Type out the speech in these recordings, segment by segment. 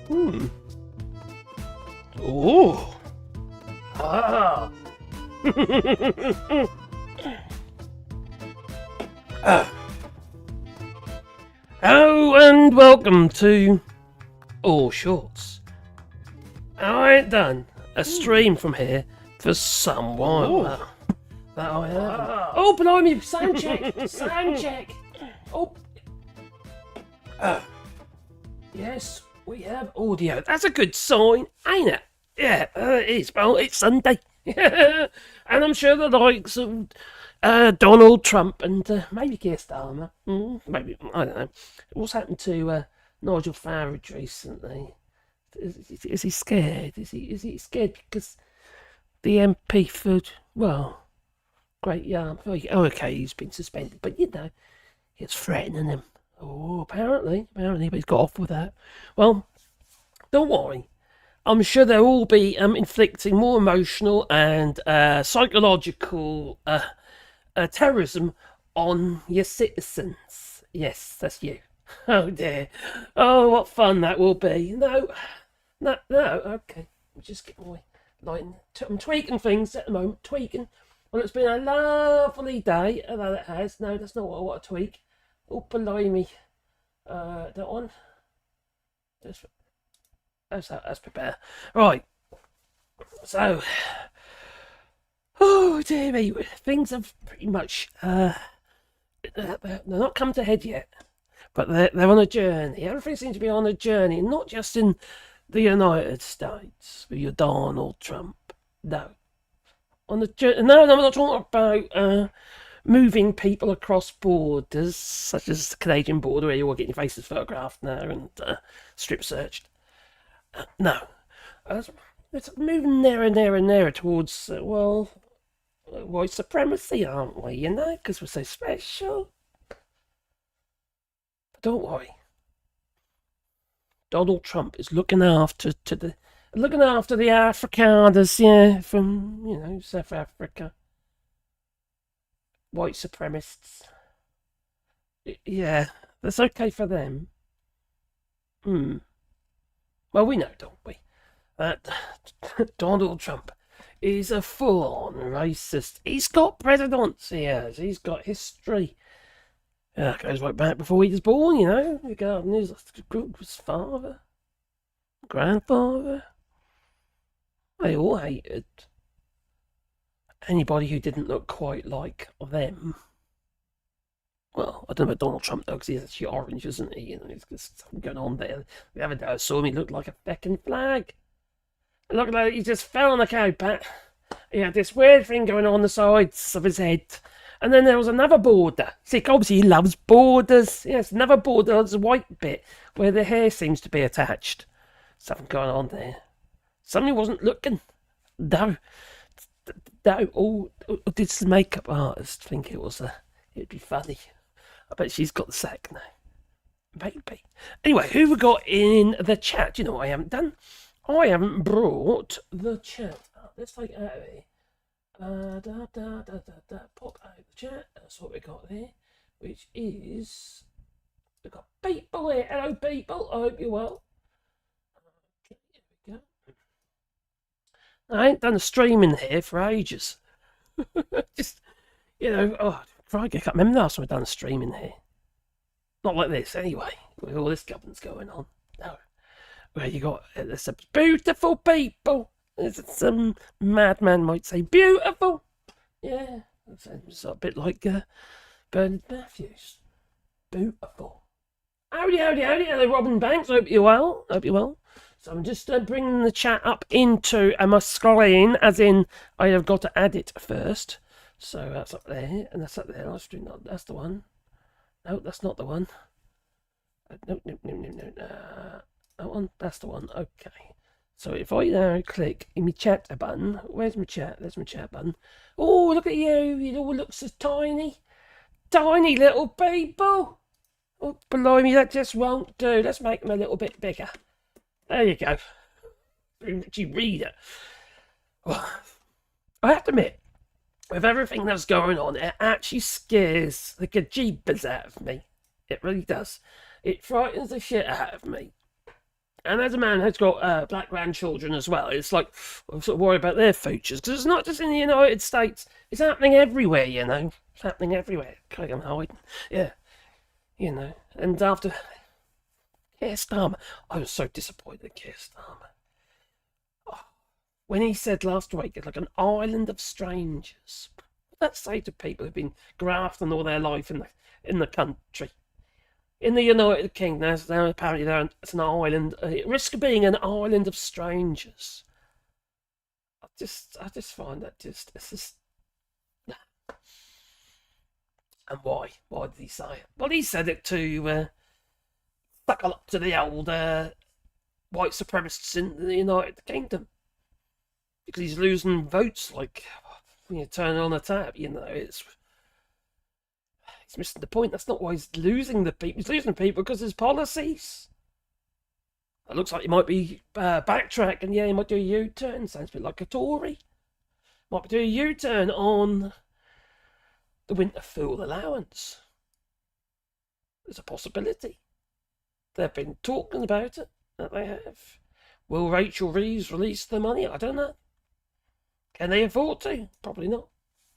Oh. Ah. Hello and welcome to All Shorts. I ain't done a stream from here for some while now. That I have. Oh, blimey! Sound check! Sound check! Oh. Yes, we have audio. That's a good sign, ain't it? Yeah, it is. Well, it's Sunday. And I'm sure the likes of Donald Trump and maybe Keir Starmer. Maybe, I don't know. What's happened to Nigel Farage recently? Is he scared? Is he scared because the MP for, well, Great Yarm? Oh, okay, he's been suspended, but you know, it's threatening him. Oh, apparently, but he's got off with that. Well, don't worry. I'm sure they'll all be inflicting more emotional and psychological terrorism on your citizens. Yes, that's you. Oh dear. Oh, what fun that will be. No. Okay. I'll just get my lighting. I'm tweaking things at the moment. Tweaking. Well, it's been a lovely day. Although it has. No, that's not what I want to tweak. Oh, blimey. That one. That's better. Right. So. Oh, dear me. Things have pretty much. They're not come to head yet. But they're on a journey. Everything seems to be on a journey. Not just in the United States with your Donald Trump. No. On the journey. No, I'm not talking about. Moving people across borders, such as the Canadian border, where you're all getting your faces photographed now and strip searched. No. It's moving nearer towards, white supremacy, aren't we? You know, because we're so special. But don't worry. Donald Trump is looking after the Afrikaners, yeah, from, South Africa. White supremacists. Yeah, that's okay for them. Well, we know, don't we, that Donald Trump is a full-on racist. He's got precedents, he has. He's got history. It goes right back before he was born, regarding his father, grandfather. They all hated anybody who didn't look quite like them. Well, I don't know about Donald Trump though, because he's actually orange, isn't he? There's something going on there. The other day I saw him, he looked like a feckin' flag. It looked like he just fell on the cowpat. He had this weird thing going on the sides of his head. And then there was another border. See, obviously he loves borders. Yes, another border, there's a white bit where the hair seems to be attached. Something going on there. Somebody wasn't looking. No. Oh, did the makeup artist think it'd be funny? I bet she's got the sack now. Maybe. Anyway, who we got in the chat? Do you know what I haven't done? I haven't brought the chat up. Let's take it out of here. Pop out the chat. That's what we got there. Which is... We've got people here. Hello, people. I hope you're well. Okay, here we go. I ain't done a stream in here for ages. Just, I can't remember the last time I've done a stream in here. Not like this, anyway, with all this governance going on. No. Where you got, there's some beautiful people. Some madman might say, beautiful. Yeah, it's a bit like Bernard Matthews. Beautiful. Howdy. Hello, Robin Banks. Hope you're well. So I'm just bringing the chat up into my screen, as in I have got to add it first. So that's up there, and that's up there. That's the one. No, that's not the one. No. That one, that's the one. Okay. So if I now click in my chat button, where's my chat? There's my chat button. Oh, look at you. You all look so tiny. Tiny little people. Oh, blimey, that just won't do. Let's make them a little bit bigger. There you go. You read it. Well, I have to admit, with everything that's going on, it actually scares the gajeebas out of me. It really does. It frightens the shit out of me. And as a man who's got black grandchildren as well, it's like I'm sort of worried about their futures because it's not just in the United States; it's happening everywhere. It's happening everywhere. Okay, I'm hiding. Yeah, And after Keir Starmer, I was so disappointed in Keir Starmer when he said last week it's like an island of strangers. What does that say to people who've been grafting all their life in the country? In the United Kingdom, apparently it's an island, at risk of being an island of strangers. I just find that it's just. And why? Why did he say it? Well, he said it to buckle up to the old white supremacists in the United Kingdom because he's losing votes like when you turn on a tap. He's missing the point. That's not why he's losing the people. He's losing the people because his policies. It looks like he might be backtracking. Yeah, he might do a U-turn. Sounds a bit like a Tory. Might be doing a U-turn on the winter fuel allowance. There's a possibility. They've been talking about it. That they have. Will Rachel Reeves release the money? I don't know. Can they afford to? Probably not.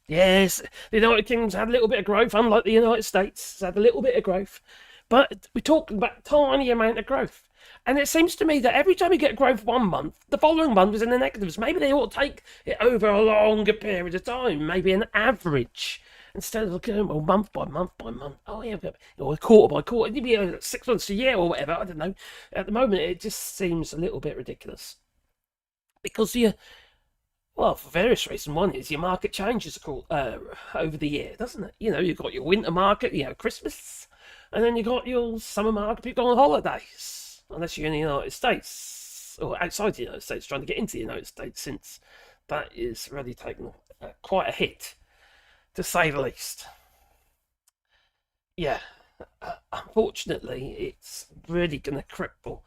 Yes, the United Kingdom's had a little bit of growth, unlike the United States. It's had a little bit of growth. But we're talking about a tiny amount of growth. And it seems to me that every time you get growth one month, the following month is in the negatives. Maybe they ought to take it over a longer period of time, maybe an average, instead of looking at month by month by month. Oh, yeah, or quarter by quarter. It'd be 6 months a year or whatever. I don't know. At the moment, it just seems a little bit ridiculous. Because well, for various reasons. One is your market changes over the year, doesn't it? You've got your winter market, Christmas, and then you've got your summer market, people go on holidays, unless you're in the United States, or outside the United States, trying to get into the United States, since that is really taking quite a hit, to say the least. Yeah, unfortunately, it's really going to cripple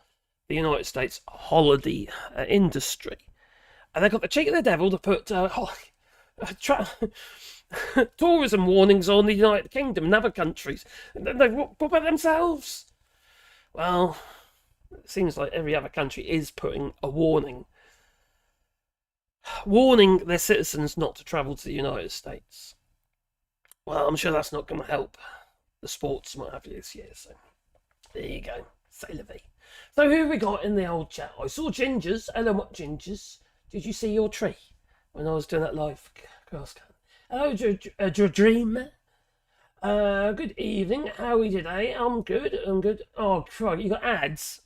the United States holiday industry. And they got the cheek of the devil to put tourism warnings on the United Kingdom and other countries. What about themselves? Well, it seems like every other country is putting a warning their citizens not to travel to the United States. Well, I'm sure that's not going to help the sports and what have you this year. So there you go. C'est la vie. So who have we got in the old chat? I saw Gingers. Hello, what Gingers? Did you see your tree when I was doing that live crosscut? Hello, Dream. Good evening. How are we today? I'm good. Oh, crikey, you got ads.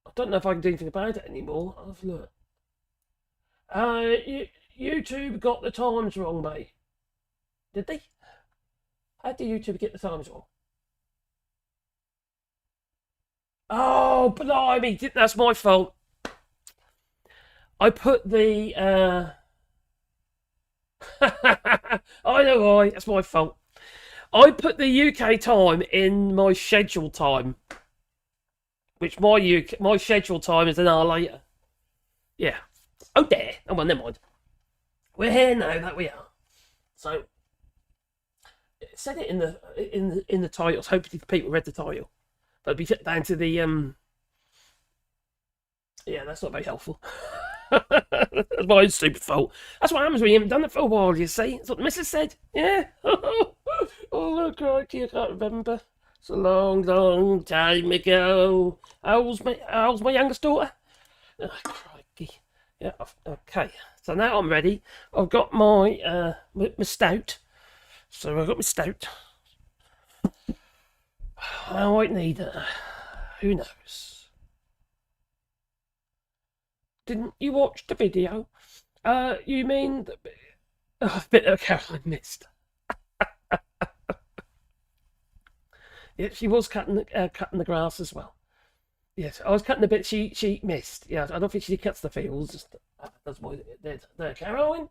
I don't know if I can do anything about it anymore. I'll have a look. YouTube got the times wrong, mate. Did they? How did YouTube get the times wrong? Oh, blimey, that's my fault. I put the I know why, that's my fault. I put the UK time in my schedule time, which my schedule time is an hour later. Yeah. Oh there. Oh well, never mind. We're here now, that we are. So it said it in the titles. Hopefully people read the title. But it'd be down to the yeah, that's not very helpful. That's my own stupid fault. That's what happens when you haven't done it for a while, you see. That's what the missus said. Yeah. Oh, crikey, I can't remember. It's a long, long time ago. How's my youngest daughter? Oh, crikey. Yeah, okay. So now I'm ready. I've got my stout. So I've got my stout. I might need it. Who knows? Didn't you watch the video? You mean a bit of Caroline missed? Yeah, she was cutting the grass as well. Yes, I was cutting the bit she missed. Yeah, I don't think she cuts the fields. Just, that's what it did there, Caroline.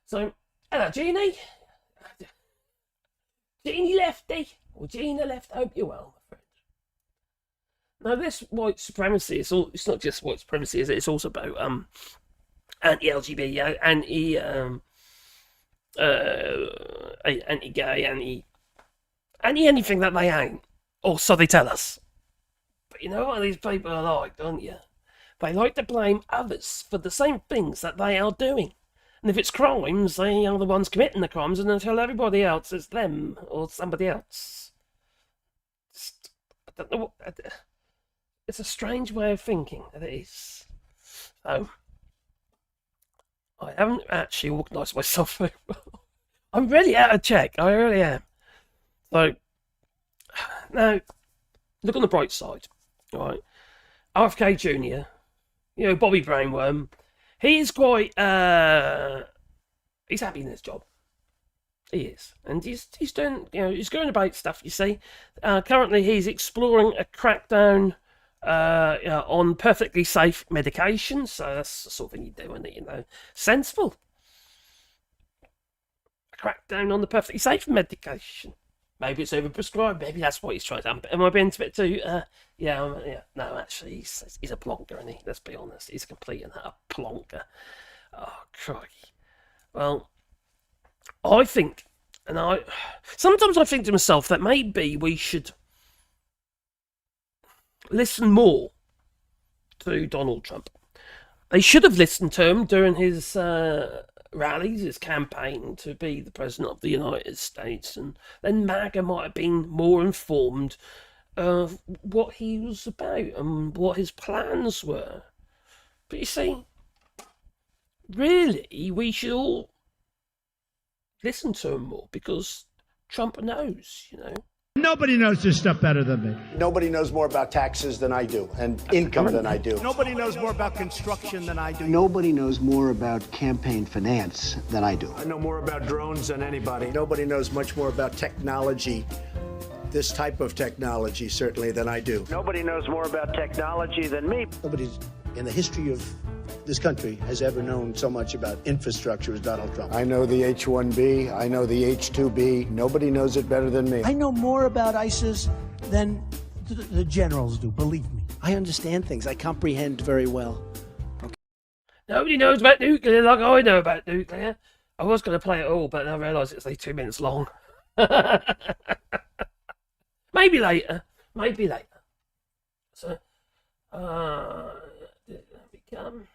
So, hello, Jeannie. Jeannie Lefty. Or Gina Left. I hope you're well, my friend. Now, this white supremacy, it's not just white supremacy, is it? It's also about anti-LGBT, anti-gay, anti anything that they ain't. Or so they tell us. you know what these people are like, don't you? They like to blame others for the same things that they are doing. And if it's crimes, they are the ones committing the crimes, and they tell everybody else it's them or somebody else. I don't know what... It's a strange way of thinking, it is. So, I haven't actually organised myself very well. I'm really out of check, I really am. So, now, look on the bright side, right? RFK Jr., you know, Bobby Brainworm, he's quite, he's happy in his job. He is. And he's doing, you know, he's going about stuff, you see. Currently, he's exploring a crackdown on perfectly safe medication. So that's the sort of thing you do, isn't it? You know, sensible. A crackdown on the perfectly safe medication. Maybe it's overprescribed. Maybe that's what he's trying to. Am I being a bit too? Yeah. No, actually, he's a plonker, isn't he? Let's be honest. He's a complete and utter plonker. Oh, crikey. Well, I think, sometimes I think to myself that maybe we should listen more to Donald Trump. They should have listened to him during his rallies, his campaign to be the president of the United States, and then MAGA might have been more informed of what he was about and what his plans were. But you see, really, we should all listen to him more because Trump knows, you know. Nobody knows this stuff better than me. Nobody knows more about taxes than I do, and income than I do. Nobody knows more about construction than I do. Nobody knows more about campaign finance than I do. I know more about drones than anybody. Nobody knows much more about technology, this type of technology, certainly, than I do. Nobody knows more about technology than me. Nobody's in the history of this country has ever known so much about infrastructure as Donald Trump. I know the H-1B. I know the H-2B. Nobody knows it better than me. I know more about ISIS than the generals do, believe me. I understand things. I comprehend very well. Okay. Nobody knows about nuclear like I know about nuclear. I was going to play it all, but I realised it's like 2 minutes long. Maybe later. So, become...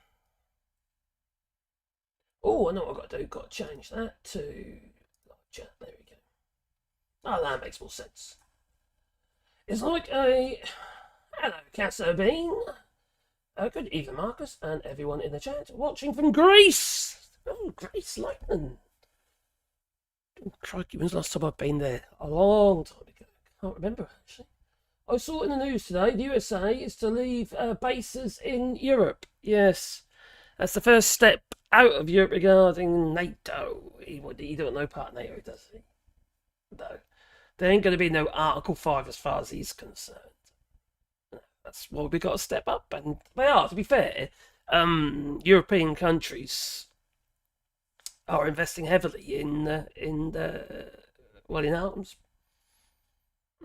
Oh, I know what I've got to do. Got to change that to live chat. There we go. Oh, that makes more sense. It's like a... Hello, Casso Bean. Good evening, Marcus, and everyone in the chat. Watching from Greece. Oh, Greece Lightning. Oh, crikey, when's the last time I've been there? A long time ago. I can't remember, actually. I saw in the news today, the USA is to leave bases in Europe. Yes. That's the first step out of Europe regarding NATO. He don't know part of NATO, does he? No. There ain't going to be no Article 5 as far as he's concerned. That's why we've got to step up. And they are, to be fair. European countries are investing heavily in arms.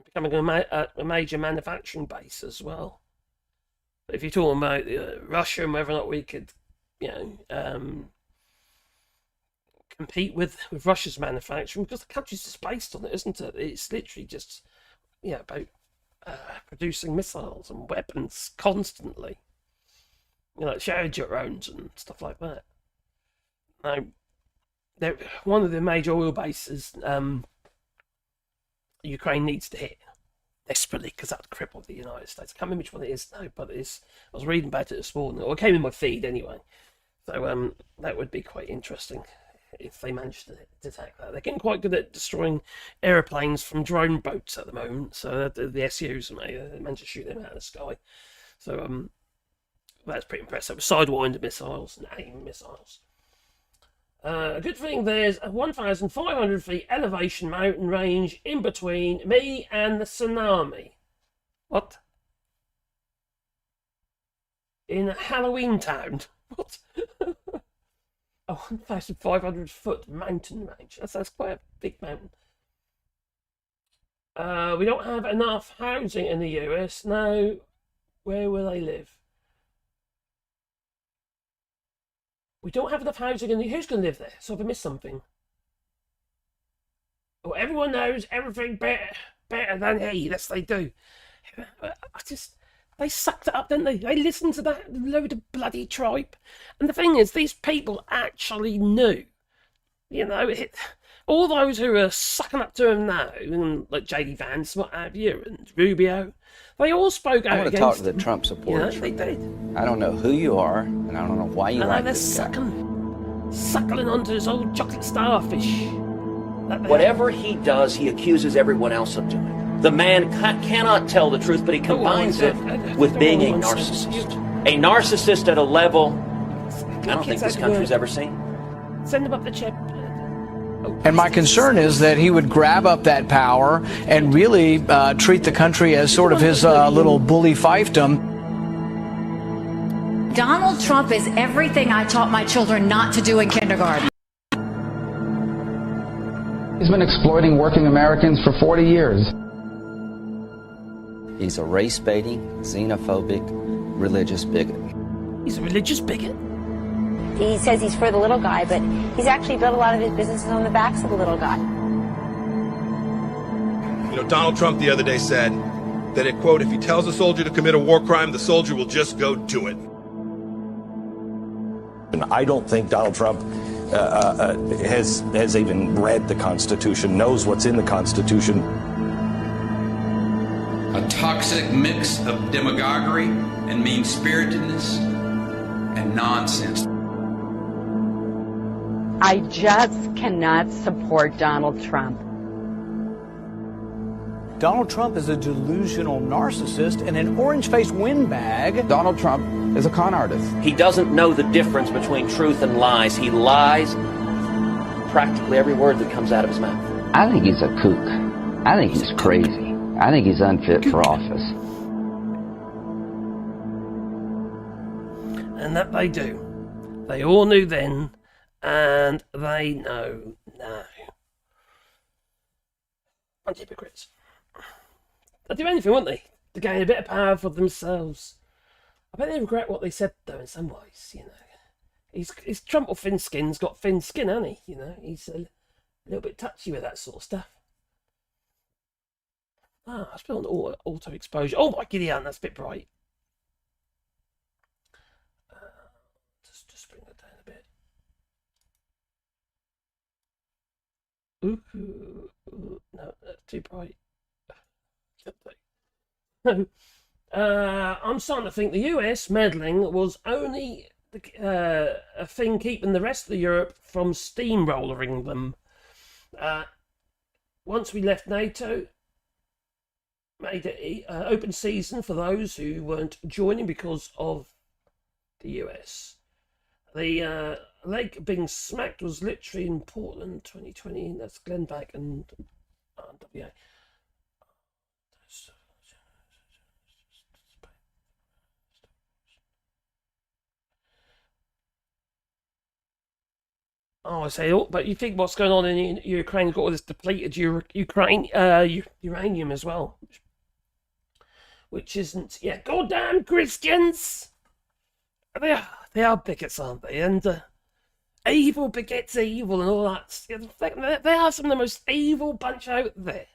Becoming a major manufacturing base as well. But if you're talking about Russia and whether or not we could, compete with Russia's manufacturing, because the country's just based on it, isn't it? It's literally just, about producing missiles and weapons constantly. Like shadow drones and stuff like that. Now, one of the major oil bases Ukraine needs to hit desperately because that would cripple the United States. I can't remember which one it is now, but I was reading about it this morning, or it came in my feed anyway. So that would be quite interesting if they managed to attack that. They're getting quite good at destroying aeroplanes from drone boats at the moment. So the SUs managed to shoot them out of the sky. So that's pretty impressive. Sidewinder missiles and AIM missiles. A good thing there's a 1,500 feet elevation mountain range in between me and the tsunami. What? In Halloween Town? What? A 1,500 foot mountain range. That's quite a big mountain. We don't have enough housing in the US. Now, where will they live? We don't have enough housing in the... Who's going to live there? So I've missed something. Oh, everyone knows everything better than he. Yes, they do. They sucked it up, didn't they? They listened to that load of bloody tripe. And the thing is, these people actually knew. You know, all those who are sucking up to him now, and like J.D. Vance, what have you, and Rubio, they all spoke out against him. I want to talk to the Trump supporters. You know, they did. I don't know who you are, and I don't know why you like this guy. Suckling onto his old chocolate starfish. Whatever he does, he accuses everyone else of doing. The man cannot tell the truth, but he combines it with being a narcissist. A narcissist at a level I don't think this country's ever seen. Send him up the chip. And my concern is that he would grab up that power and really treat the country as sort of his little bully fiefdom. Donald Trump is everything I taught my children not to do in kindergarten. He's been exploiting working Americans for 40 years. He's a race-baiting, xenophobic, religious bigot. He's a religious bigot? He says he's for the little guy, but he's actually built a lot of his businesses on the backs of the little guy. You know, Donald Trump the other day said that, it, quote, if he tells a soldier to commit a war crime, the soldier will just go do it. And I don't think Donald Trump has even read the Constitution, knows what's in the Constitution. A toxic mix of demagoguery and mean-spiritedness and nonsense. I just cannot support Donald Trump. Donald Trump is a delusional narcissist and an orange-faced windbag. Donald Trump is a con artist. He doesn't know the difference between truth and lies. He lies practically every word that comes out of his mouth. I think he's a kook. I think he's crazy. I think he's unfit for office. And that they do. They all knew then, and they know now. Bunch of hypocrites. They'd do anything, wouldn't they? To gain a bit of power for themselves. I bet they regret what they said, though, in some ways, you know. He's Trump or thin skin's got thin skin, hasn't he? You know, he's a little bit touchy with that sort of stuff. Ah, I spilled on auto exposure. Oh my Gideon, that's a bit bright. Just bring that down a bit. Ooh, no, that's too bright. No, I'm starting to think the US meddling was only a thing keeping the rest of Europe from steamrollering them. Once we left NATO, made it open season for those who weren't joining because of the US. The leg being smacked was literally in Portland 2020. That's Glenn Beck and WA. Oh, I say, but you think what's going on in Ukraine's got all this depleted uranium as well, which isn't. Yeah, goddamn Christians! They are bigots, aren't they? And evil begets evil and all that. They are some of the most evil bunch out there.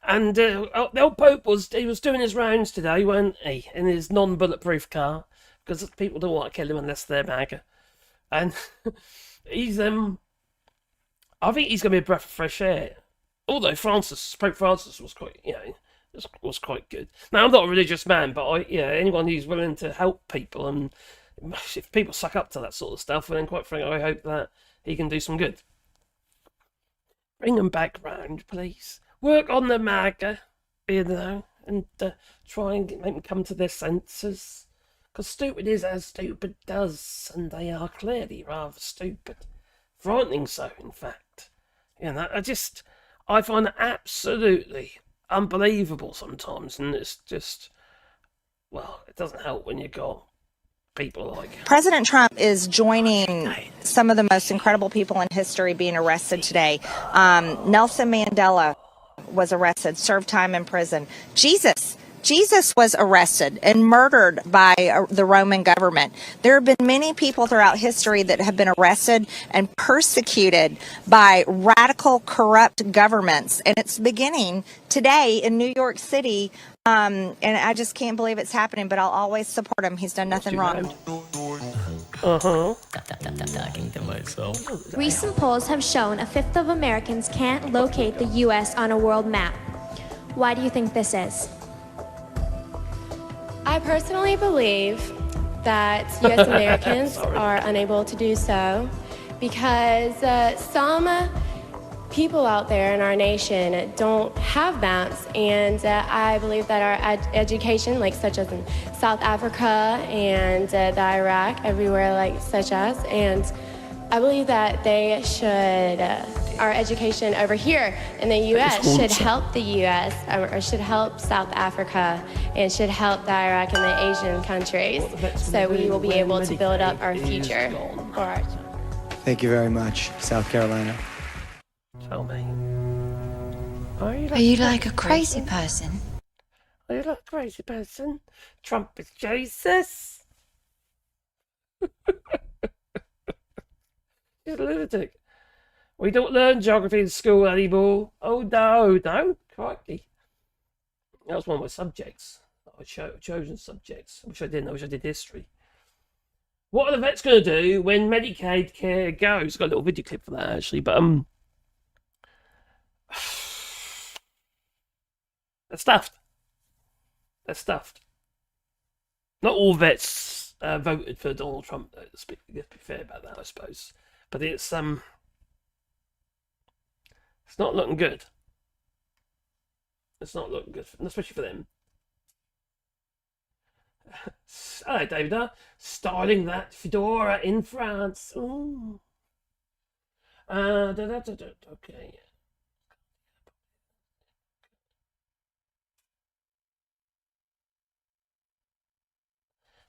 And the old Pope was doing his rounds today, weren't he, in his non-bulletproof car, because people don't want to kill him unless they're MAGA. And he's I think he's going to be a breath of fresh air. Although Pope Francis was quite, was quite good. Now, I'm not a religious man, but anyone who's willing to help people, and if people suck up to that sort of stuff, then quite frankly, I hope that he can do some good. Bring them back round, please. Work on the MAGA, and try and make them come to their senses. Because stupid is as stupid does, and they are clearly rather stupid. Frightening so, in fact. I find it absolutely unbelievable sometimes, and it's just, well, it doesn't help when you got people like... President Trump is joining some of the most incredible people in history being arrested today. Nelson Mandela was arrested, served time in prison. Jesus Jesus was arrested and murdered by the Roman government. There have been many people throughout history that have been arrested and persecuted by radical, corrupt governments. And it's beginning today in New York City. And I just can't believe it's happening, but I'll always support him. He's done nothing wrong. Talking to myself. Recent polls have shown a fifth of Americans can't locate the U.S. on a world map. Why do you think this is? I personally believe that U.S. Americans are unable to do so because some people out there in our nation don't have maps, and I believe that our education, like such as in South Africa and the Iraq, everywhere like such as, and I believe that they should, our education over here in the U.S. should help the U.S. or should help South Africa and should help the Iraq and the Asian countries, so we will be able to build up our future. Thank you very much, South Carolina. Tell me. Are you like a crazy person? Are you like a crazy person? Trump is Jesus. He's a lunatic. We don't learn geography in school anymore. Oh no, crikey. That was one of my subjects. I chosen subjects. I wish I didn't. I wish I did history. What are the vets going to do when Medicaid care goes? I've got a little video clip for that actually, but they're stuffed. They're stuffed. Not all vets voted for Donald Trump, though. Let's be fair about that, I suppose. But it's not looking good. It's not looking good, especially for them. Hello, David. Styling that fedora in France. Ooh. Okay.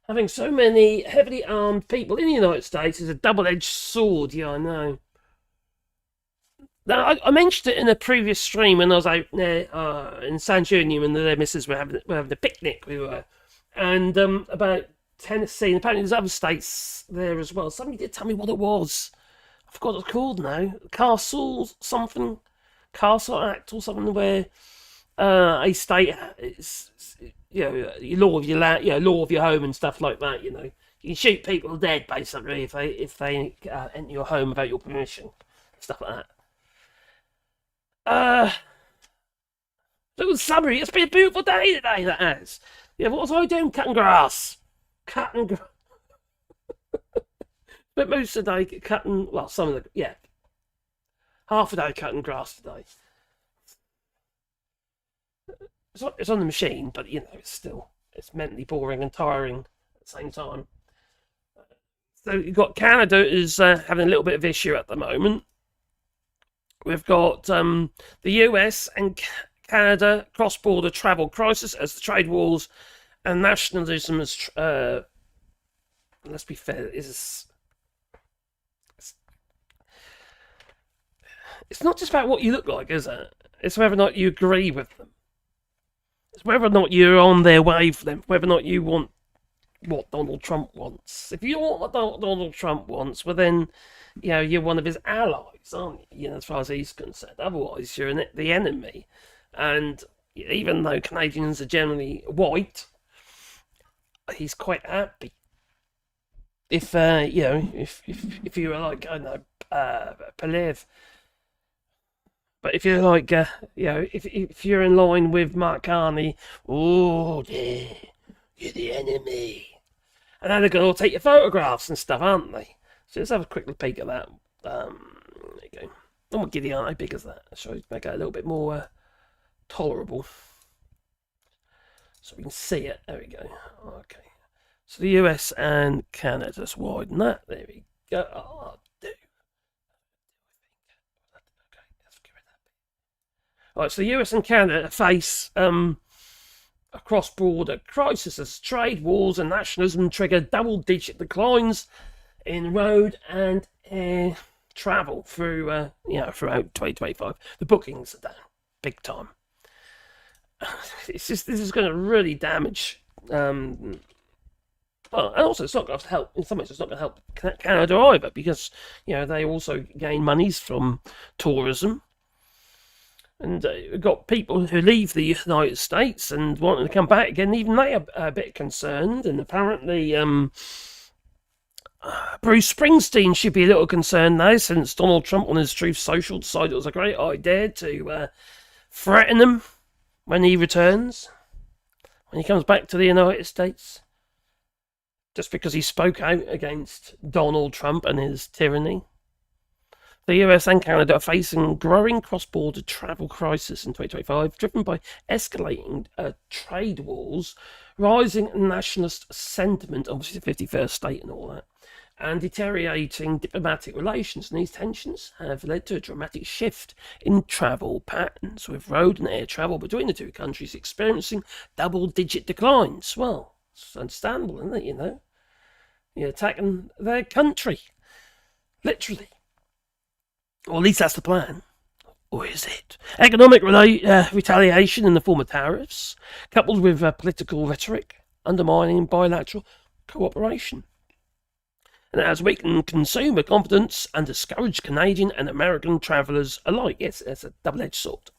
Having so many heavily armed people in the United States is a double-edged sword. Yeah, I know. Now, I mentioned it in a previous stream when I was out there in San Junio and their missus were having a picnic. We were, and about Tennessee, and apparently there's other states there as well. Somebody did tell me what it was. I forgot what it's called now. Castle Act or something, where a state is, your law of your land, law of your home and stuff like that. You can shoot people dead basically if they enter your home without your permission, stuff like that. Little summary. It's been a beautiful day today. That has. Yeah, what was I doing? Cutting grass. But most of the day cutting. Well, some of the half a day cutting grass today. It's on the machine, but it's mentally boring and tiring at the same time. So you've got Canada is having a little bit of issue at the moment. We've got the US and Canada cross-border travel crisis as the trade wars and nationalism is. Let's be fair, it's not just about what you look like, is it? It's whether or not you agree with them. It's whether or not you're on their wavelength, whether or not you want what Donald Trump wants. If you want what Donald Trump wants, well then, you're one of his allies, aren't you? As far as he's concerned. Otherwise, you're the enemy. And even though Canadians are generally white, he's quite happy. If if you were like, I don't know, Palev. But if you're like, if you're in line with Mark Carney, you're the enemy. And then they're going to take your photographs and stuff, aren't they? So let's have a quick peek at that. There you go. I'm not giddy, aren't I? Big as that. So make it a little bit more tolerable. So we can see it. There we go. Okay. So the US and Canada, let's widen that. There we go. Oh, Right, so the US and Canada face a cross-border crisis as trade wars and nationalism trigger double-digit declines in road and air travel throughout 2025. The bookings are down big time. this is going to really damage. Well, and also it's not going to help. In some ways, it's not going to help Canada either, because they also gain monies from tourism. And we've got people who leave the United States and wanting to come back again. Even they are a bit concerned. And apparently, Bruce Springsteen should be a little concerned now, since Donald Trump on his Truth Social decided it was a great idea to threaten him when he returns, when he comes back to the United States, just because he spoke out against Donald Trump and his tyranny. The US and Canada are facing growing cross-border travel crisis in 2025, driven by escalating trade wars, rising nationalist sentiment, obviously the 51st state and all that, and deteriorating diplomatic relations. And these tensions have led to a dramatic shift in travel patterns, with road and air travel between the two countries experiencing double-digit declines. Well, it's understandable, isn't it, You're attacking their country, literally. Or at least that's the plan. Or is it? Economic retaliation in the form of tariffs, coupled with political rhetoric, undermining bilateral cooperation. And it has weakened consumer confidence and discouraged Canadian and American travellers alike. Yes, it's a double-edged sword.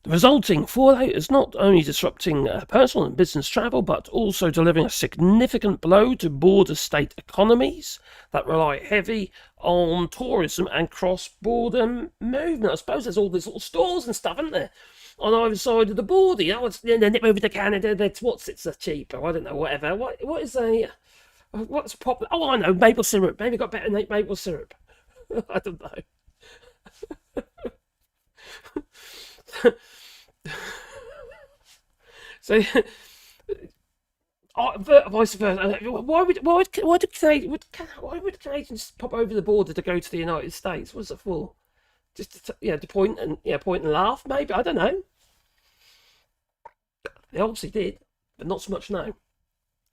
The resulting fallout is not only disrupting personal and business travel, but also delivering a significant blow to border state economies that rely heavy on tourism and cross-border movement. I suppose there's all these little stores and stuff, isn't there, on either side of the border? They nip over to Canada. It's cheaper. I don't know. Whatever. What's popular? Oh, I know. Maple syrup. Maybe got better than maple syrup. I don't know. So, vice versa. Why would Canadians pop over the border to go to the United States? What's it for? Just to point and laugh, maybe. I don't know. They obviously did, but not so much now.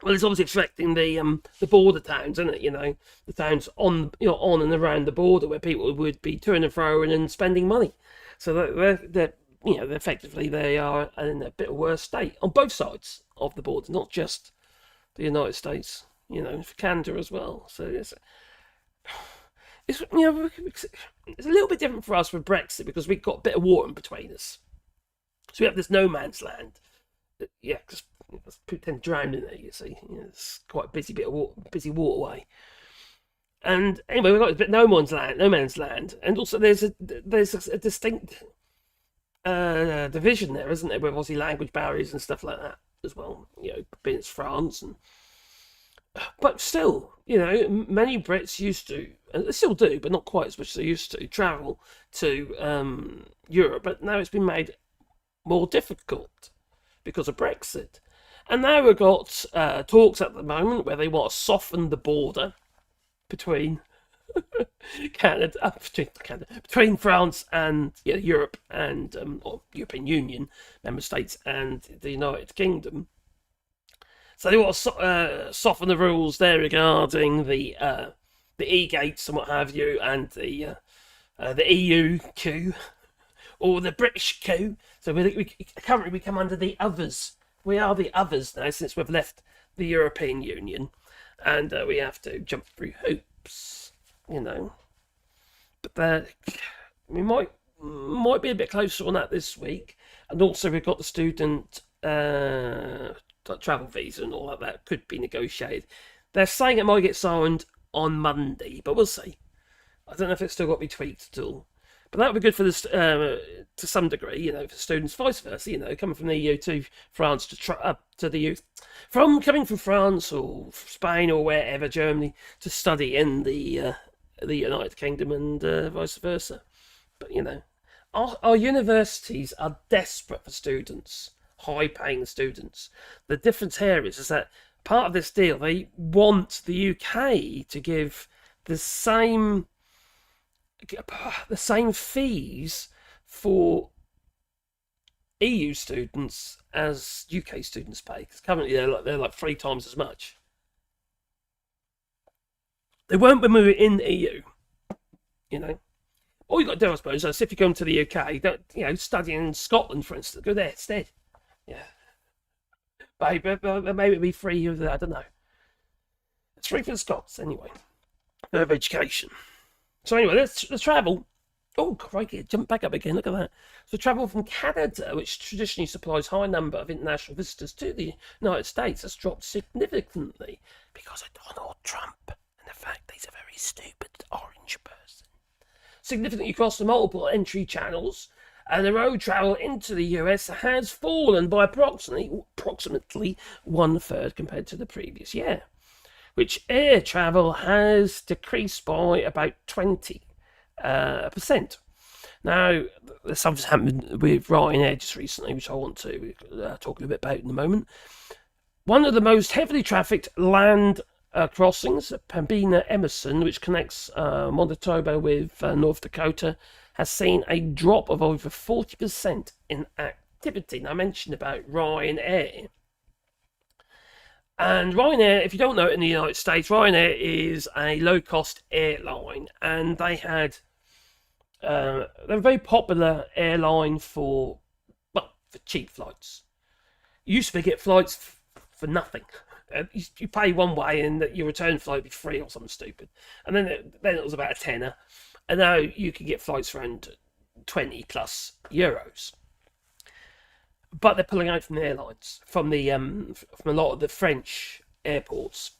Well, it's obviously affecting the border towns, isn't it? The towns on and around the border where people would be to and fro and spending money. So they're effectively they are in a bit of a worse state on both sides of the border, not just the United States, for Canada as well. So it's a little bit different for us with Brexit, because we've got a bit of water in between us. So we have this no man's land. Yeah, because people tend to drown in there, you see. It's quite a busy bit of busy waterway. And anyway, we've got a bit no man's land, and also there's a distinct division there, isn't there, with obviously language barriers and stuff like that as well. Being it's France, but still, many Brits used to, and they still do, but not quite as much as they used to, travel to Europe. But now it's been made more difficult because of Brexit. And now we've got talks at the moment where they want to soften the border between between France and Europe and or European Union member states and the United Kingdom. So they want to soften the rules there regarding the e-gates and what have you, and the EU queue or the British queue. So currently we come under the others. We are the others now, since we've left the European Union, and we have to jump through hoops, But we might be a bit closer on that this week. And also we've got the student travel visa and all that could be negotiated. They're saying it might get signed on Monday, but we'll see. I don't know if it's still got to be tweaked at all. But that would be good for this to some degree, for students, vice versa, coming from the EU to France to the EU, coming from France or Spain or wherever, Germany, to study in the United Kingdom and vice versa. But our universities are desperate for students, high-paying students. The difference here is that part of this deal, they want the UK to give the same fees for EU students as UK students pay, because currently they're like 3 times as much. They won't be moving in the EU, All you've got to do, I suppose, is if you come to the UK, don't, you know, study in Scotland, for instance, go there instead. Yeah. Maybe it'd be free of that, I don't know. It's free for the Scots, anyway. Of education. So anyway, let's travel. Oh, crikey, jump back up again, look at that. So travel from Canada, which traditionally supplies a high number of international visitors to the United States, has dropped significantly because of Donald Trump and the fact that he's a very stupid orange person. Significantly across the multiple entry channels, and the road travel into the US has fallen by approximately 1/3 compared to the previous year, which air travel has decreased by about 20%. Now, something's happened with Ryanair just recently, which I want to talk a little bit about in a moment. One of the most heavily trafficked land crossings, Pembina Emerson, which connects Manitoba with North Dakota, has seen a drop of over 40% in activity. Now, I mentioned about Ryanair. And Ryanair, if you don't know it in the United States, Ryanair is a low-cost airline, and they had they're a very popular airline for cheap flights. You used to get flights for nothing. You pay one way, and your return flight would be free or something stupid. And then it was about a tenner, and now you can get flights for around 20 plus euros. But they're pulling out from the airlines, from a lot of the French airports,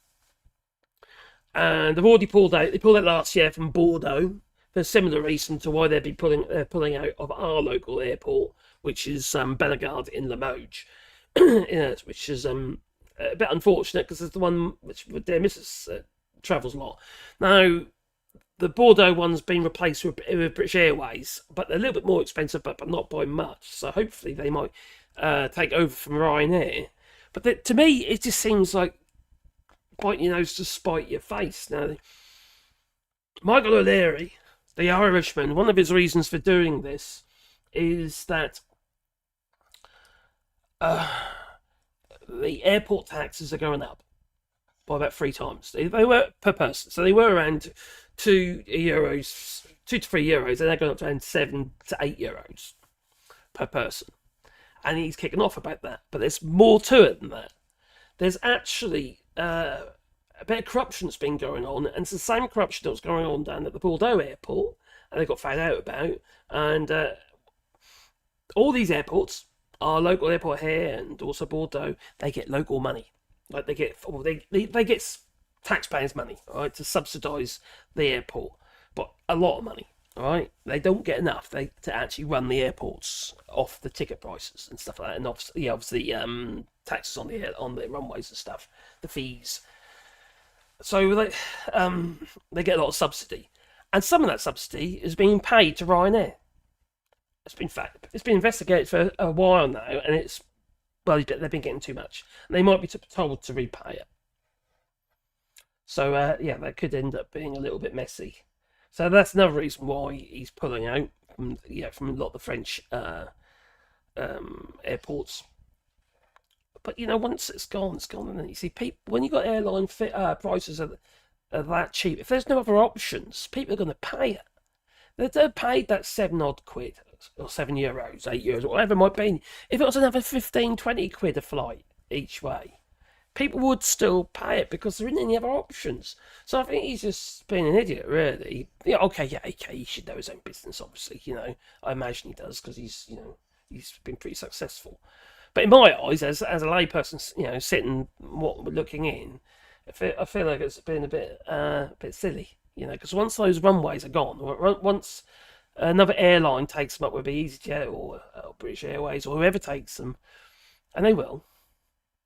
and they've already pulled out. They pulled out last year from Bordeaux for a similar reason to why they'd be pulling out of our local airport, which is Bellegarde in Limoges, which is a bit unfortunate because it's the one which their missus travels a lot. Now, the Bordeaux one's been replaced with British Airways, but they're a little bit more expensive, but not by much. So hopefully they might take over from Ryanair. But to me, it just seems like biting your nose to spite your face. Now, Michael O'Leary, the Irishman, one of his reasons for doing this is that the airport taxes are going up by about 3 times. They were per person, so they were around €2 to €3, and they're going up to around €7 to €8 per person. And he's kicking off about that. But there's more to it than that. There's actually a bit of corruption that's been going on, and it's the same corruption that was going on down at the Bordeaux airport, and they got found out about. And all these airports, our local airport here and also Bordeaux, they get local money. Like they get taxpayers' money, all right, to subsidise the airport, but a lot of money. All right, they don't get enough to actually run the airports off the ticket prices and stuff like that, and obviously taxes on the runways and stuff, the fees. So they get a lot of subsidy, and some of that subsidy is being paid to Ryanair. It's been investigated for a while now, and they've been getting too much, and they might be told to repay it. So that could end up being a little bit messy. So that's another reason why he's pulling out from a lot of the French airports. But once it's gone, it's gone. And you see, people, when you got airline prices are that cheap, if there's no other options, people are going to pay it. They're paid that £7 or €7, €8, whatever it might be. If it was another 15, 20 quid a flight each way, people would still pay it because there isn't any other options. So I think he's just being an idiot, really. He should know his own business, obviously. I imagine he does because he's been pretty successful. But in my eyes, as a layperson, sitting looking in, I feel like it's been a bit silly, because once those runways are gone, once another airline takes them up, whether it be EasyJet or British Airways or whoever takes them, and they will,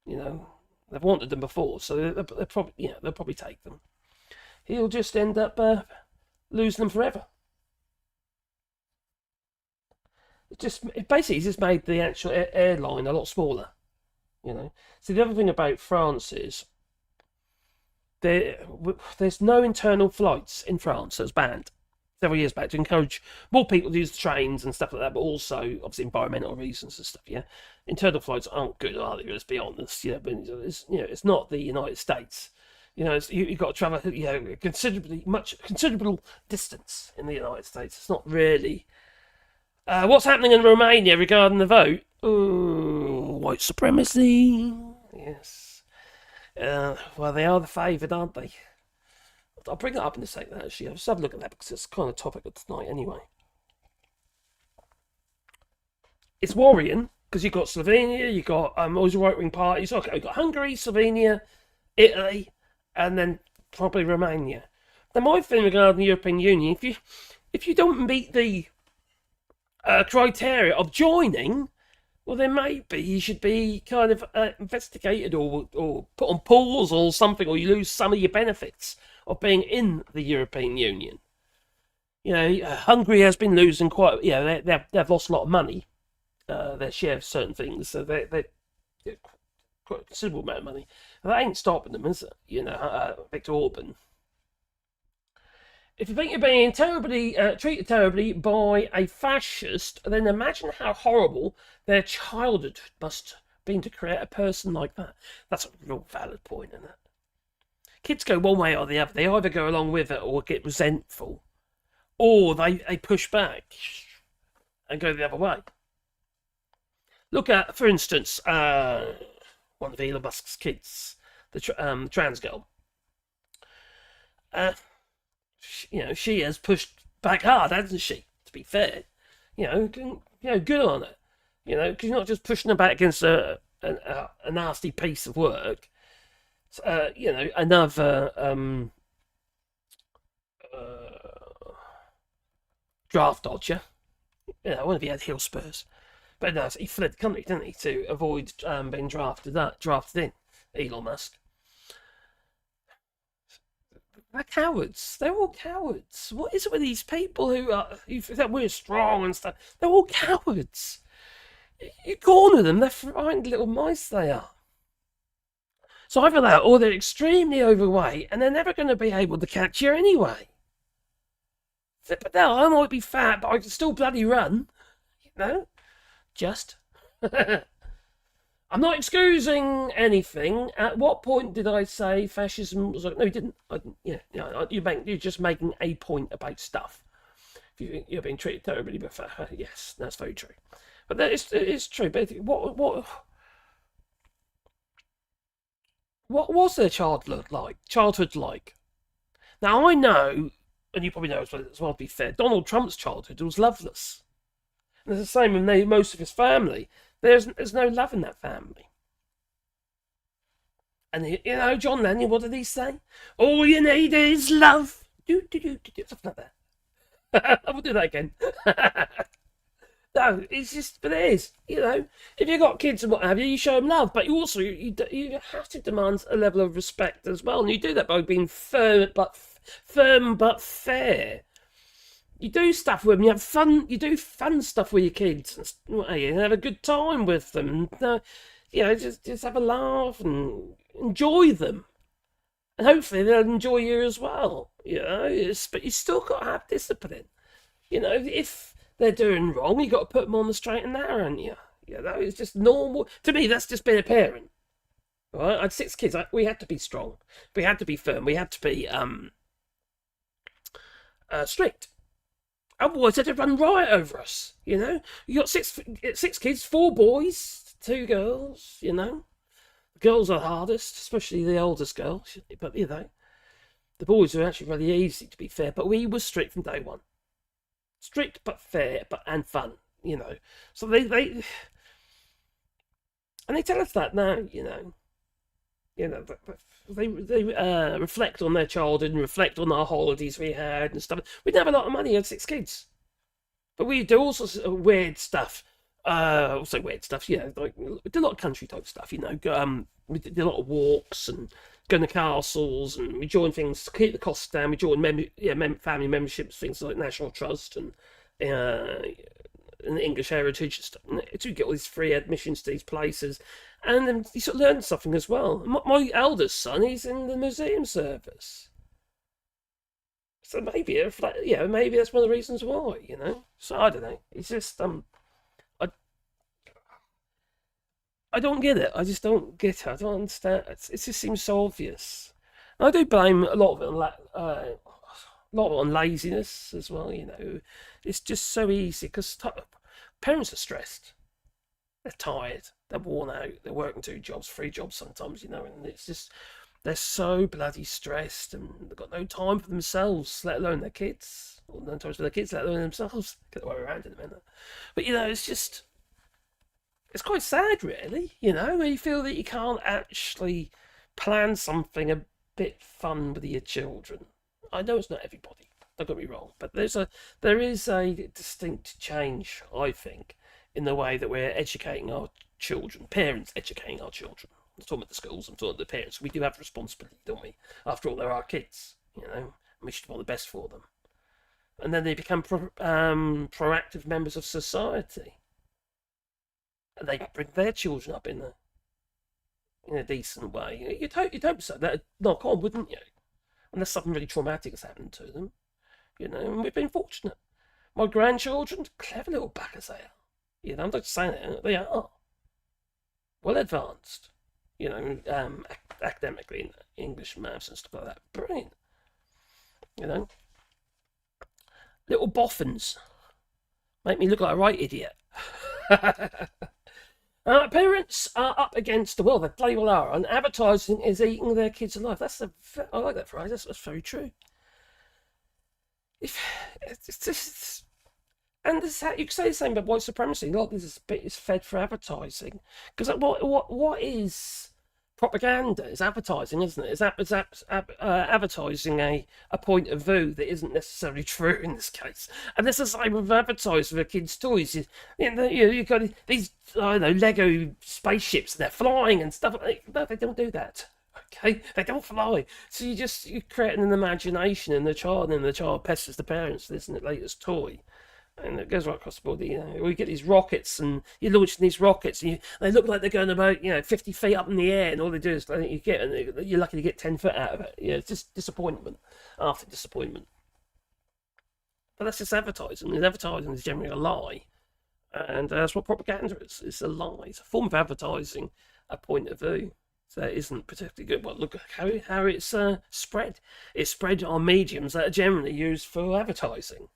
they've wanted them before, so they'll probably take them. He'll just end up losing them forever. It basically just made the actual airline a lot smaller. So the other thing about France is there's no internal flights in France. That was banned several years back to encourage more people to use the trains and stuff like that, but also obviously environmental reasons and stuff. Internal flights aren't good, are they? Let's be honest. But it's not the United States. You know, you've got to travel, considerable distance in the United States. It's not really. What's happening in Romania regarding the vote? Ooh, white supremacy. Yes. Well, they are the favoured, aren't they? I'll bring it up in a second, actually. I'll just have a look at that because it's kind of topic of tonight anyway. It's worrying because you've got Slovenia, you've got all the right-wing parties. Okay, you've got Hungary, Slovenia, Italy, and then probably Romania. Now, my thing regarding the European Union, if you don't meet the criteria of joining, well, then maybe you should be kind of investigated or put on pause or something, or you lose some of your benefits of being in the European Union. You know, Hungary has been losing quite. They've lost a lot of money, their share of certain things, so they quite a considerable amount of money. And that ain't stopping them, is it? You know, Viktor Orban. If you think you're being treated terribly by a fascist, then imagine how horrible their childhood must have been to create a person like that. That's a real valid point, isn't it? Kids go one way or the other. They either go along with it or get resentful, or they push back and go the other way. Look at, for instance, one of Elon Musk's kids, the trans girl. She has pushed back hard, hasn't she? To be fair, good on her. Because you're not just pushing her back against a nasty piece of work. Another draft dodger. One of the had heel spurs, but no, he fled the country, didn't he, to avoid being drafted in. Elon Musk. They're cowards. They're all cowards. What is it with these people who think we're strong and stuff? They're all cowards. You corner them, they're frightened little mice, they are. So either that, or they're extremely overweight, and they're never going to be able to catch you anyway. But no, I might be fat, but I can still bloody run. Just. I'm not excusing anything. At what point did I say fascism was like? No, you didn't. You're just making a point about stuff. You're being treated terribly, but yes, that's very true. But that is true. But what was their childhood like? Now I know, and you probably know as well. To be fair, Donald Trump's childhood was loveless. And it's the same with most of his family. There's no love in that family. And John Lennon, what did he say? All you need is love. Something like that. I will do that again. No, it's just, but it is. If you've got kids and what have you, you show them love, but you also you have to demand a level of respect as well, and you do that by being firm but fair. You do stuff with them. You have fun. You do fun stuff with your kids. You have a good time with them. Just have a laugh and enjoy them, and hopefully they'll enjoy you as well. But you still got to have discipline. If they're doing wrong, you got to put them on the straight and narrow, haven't you? It's just normal. To me, that's just being a parent. Right? I had 6 kids. We had to be strong. We had to be firm. We had to be strict. Otherwise, they'd run riot over us. You got 6 kids, 4 boys, 2 girls. The girls are hardest, especially the oldest girl. But the boys are actually really easy, to be fair. But we were strict from day one. Strict but fair, and fun. So they tell us that now. They reflect on their childhood and reflect on our holidays we had and stuff. We didn't have a lot of money. We had 6 kids, but we do all sorts of weird stuff. Also weird stuff. We did a lot of country type stuff. We did a lot of walks and going to castles, and we joined things to keep the costs down. We joined family memberships, things like National Trust and English Heritage and stuff. To get all these free admissions to these places. And then you sort of learn something as well. My eldest son, he's in the museum service. So maybe that's one of the reasons why, So I don't know. It's just, I don't get it. I just don't get it. I don't understand. It just seems so obvious. I do blame a lot of it on laziness as well. You know, it's just so easy because parents are stressed, they're tired, they're worn out, they're working 2 jobs, 3 jobs sometimes. You know, and it's just they're so bloody stressed and they've got no time for themselves, let alone their kids, or no time for their kids, let alone themselves. Get the way around in a minute, but you know, it's quite sad, really. You know, where you feel that you can't actually plan something a bit fun with your children. I know it's not everybody, don't get me wrong, but there is a distinct change, I think, in the way that we're educating our children, parents educating our children. I'm talking about the schools, I'm talking about the parents. We do have responsibility, don't we? After all, they're our kids, you know, and we should want the best for them. And then they become proactive members of society. And they bring their children up in a decent way. You'd hope so. That'd knock on, wouldn't you? Unless something really traumatic has happened to them. You know, and we've been fortunate. My grandchildren, clever little backers they are. You know, I'm not saying it, they are. Well advanced. You know, academically, in English, maths and stuff like that. Brilliant. You know. Little boffins. Make me look like a right idiot. Parents are up against the world. They bloody well are, and advertising is eating their kids alive. I like that phrase. That's very true. And you can say the same about white supremacy. A lot of this is fed for advertising. Because what is propaganda? It's advertising, isn't it? It's advertising a point of view that isn't necessarily true in this case. And that's the same with advertising for kids' toys. You've got these, I don't know, Lego spaceships, and they're flying and stuff. No, they don't do that. Okay, they don't fly. So you're creating an imagination in the child, and the child pesters the parents. This is the latest toy. And it goes right across the board. You know, we get these rockets, and you're launching these rockets, and they look like they're going about 50 feet up in the air, and all they do is you're lucky to get 10 foot out of it. Yeah, it's just disappointment after disappointment. But that's just advertising. And advertising is generally a lie, and that's what propaganda is. It's a lie. It's a form of advertising a point of view that isn't particularly good. Well, look at how it's spread. It's spread on mediums that are generally used for advertising.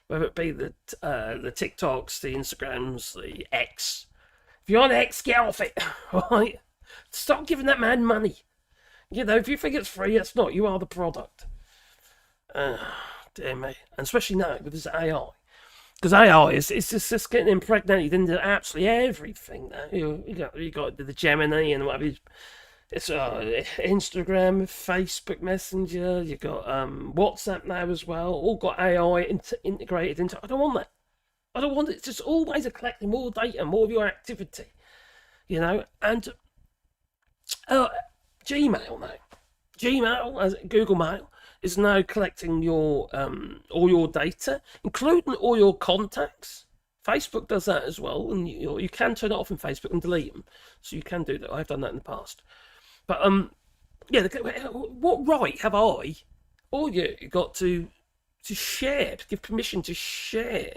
Whether it be the TikToks, the Instagrams, the X. If you're on X, get off it, right? Stop giving that man money. You know, if you think it's free, it's not. You are the product. Dear me. And especially now with this AI. Because AI is just getting impregnated into absolutely everything now. You got the Gemini and whatever. It's Instagram, Facebook Messenger, you've got WhatsApp now as well, all got AI integrated into. I don't want that. I don't want it. It's just always collecting more data, more of your activity, you know. And Gmail now. Gmail, as Google Mail, is now collecting your all your data, including all your contacts. Facebook does that as well, and you can turn it off in Facebook and delete them. So you can do that. I've done that in the past. But yeah, what right have I or you got to share, to give permission to share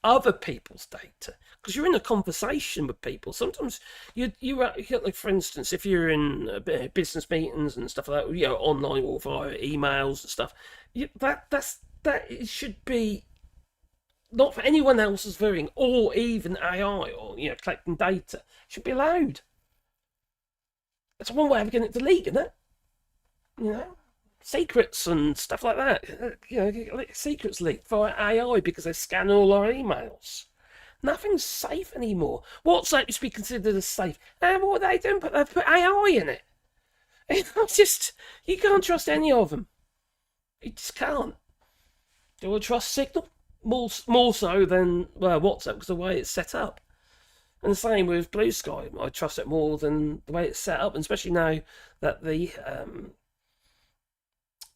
other people's data? Because you're in a conversation with people. Sometimes you like, for instance, if you're in business meetings and stuff like that, online or via emails and stuff, that should be not for anyone else's viewing, or even AI, or collecting data. It should be allowed. That's one way of getting it deleted, isn't it? Secrets and stuff like that. Secrets leaked via AI because they scan all our emails. Nothing's safe anymore. WhatsApp used to be considered as safe. And what they doing? They've put AI in it. It's just, you can't trust any of them. You just can't. Do I trust Signal? More so than WhatsApp, because the way it's set up. And the same with Blue Sky. I trust it more than the way it's set up, and especially now that the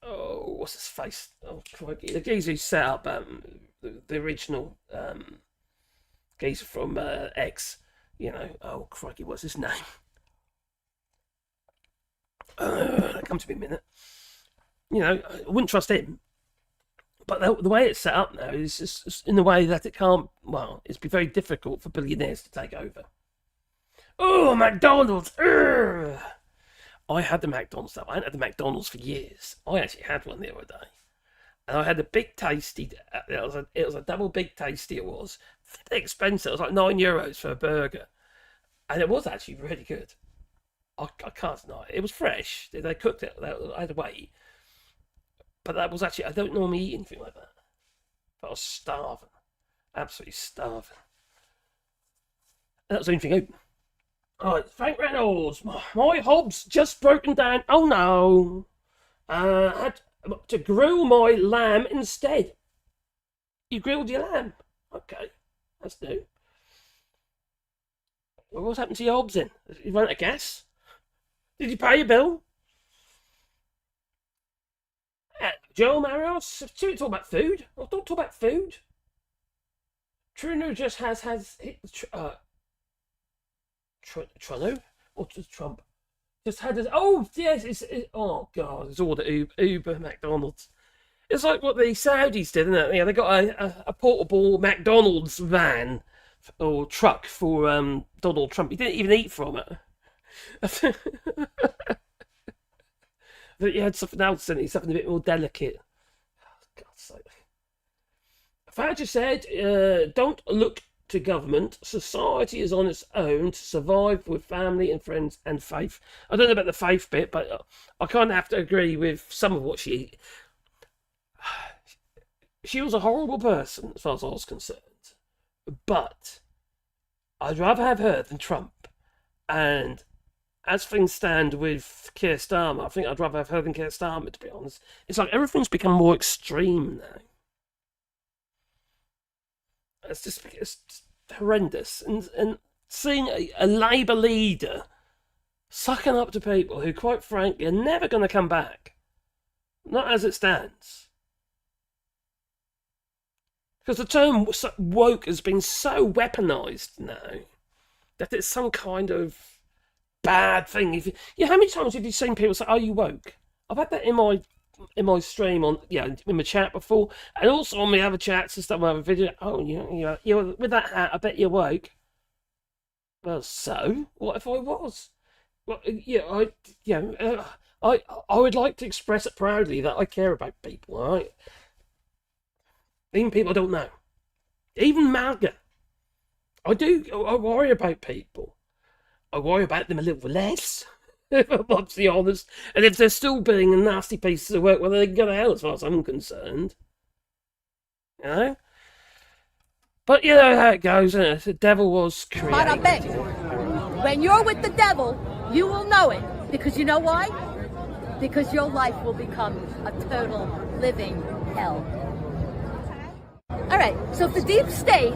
what's his face? Oh, crikey. The geezer who set up the original geezer from X. Oh crikey, what's his name? Come to me a minute. I wouldn't trust him. But the way it's set up now is just in the way that it can't. Well, it's be very difficult for billionaires to take over. Oh, McDonald's! I had the McDonald's stuff. I hadn't had the McDonald's for years. I actually had one the other day. And I had a big tasty. It was a double big tasty. It was fairly expensive. It was like €9 for a burger, and it was actually really good. I can't deny it. It was fresh. They cooked it. I had to wait, but that was actually. I don't normally eat anything like that. But I was starving, absolutely starving. And that was the only thing open. Alright, Frank Reynolds. My hob's just broken down. Oh no! Had to grill my lamb instead. You grilled your lamb? Okay, that's new. Well, what's happened to your hobs then? You run out of gas? Did you pay your bill? Joel Marios, talk about food. Oh, don't talk about food. Trudeau just has hit Trudeau? Or just Trump? Just had this. Oh yes, oh god, it's all the Uber, McDonald's. It's like what the Saudis did, isn't it? Yeah, they got a portable McDonald's van or truck for Donald Trump. He didn't even eat from it. But you had something else in it, something a bit more delicate. Oh, God's sake. Thatcher said, "Don't look to government. Society is on its own to survive with family and friends and faith." I don't know about the faith bit, but I kind of have to agree with some of what she was a horrible person as far as I was concerned. But I'd rather have her than Trump. And as things stand with Keir Starmer, I think I'd rather have her than Keir Starmer, to be honest. It's like everything's become more extreme now. It's just horrendous. And seeing a Labour leader sucking up to people who, quite frankly, are never going to come back. Not as it stands. Because the term woke has been so weaponised now that it's some kind of bad thing. How many times have you seen people say, "Are you woke?" I've had that in my stream in my chat before, and also on my other chats and stuff. My other video. "Oh, you with that hat, I bet you're woke." Well, so what if I was? Well, I would like to express it proudly that I care about people. All right, even people I don't know, even MAGA. I worry about people. I worry about them a little less, if I'm obviously honest. And if they're still being nasty pieces of work, well, they can go to hell as far as I'm concerned. You know? But you know how it goes, isn't it? The devil was created. Bada bang. When you're with the devil, you will know it. Because you know why? Because your life will become a total living hell. All right, so if the deep state,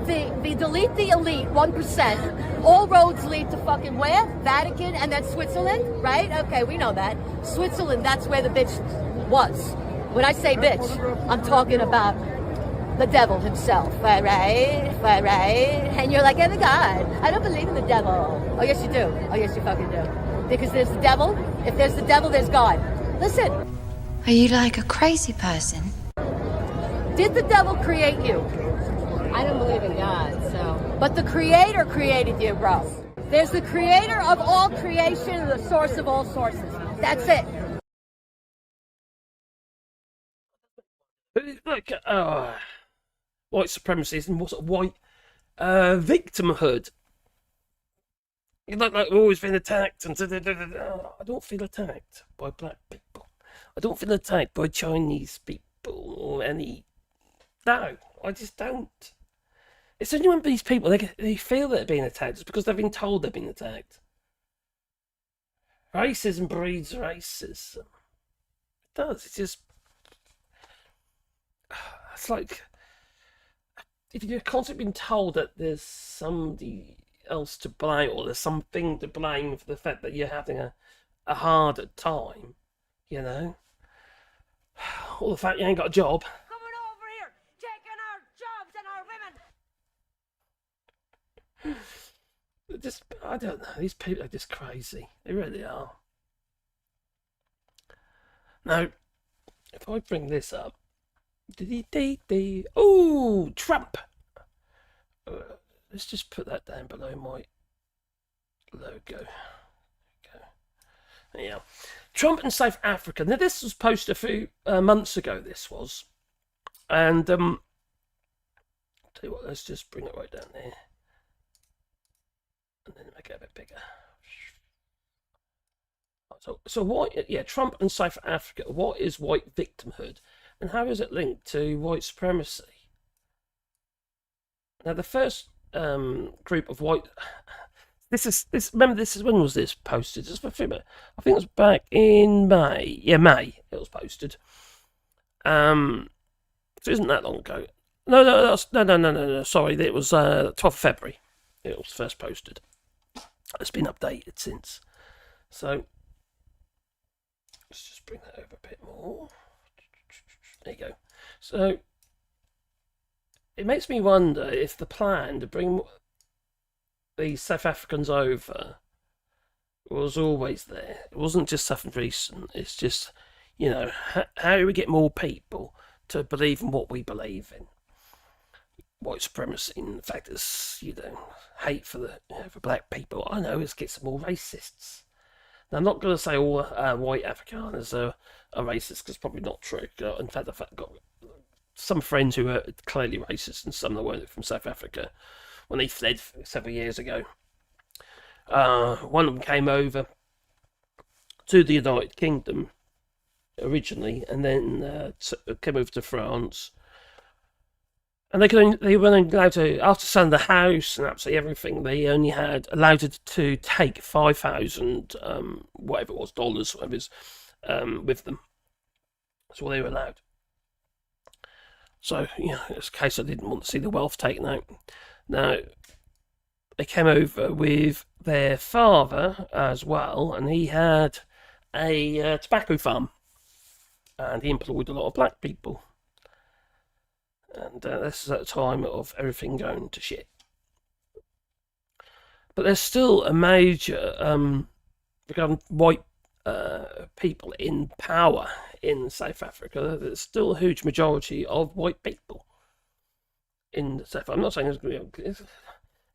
they delete the elite 1%, all roads lead to fucking where? Vatican and then Switzerland, right? Okay, we know that. Switzerland, that's where the bitch was. When I say bitch, I'm talking about the devil himself, right? And you're like, oh my God, I don't believe in the devil. Oh yes you do. Oh yes you fucking do. Because there's the devil. If there's the devil, there's God. Listen. Are you like a crazy person? Did the devil create you? I don't believe in God, so. But the Creator created you, bro. There's the Creator of all creation and the source of all sources. That's it. Like, white supremacy and what's white victimhood. You look like we've always been attacked, and I don't feel attacked by black people. I don't feel attacked by Chinese people or any. No, I just don't. It's only when these people they feel that they're being attacked, it's because they've been told they've been attacked. Racism breeds racism. It does. It's just. It's like if you're constantly being told that there's somebody else to blame or there's something to blame for the fact that you're having a harder time, you know, or the fact you ain't got a job. Coming over here, taking our jobs and our women. Just, I don't know. These people are just crazy. They really are. Now, if I bring this up. Oh, Trump. Let's just put that down below my logo. Okay. Yeah. Trump and South Africa. Now, this was posted a few months ago, this was. And, tell you what, let's just bring it right down there. And then make it a bit bigger. So what, yeah, Trump and South Africa. What is white victimhood? And how is it linked to white supremacy? Now, the first group of white... Remember, when was this posted? Just for a few minutes. I think it was back in May. Yeah, May it was posted. So it isn't that long ago. No. Sorry, it was 12th of February. It was first posted. It's been updated since. So let's just bring that over a bit more. There you go. So it makes me wonder if the plan to bring the South Africans over was always there. It wasn't just something recent. It's just, how do we get more people to believe in what we believe in? White supremacy, and the fact is, hate for for black people. I know, it gets more racists. Now, I'm not going to say all white Afrikaners are racist, because it's probably not true. In fact, I've got some friends who are clearly racist, and some that weren't from South Africa when they fled several years ago. One of them came over to the United Kingdom originally, and then came over to France. And they were only allowed to, after selling the house and absolutely everything, they only had allowed to take 5,000 whatever it was, dollars, whatever it is, with them. That's all they were allowed. So, it's a case I didn't want to see the wealth taken out. Now, they came over with their father as well, and he had a tobacco farm, and he employed a lot of black people. And this is at the time of everything going to shit. But there's still a major white people in power in South Africa. There's still a huge majority of white people in South Africa. I'm not saying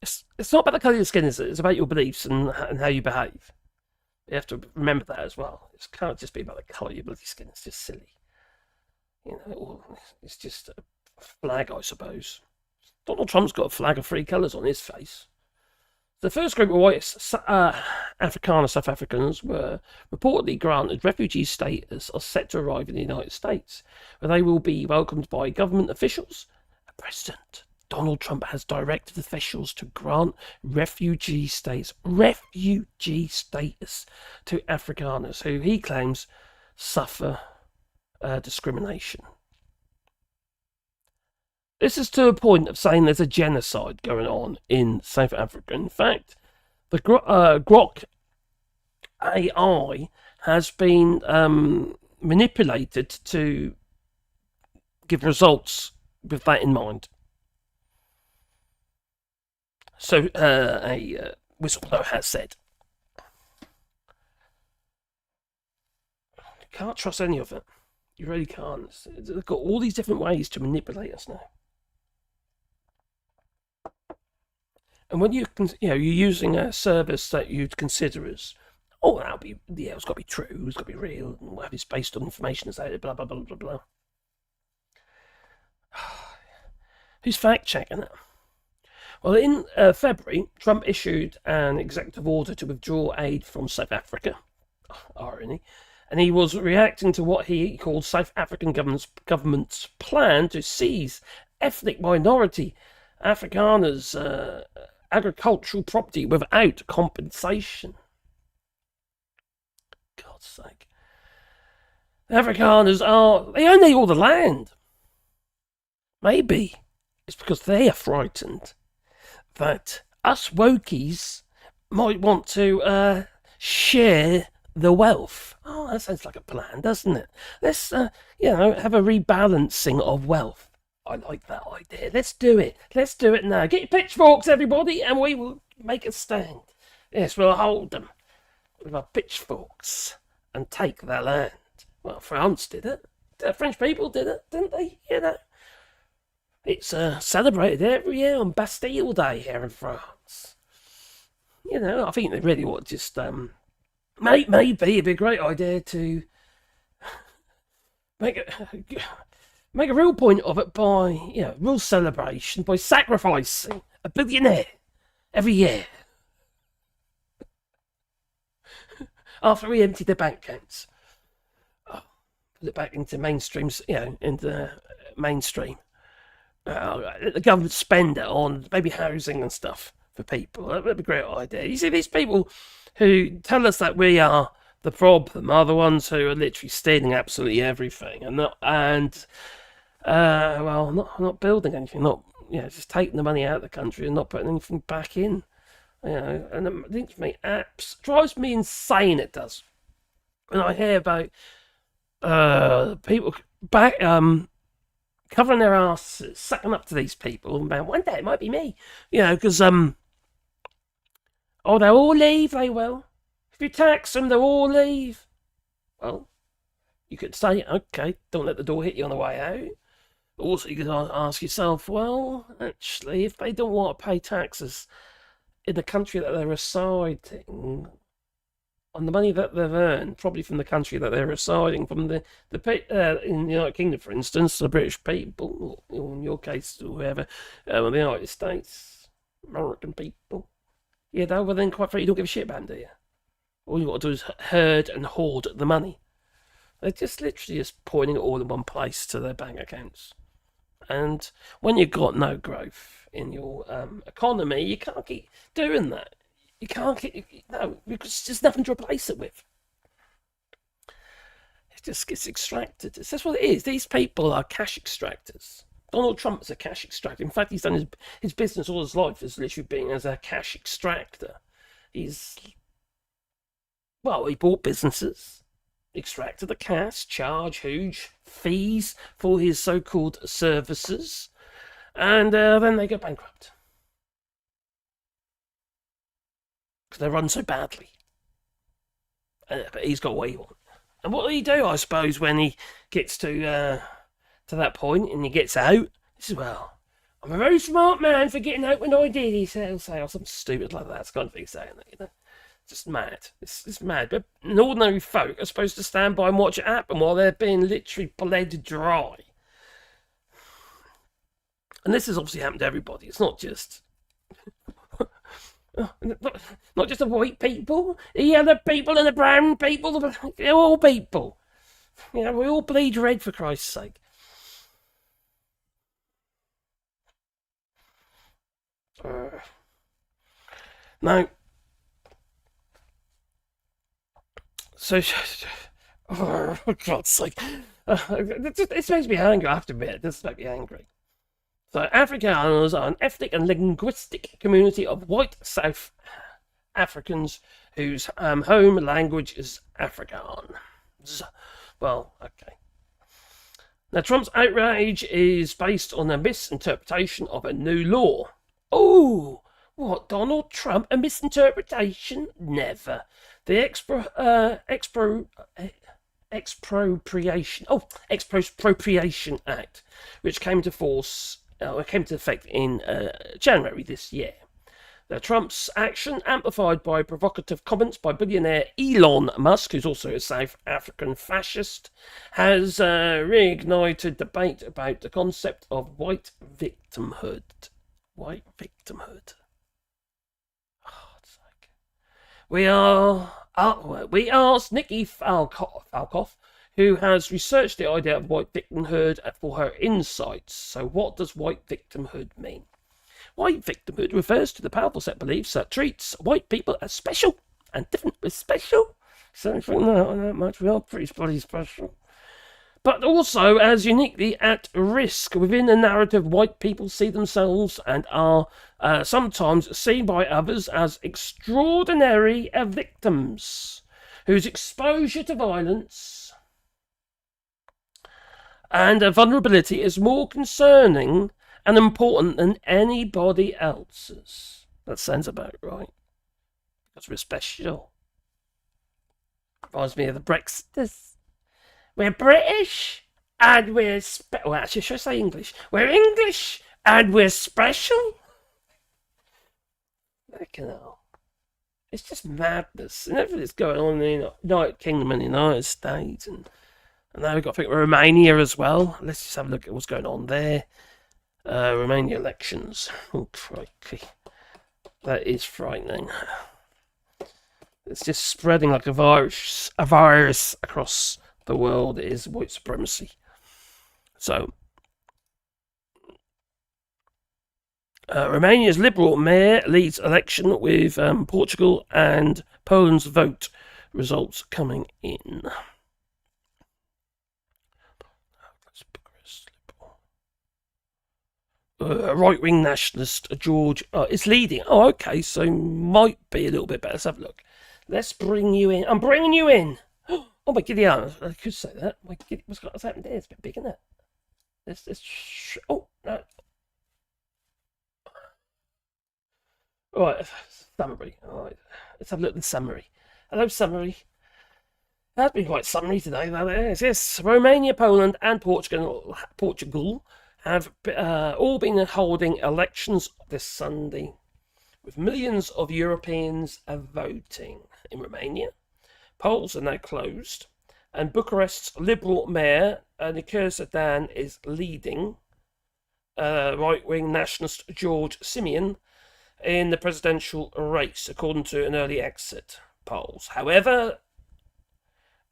it's not about the colour of your skin, is it? It's about your beliefs and how you behave. You have to remember that as well. It can't just be about the colour of your bloody skin. It's just silly. It's just a flag, I suppose. Donald Trump's got a flag of 3 colours on his face. The first group of white Afrikaner South Africans were reportedly granted refugee status, are set to arrive in the United States, where they will be welcomed by government officials. President Donald Trump has directed officials to grant refugee status to Afrikaners who he claims suffer discrimination. This is to a point of saying there's a genocide going on in South Africa. In fact, the Grok AI has been manipulated to give results with that in mind. So a whistleblower has said, you can't trust any of it. You really can't. They've got all these different ways to manipulate us now. And when you're using a service that you'd consider as, it's got to be true, it's got to be real, and we'll have it based on information that's out there, blah, blah, blah, blah, blah. Who's fact-checking it? Well, in February, Trump issued an executive order to withdraw aid from South Africa. Irony. And he was reacting to what he called South African government's plan to seize ethnic minority Afrikaners' agricultural property without compensation. God's sake. Afrikaners they own all the land. Maybe it's because they are frightened that us wokies might want to share the wealth. Oh, that sounds like a plan, doesn't it? Let's, have a rebalancing of wealth. I like that idea. Let's do it. Let's do it now. Get your pitchforks, everybody, and we will make a stand. Yes, we'll hold them with our pitchforks and take their land. Well, France did it. The French people did it, didn't they? It's celebrated every year on Bastille Day here in France. I think they really ought to just maybe it'd be a great idea to make a real point of it by, real celebration by sacrificing a billionaire every year after we empty their bank accounts. Put it back into mainstream, into mainstream. Let the government spend it on maybe housing and stuff for people. That would be a great idea. You see, these people who tell us that we are the problem are the ones who are literally stealing absolutely everything and not building anything, just taking the money out of the country and not putting anything back in. And it thinks me drives me insane. It does when I hear about people back covering their asses, sucking up to these people, and man, one day it might be me, because they'll all leave. They will. If you tax them, they'll all leave. Well, you could say, okay, don't let the door hit you on the way out. Also, you could ask yourself, well, actually, if they don't want to pay taxes in the country that they're residing, on the money that they've earned, probably from the country that they're residing, from in the United Kingdom, for instance, the British people, or in your case, whoever, the United States, American people, they were then quite frankly, you don't give a shit about them, do you? All you got to do is herd and hoard the money. They're just literally just pointing it all in one place to their bank accounts. And when you've got no growth in your economy, you can't keep doing that. You can't keep, because there's nothing to replace it with. It just gets extracted. That's what it is. These people are cash extractors. Donald Trump is a cash extractor. In fact, he's done his business all his life as literally being as a cash extractor. He bought businesses, extracted the cash, charged huge fees for his so-called services, and then they go bankrupt. Because they run so badly. But he's got what he wants. And what will he do, I suppose, when he gets to that point and he gets out? He says, well, I'm a very smart man for getting out when I did, he'll say, or something stupid like that. That's kind of thing saying that, Just mad. It's mad. But ordinary folk are supposed to stand by and watch it happen while they're being literally bled dry. And this has obviously happened to everybody. It's not just... not just the white people, the yellow people and the brown people, they're all people. We all bleed red, for Christ's sake. Now, so, for God's sake, this makes me angry, I have to admit, this makes me angry. So, Afrikaners are an ethnic and linguistic community of white South Africans whose home language is Afrikaans. Well, okay. Now, Trump's outrage is based on a misinterpretation of a new law. Oh, what, Donald Trump? A misinterpretation? Never. The Expropriation Act, which came into effect in January this year. Now, Trump's action, amplified by provocative comments by billionaire Elon Musk, who's also a South African fascist, has reignited debate about the concept of white victimhood. White victimhood. Oh, it's like... We asked Nikki Falkoff, who has researched the idea of white victimhood for her insights. So what does white victimhood mean? White victimhood refers to the powerful set of beliefs that treats white people as special and different. As special? Something not that much. We are pretty bloody special. But also as uniquely at risk. Within the narrative, white people see themselves and are sometimes seen by others as extraordinary victims whose exposure to violence and vulnerability is more concerning and important than anybody else's. That sounds about right. Because we're special. Reminds me of the Brexiters. We're British and we're well, actually, should I say English? We're English and we're special. Fucking hell. It's just madness. And everything's going on in the United Kingdom and the United States. And now we've got to think of Romania as well. Let's just have a look at what's going on there. Romania elections. Oh, crikey. That is frightening. It's just spreading like a virus across the world. It is white supremacy. So, Romania's Liberal mayor leads election with Portugal and Poland's vote results coming in. Right-wing nationalist George is leading. Oh, okay, so might be a little bit better. Let's have a look. Let's bring you in. I'm bringing you in. Oh my giddy aunt. I could say that. What's happened there? It's a bit big, isn't it? Oh, no. Right, summary. All right, let's have a look at the summary. Hello, summary. That's been quite summary today, though. Yes, Romania, Poland, and Portugal have all been holding elections this Sunday, with millions of Europeans voting. In Romania, polls are now closed, and Bucharest's Liberal mayor, Nicolae is leading right-wing nationalist George Simion in the presidential race, according to an early exit polls. However,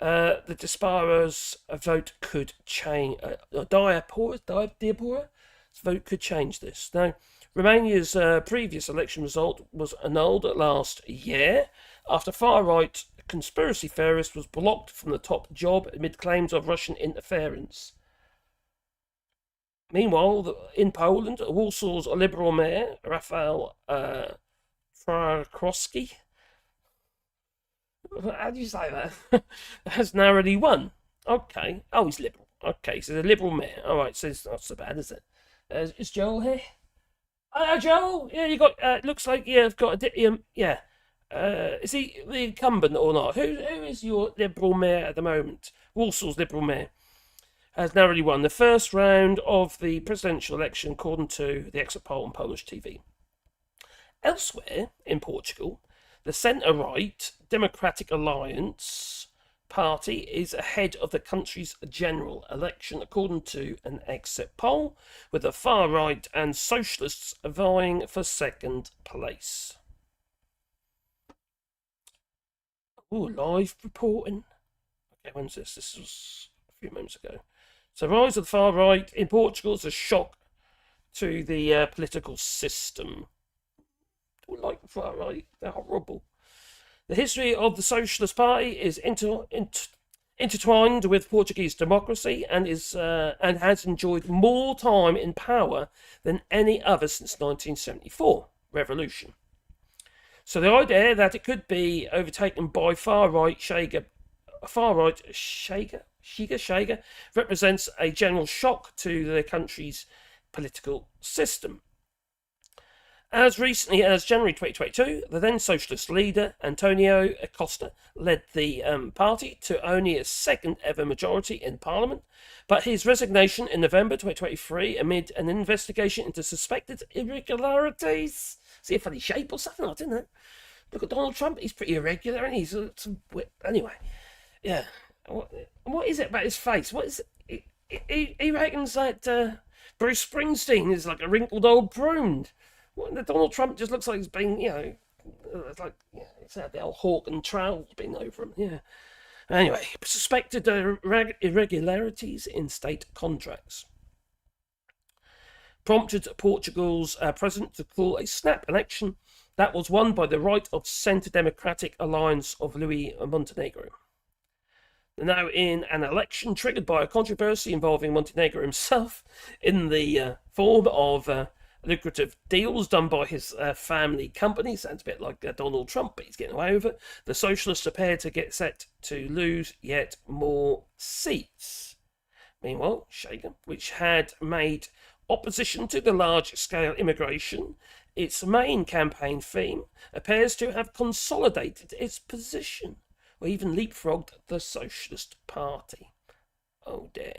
the diaspora's vote could change. Diaspora's vote could change this. Now, Romania's previous election result was annulled last year after far-right conspiracy theorist was blocked from the top job amid claims of Russian interference. Meanwhile, in Poland, Warsaw's Liberal mayor, Rafał Trzaskowski, how do you say that? has narrowly won. Okay. Oh, he's Liberal. Okay, so the Liberal mayor. All right, so it's not so bad, is it? Is Joel here? Joel? Yeah, you got. Looks like you've got a yeah. Is he the incumbent or not? Who is your Liberal mayor at the moment? Warsaw's Liberal mayor has narrowly won the first round of the presidential election, according to the exit poll on Polish TV. Elsewhere in Portugal, the centre-right Democratic Alliance party is ahead of the country's general election, according to an exit poll, with the far-right and socialists vying for second place. Oh, live reporting. Okay, when's this? This was a few moments ago. So, rise of the far right in Portugal is a shock to the political system. I don't like the far right; they're horrible. The history of the Socialist Party is intertwined with Portuguese democracy and has enjoyed more time in power than any other since 1974 revolution. So the idea that it could be overtaken by far-right Chega represents a general shock to the country's political system. As recently as January 2022, the then socialist leader, Antonio Costa, led the party to only a second ever majority in parliament, but his resignation in November 2023 amid an investigation into suspected irregularities. Is he a funny shape or something? I don't know. Look at Donald Trump, he's pretty irregular, and he's anyway. Yeah. What is it about his face? What is it? He reckons that Bruce Springsteen is like a wrinkled old prune. Donald Trump just looks like he's been, it's like, it's had the old hawk and trowel's been over him, yeah. Anyway, suspected irregularities in state contracts prompted Portugal's president to call a snap election that was won by the right of centre Democratic Alliance of Luis Montenegro. Now, in an election triggered by a controversy involving Montenegro himself in the form of lucrative deals done by his family company. Sounds a bit like Donald Trump, but he's getting away with it. The socialists appear to get set to lose yet more seats. Meanwhile, Chega, which had made opposition to the large-scale immigration its main campaign theme, appears to have consolidated its position, or even leapfrogged the Socialist Party. Oh dear.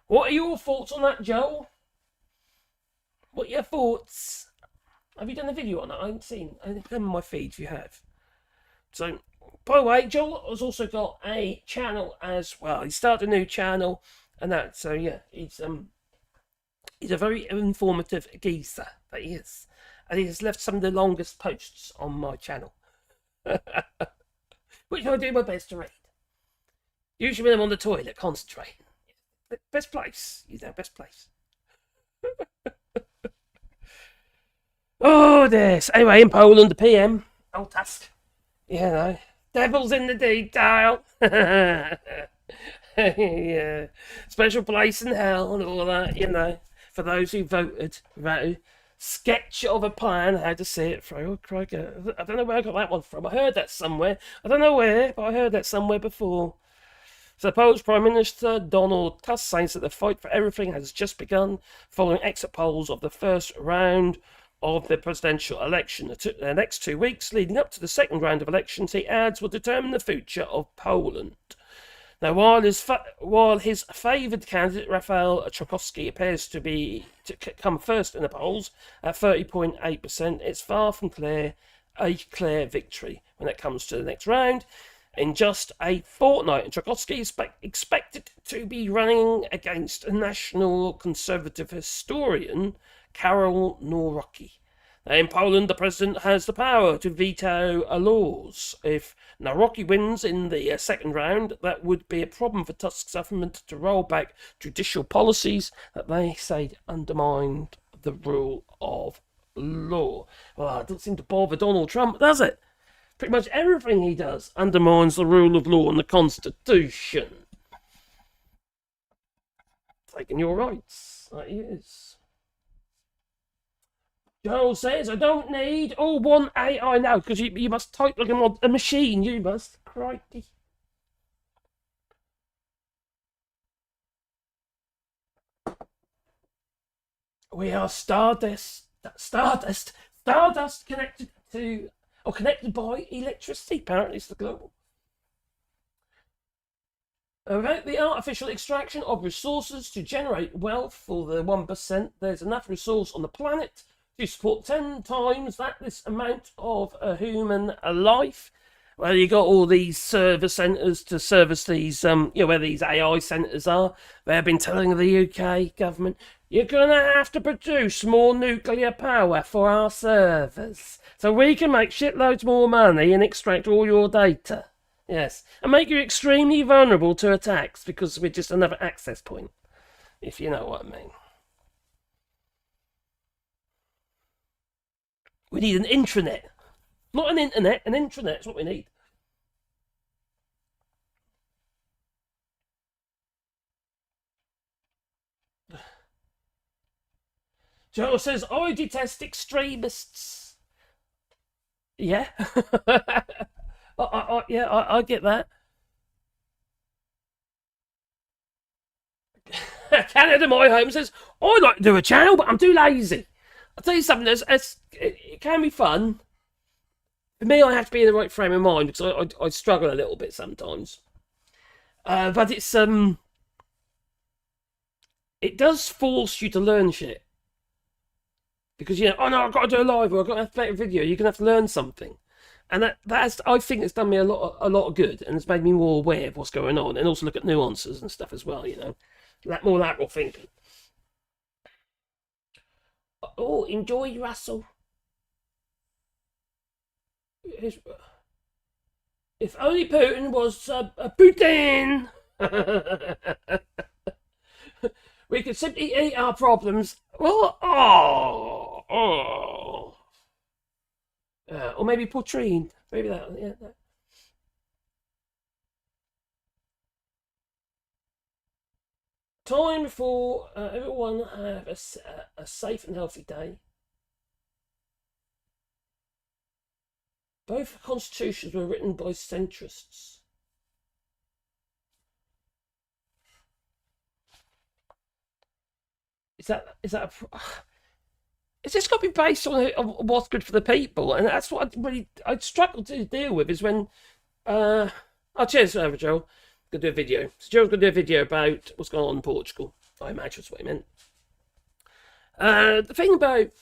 What are your thoughts on that, Joel? What are your thoughts? Have you done a video on it? I haven't seen. I haven't come in my feed if you have. So, by the way, Joel has also got a channel as well. He started a new channel and that. So yeah, he's a very informative geezer, that he is. And he has left some of the longest posts on my channel. Which I do my best to read. Usually when I'm on the toilet, concentrating. Best place, best place. Oh, this. Anyway, in Poland, the PM. Old task. No. Devil's in the detail. Yeah. Special place in hell and all that, for those who voted. Sketch of a plan, how to see it through. Oh, crikey. I don't know where I got that one from. I heard that somewhere. I don't know where, but I heard that somewhere before. So Polish Prime Minister Donald Tusk says that the fight for everything has just begun following exit polls of the first round of the presidential election. The next 2 weeks leading up to the second round of elections, he adds, will determine the future of Poland. Now, while his favoured candidate, Rafał Trzaskowski, appears to come first in the polls at 30.8%, it's far from a clear victory when it comes to the next round. In just a fortnight, and Trzaskowski is expected to be running against a national conservative historian, Karol Nawrocki. In Poland, the president has the power to veto laws. If Nawrocki wins in the second round, that would be a problem for Tusk's government to roll back judicial policies that they say undermined the rule of law. Well, it doesn't seem to bother Donald Trump, does it? Pretty much everything he does undermines the rule of law and the Constitution. Taking your rights, that he is. Joel says, I don't need one AI now, because you must type like a machine, you must. Crikey. We are Stardust connected by electricity. Apparently it's the global. About the artificial extraction of resources to generate wealth for the 1%, there's enough resource on the planet to support 10 times this amount of a human life. Well, you got all these server centres to service these, where these AI centres are. They've been telling the UK government, you're going to have to produce more nuclear power for our servers, so we can make shitloads more money and extract all your data. Yes, and make you extremely vulnerable to attacks, because we're just another access point, if you know what I mean. We need an intranet. Not an internet, an intranet is what we need. Joe says, I detest extremists. Yeah. I get that. Canada My Home says, I'd like to do a channel, but I'm too lazy. I'll tell you something, it can be fun. For me, I have to be in the right frame of mind, because I struggle a little bit sometimes. But it does force you to learn shit. Because, oh no, I've got to do a live, or I've got to make a video, you're going to have to learn something. And that's I think it's done me a lot of good, and it's made me more aware of what's going on, and also look at nuances and stuff as well, more lateral thinking. Oh, enjoy, Russell. If only Putin was a Putin, we could simply eat our problems. Well, or maybe poutine. Maybe that. Yeah. That. Time for everyone have a safe and healthy day. Both constitutions were written by centrists. Is that it's just got to be based on what's good for the people, and that's what I'd struggle to deal with is when cheers over Joe. Gonna do a video. So Joe's gonna do a video about what's going on in Portugal. I imagine that's what he meant. The thing about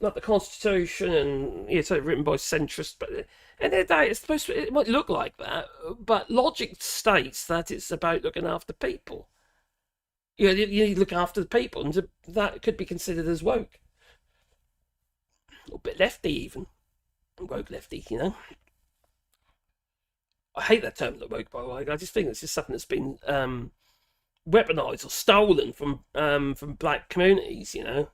like the Constitution, and it's written by centrists, but at the end of the day, it's supposed to, it might look like that, but logic states that it's about looking after people. You need to look after the people, and that could be considered as woke. Or a bit lefty, even. Woke lefty, you know. I hate that term, woke, by the way. I just think it's just something that's been weaponized or stolen from black communities, you know.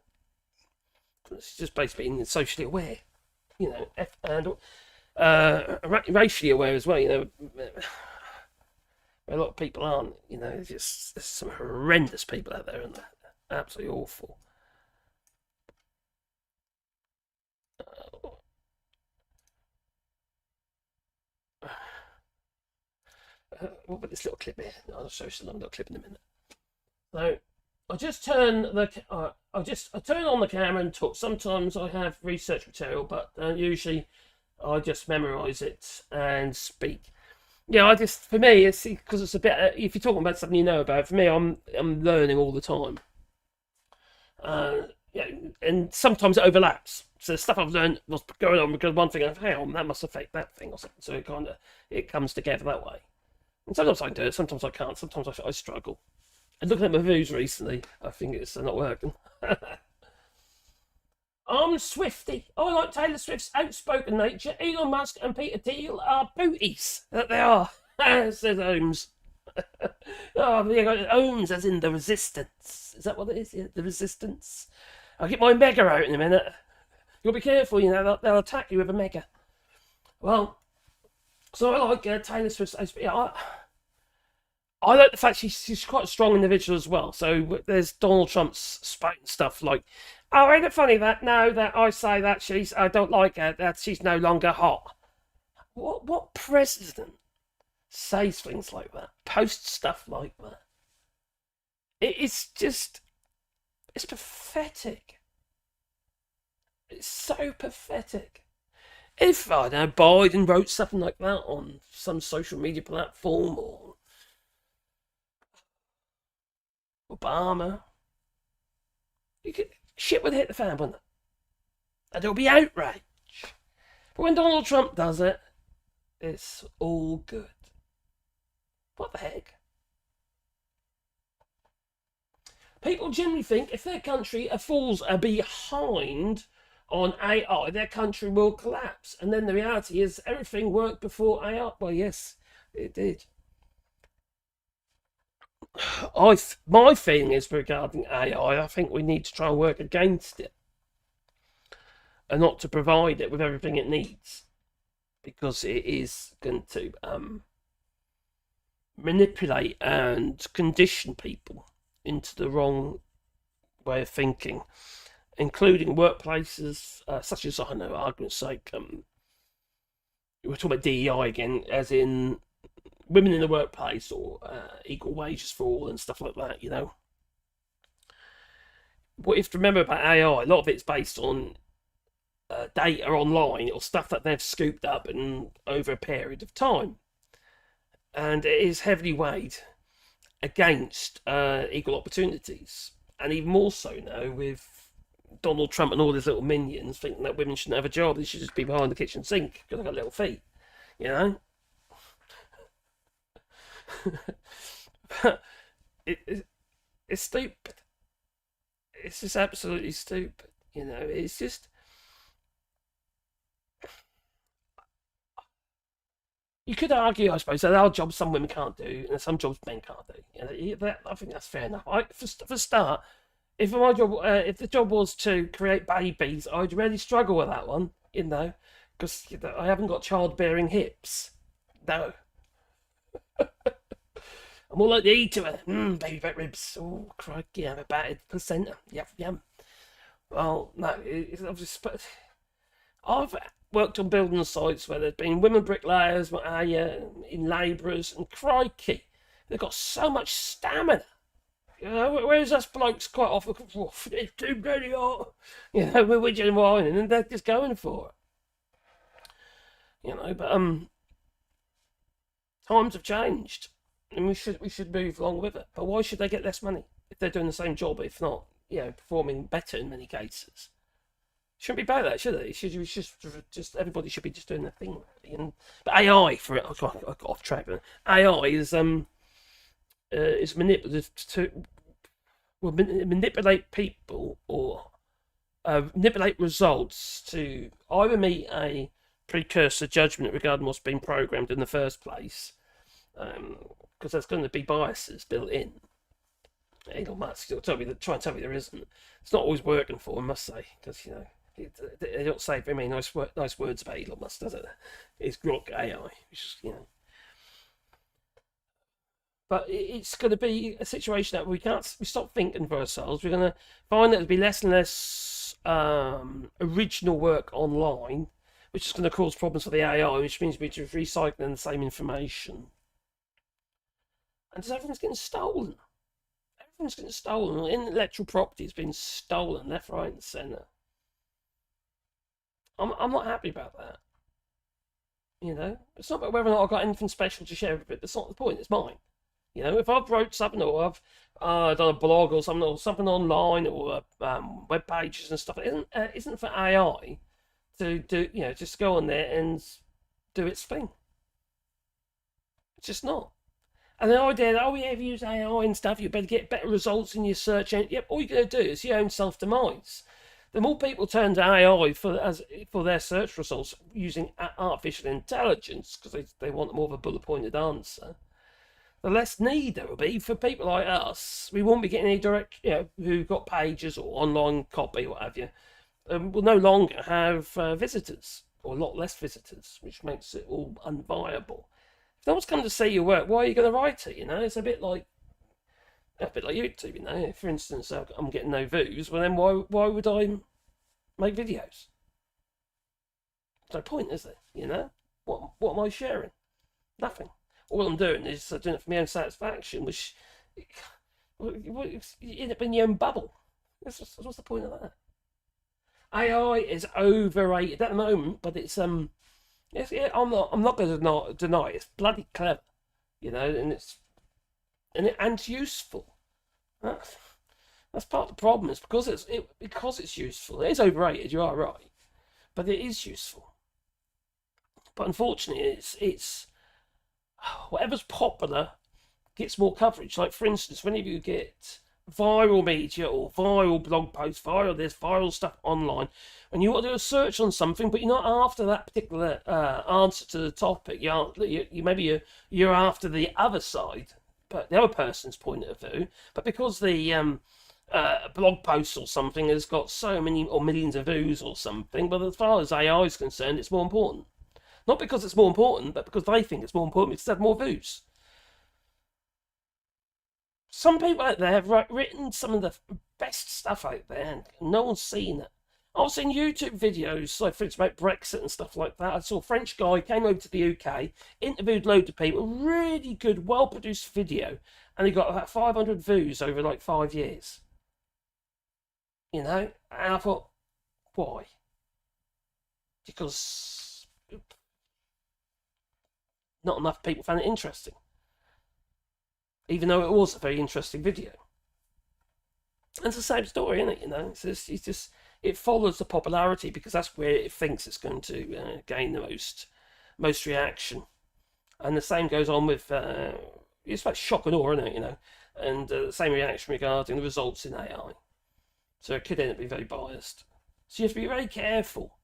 It's just basically being socially aware, you know, and racially aware as well, you know. A lot of people aren't, you know. There's some horrendous people out there, and they're absolutely awful. What about this little clip here? I'll show you a little clip in a minute. So I just turn I turn on the camera and talk. Sometimes I have research material, but usually I just memorize it and speak. Yeah, for me, it's because it's a bit. If you're talking about something you know about, for me, I'm learning all the time. Yeah, and sometimes it overlaps. So the stuff I've learned was going on because one thing I've found that must affect that thing or something. So it comes together that way. And sometimes I can do it, sometimes I can't, sometimes I struggle. And looking at my views recently, I think it's not working. I'm Swifty. I like Taylor Swift's outspoken nature. Elon Musk and Peter Thiel are booties. That they are, says Holmes. Oh, yeah, Holmes as in the resistance. Is that what it is? Yeah, the resistance. I'll get my mega out in a minute. You'll be careful, you know, they'll attack you with a mega. Well, so I like Taylor Swift's. I like the fact she's quite a strong individual as well. So there's Donald Trump's spouting stuff like, "Oh, ain't it funny that now that I say that I don't like her, that she's no longer hot." What president says things like that? Posts stuff like that? It's pathetic. It's so pathetic. If, I don't know, Biden wrote something like that on some social media platform, or Obama, shit would hit the fan, wouldn't it? And there'll be outrage. But when Donald Trump does it, it's all good. What the heck? People generally think if their country falls behind on AI, their country will collapse. And then the reality is everything worked before AI. Well, yes, it did. My feeling is regarding AI, I think we need to try and work against it and not to provide it with everything it needs, because it is going to manipulate and condition people into the wrong way of thinking, including workplaces such as, I don't know, argument's sake, we're talking about DEI again, as in women in the workplace, or equal wages for all and stuff like that, you know. What you have to remember about AI, a lot of it's based on data online or stuff that they've scooped up and over a period of time. And it is heavily weighed against equal opportunities. And even more so now with Donald Trump and all his little minions thinking that women shouldn't have a job, they should just be behind the kitchen sink because they've got little feet, you know. It's stupid. It's just absolutely stupid, you know. It's just, you could argue, I suppose, that there are jobs some women can't do and some jobs men can't do. You know, I think that's fair enough. For a start, if my job, if the job was to create babies, I'd really struggle with that one, you know, because I haven't got childbearing hips. No. I'm more like the eater. Baby back ribs. Oh, crikey, I have a battered placenta. Yum. Well, no, I've worked on building sites where there's been women bricklayers, in labourers, and crikey, they've got so much stamina. You know, whereas us blokes quite often, it's too bloody hot. You know, we're widgeting and whining, and they're just going for it. You know, but times have changed. And we should move along with it. But why should they get less money if they're doing the same job, if not, you know, performing better in many cases? Shouldn't be about that, should it? It should just everybody should be just doing their thing. Really. But AI, for it, I got off track. AI is manipulative to manipulate people or manipulate results to either meet a precursor judgment regarding what's been programmed in the first place, because there's going to be biases built in. Elon Musk will try and tell me there isn't. It's not always working for him, I must say, because they don't say very many nice words about Elon Musk, does it? It's Grok AI, which is, But it's going to be a situation that we stop thinking for ourselves. We're going to find that there'll be less and less original work online, which is going to cause problems for the AI, which means we're just recycling the same information. And just everything's getting stolen. Everything's getting stolen. Intellectual property has been stolen left, right, and centre. I'm not happy about that. It's not about whether or not I've got anything special to share with it. That's not the point. It's mine. If I've wrote something or I've done a blog or something online or web pages and stuff, it isn't for AI to do. Just go on there and do its thing. It's just not. And the idea that, if you use AI and stuff, you better get better results in your search engine. Yep, all you're going to do is your own self-demise. The more people turn to AI for their search results using artificial intelligence, because they want more of a bullet-pointed answer, the less need there will be for people like us. We won't be getting any direct, who've got pages or online copy or what have you. We'll no longer have visitors, or a lot less visitors, which makes it all unviable. If no one's come to see your work, why are you going to write it? It's a bit like YouTube. If, for instance, I'm getting no views, well then why would I make videos? There's no point, is there? What am I sharing? Nothing. All I'm doing is doing it for my own satisfaction, which you end up in your own bubble. What's the point of that? AI is overrated at the moment, but it's I'm not going to deny it. It's bloody clever, and it's useful. That's part of the problem. Is because it's useful. It is overrated. You are right, but it is useful. But unfortunately, it's whatever's popular gets more coverage. Like, for instance, whenever you get viral media or viral blog posts, viral stuff online, and you want to do a search on something, but you're not after that particular answer to the topic. You're after the other side, but the other person's point of view. But because the blog post or something has got so many or millions of views or something, but as far as AI is concerned, it's more important. Not because it's more important, but because they think it's more important because they have more views. Some people out there have written some of the best stuff out there, and no one's seen it. I've seen YouTube videos, like for instance about Brexit and stuff like that. I saw a French guy came over to the UK, interviewed loads of people, really good, well-produced video, and he got about 500 views over like 5 years. And I thought, why? Because not enough people found it interesting, even though it was a very interesting video. And it's the same story, isn't it? It follows the popularity because that's where it thinks it's going to gain the most reaction. And the same goes on with it's like shock and awe, isn't it? And the same reaction regarding the results in AI. So it could end up being very biased. So you have to be very careful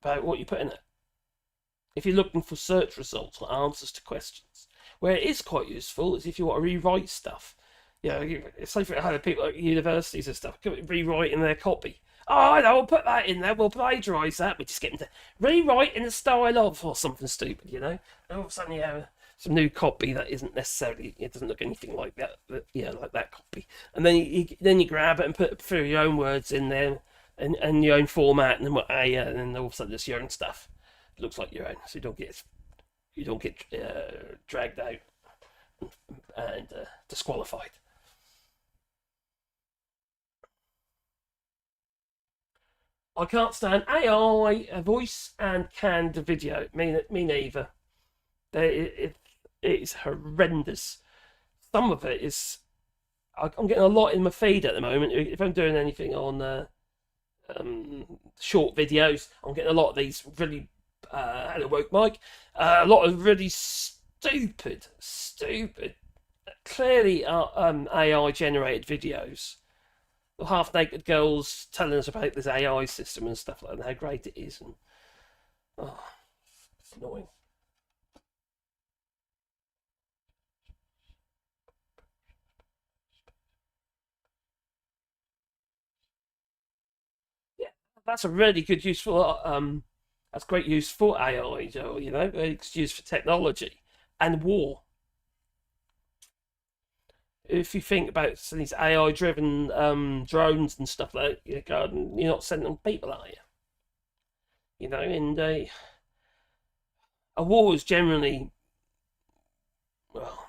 about what you put in it. If you're looking for search results or answers to questions, where it is quite useful is if you want to rewrite stuff. Say for other people at universities and stuff, rewriting their copy. Oh, no, we'll put that in there. We'll plagiarise that. We just get them to rewrite in the style of or something stupid, And all of a sudden you have some new copy that isn't necessarily, it doesn't look anything like that, like that copy. And then you grab it and put through your own words in there and your own format, and then all of a sudden it's your own stuff. It looks like your own, so you don't get dragged out and disqualified. I can't stand AI, voice and canned video. Me neither. It's horrendous. Some of it is. I'm getting a lot in my feed at the moment. If I'm doing anything on short videos. I'm getting a lot of these really, hello woke Mike, a lot of really stupid, clearly AI generated videos. Half naked girls telling us about this AI system and stuff like that, and how great it is, and it's annoying. Yeah, that's a really good use for that's great use for AI, Joe. You know, it's used for technology and war. If you think about these AI-driven drones and stuff like that, you're not sending them people, are you? You know, and a war is generally, well,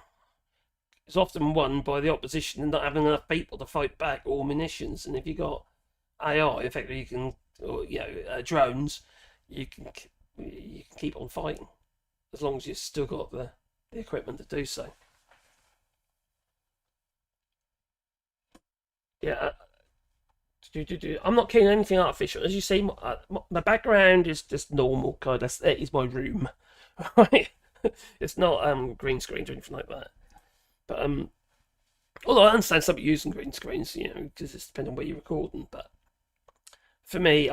it's often won by the opposition and not having enough people to fight back or munitions. And if you got AI, effectively, you can, or drones, you can keep on fighting as long as you've still got the equipment to do so. Yeah, I'm not keen on anything artificial. As you see, my background is just normal kind of. It is my room, right? It's not green screens or anything like that. But although I understand some using green screens, because it's depending on where you're recording. But for me,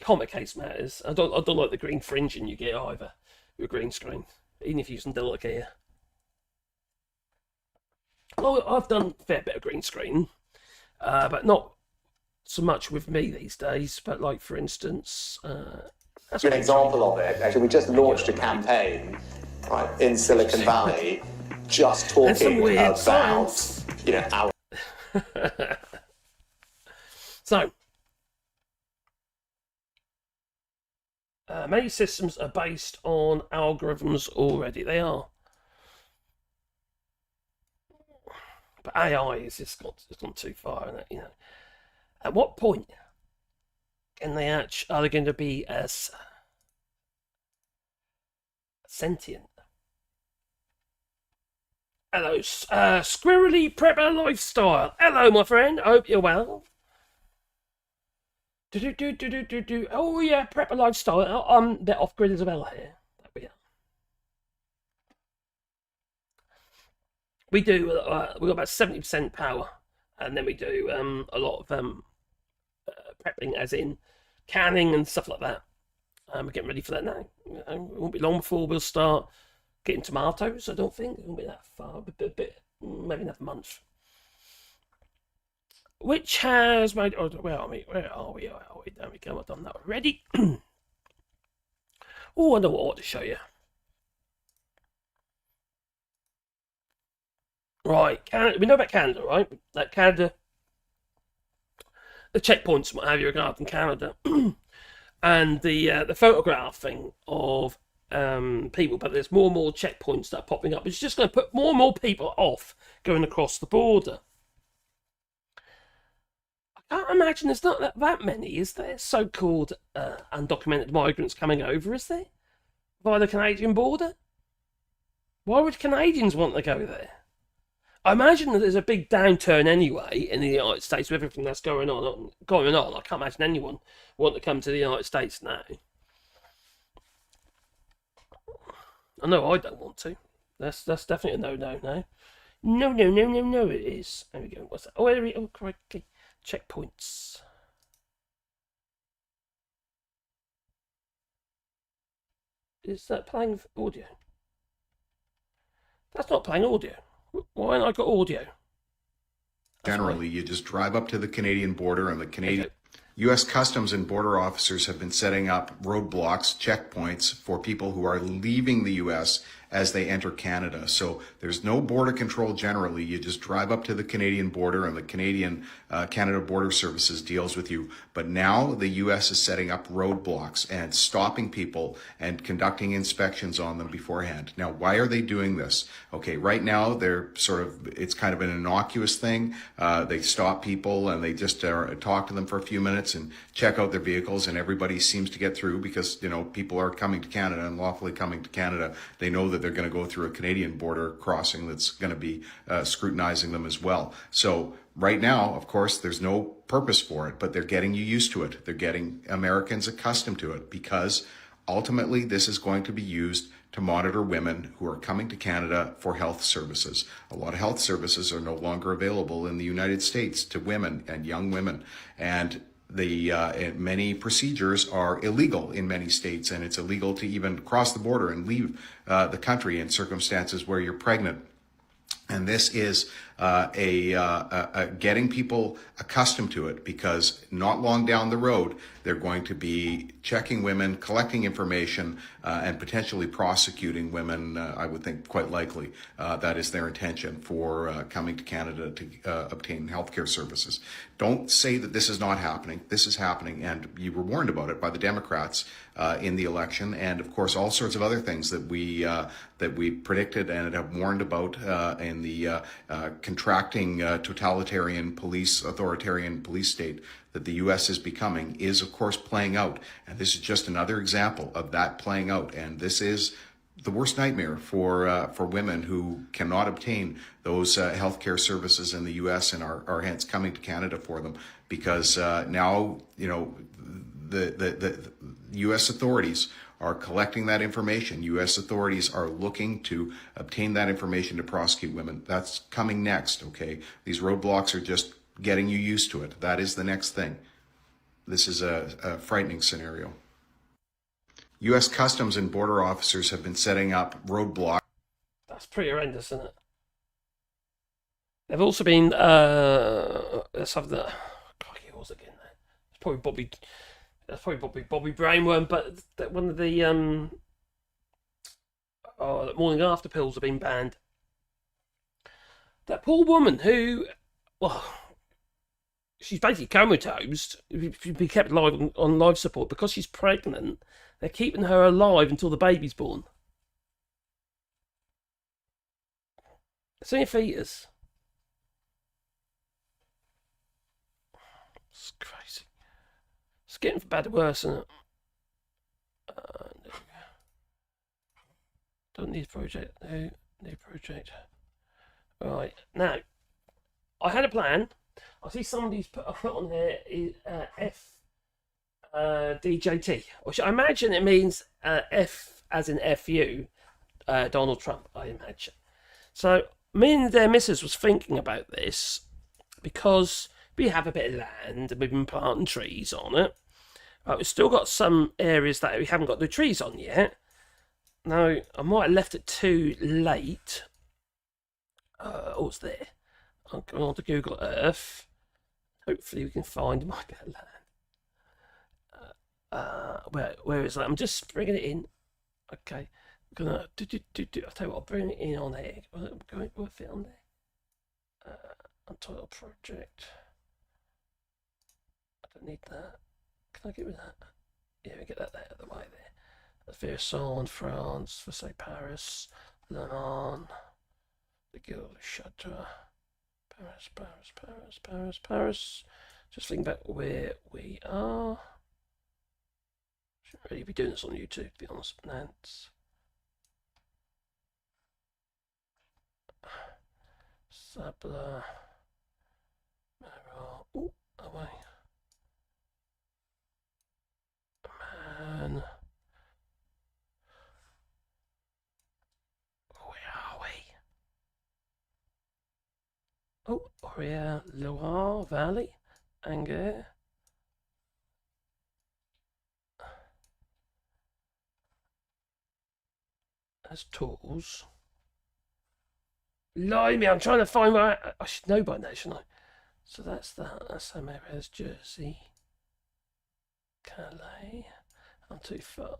comic case matters. I don't like the green fringing you get either with green screen, even if you're using Delta gear. Well, I've done a fair bit of green screen. But not so much with me these days. But like, for instance, that's an example of it. Actually, we just launched a campaign, right, in Silicon Valley, just talking about science. Our. So, many systems are based on algorithms already. They are. But AI is just gone too far, and at what point are they going to be as sentient? Hello, squirrely prepper lifestyle. Hello, my friend. I hope you're well. Oh yeah, prepper lifestyle. They're off grid as well here. There we are. We do. We've got about 70% power, and then we do a lot of prepping, as in canning and stuff like that. We're getting ready for that now. It won't be long before we'll start getting tomatoes. I don't think it won't be that far, but maybe another month. Which has made. Oh, where are we? There we go. I've done that already. Oh, I know what I want to show you. Right, Canada, we know about Canada, right? That Canada, the checkpoints, what have you, regarding Canada, and the photographing of people. But there's more and more checkpoints that are popping up. It's just going to put more and more people off going across the border. I can't imagine there's not that many, is there? So-called undocumented migrants coming over, is there? Via the Canadian border? Why would Canadians want to go there? I imagine that there's a big downturn anyway in the United States with everything that's going on. I can't imagine anyone want to come to the United States now. I know I don't want to. That's definitely a no. No, it is. There we go. What's that? Oh, crikey. Checkpoints. Is that playing audio? That's not playing audio. Why haven't I got audio? Generally, you just drive up to the Canadian border, and the Canadian U.S. Customs and Border officers have been setting up roadblocks, checkpoints for people who are leaving the U.S. as they enter Canada. So there's no border control generally. You just drive up to the Canadian border, and the Canadian Canada Border Services deals with you. But now the U.S. is setting up roadblocks and stopping people and conducting inspections on them beforehand. Now, why are they doing this? Okay, right now they're it's kind of an innocuous thing. They stop people and they just talk to them for a few minutes and check out their vehicles, and everybody seems to get through because, people are coming to Canada and lawfully coming to Canada. They know that that they're going to go through a Canadian border crossing that's going to be scrutinizing them as well. So right now, of course, there's no purpose for it, but they're getting you used to it. They're getting Americans accustomed to it, because ultimately this is going to be used to monitor women who are coming to Canada for health services. A lot of health services are no longer available in the United States to women and young women. And many procedures are illegal in many states, and it's illegal to even cross the border and leave the country in circumstances where you're pregnant. And this is getting people accustomed to it, because not long down the road, they're going to be checking women, collecting information, and potentially prosecuting women, I would think quite likely. That is their intention for coming to Canada to obtain healthcare services. Don't say that this is not happening. This is happening, and you were warned about it by the Democrats in the election, and of course all sorts of other things that we predicted and have warned about in the contracting totalitarian authoritarian police state that the U.S. is becoming is of course playing out, and this is just another example of that playing out. And this is the worst nightmare for women who cannot obtain those healthcare services in the U.S. and are hence coming to Canada for them, because now the U.S. authorities are collecting that information. U.S. authorities are looking to obtain that information to prosecute women. That's coming next, okay? These roadblocks are just getting you used to it. That is the next thing. This is a frightening scenario. U.S. Customs and Border officers have been setting up roadblocks. That's pretty horrendous, isn't it? They've also been, let's have the, crikey, what was it again? It's probably Bobby Brainworm, but one of the morning after pills have been banned. That poor woman who, well, she's basically comatose. She's been kept alive on life support because she's pregnant. They're keeping her alive until the baby's born. It's only a fetus. It's crazy. It's getting from bad to worse, isn't it? There we go. Don't need a project. No, new project. Right, now, I had a plan. I see somebody's put on here is FDJT, which I imagine it means F as in FU, Donald Trump, I imagine. So, me and their missus was thinking about this because we have a bit of land and we've been planting trees on it. We've still got some areas that we haven't got the trees on yet. Now, I might have left it too late. What's there? I'm going on to Google Earth. Hopefully we can find my bit of land. Where is that? I'm just bringing it in. Okay. I'm gonna I'll tell you what, I'll bring it in on here. Will it fit on there? Untitled project. I don't need that. Can I get rid of that? Yeah, we get that there, the way there. Versailles, France, Versailles, Paris, Le Mans, the Guild of Shutter, Paris. Just thinking about where we are. Shouldn't really be doing this on YouTube, to be honest. Nantes. Sabla. Oh, away. Man. Where are we? Oh, Oria, Loire Valley, Angers. That's tools. Blimey, I'm trying to find where I should know by now, shouldn't I? So that's that. That's some areas. Jersey. Calais. I'm too far.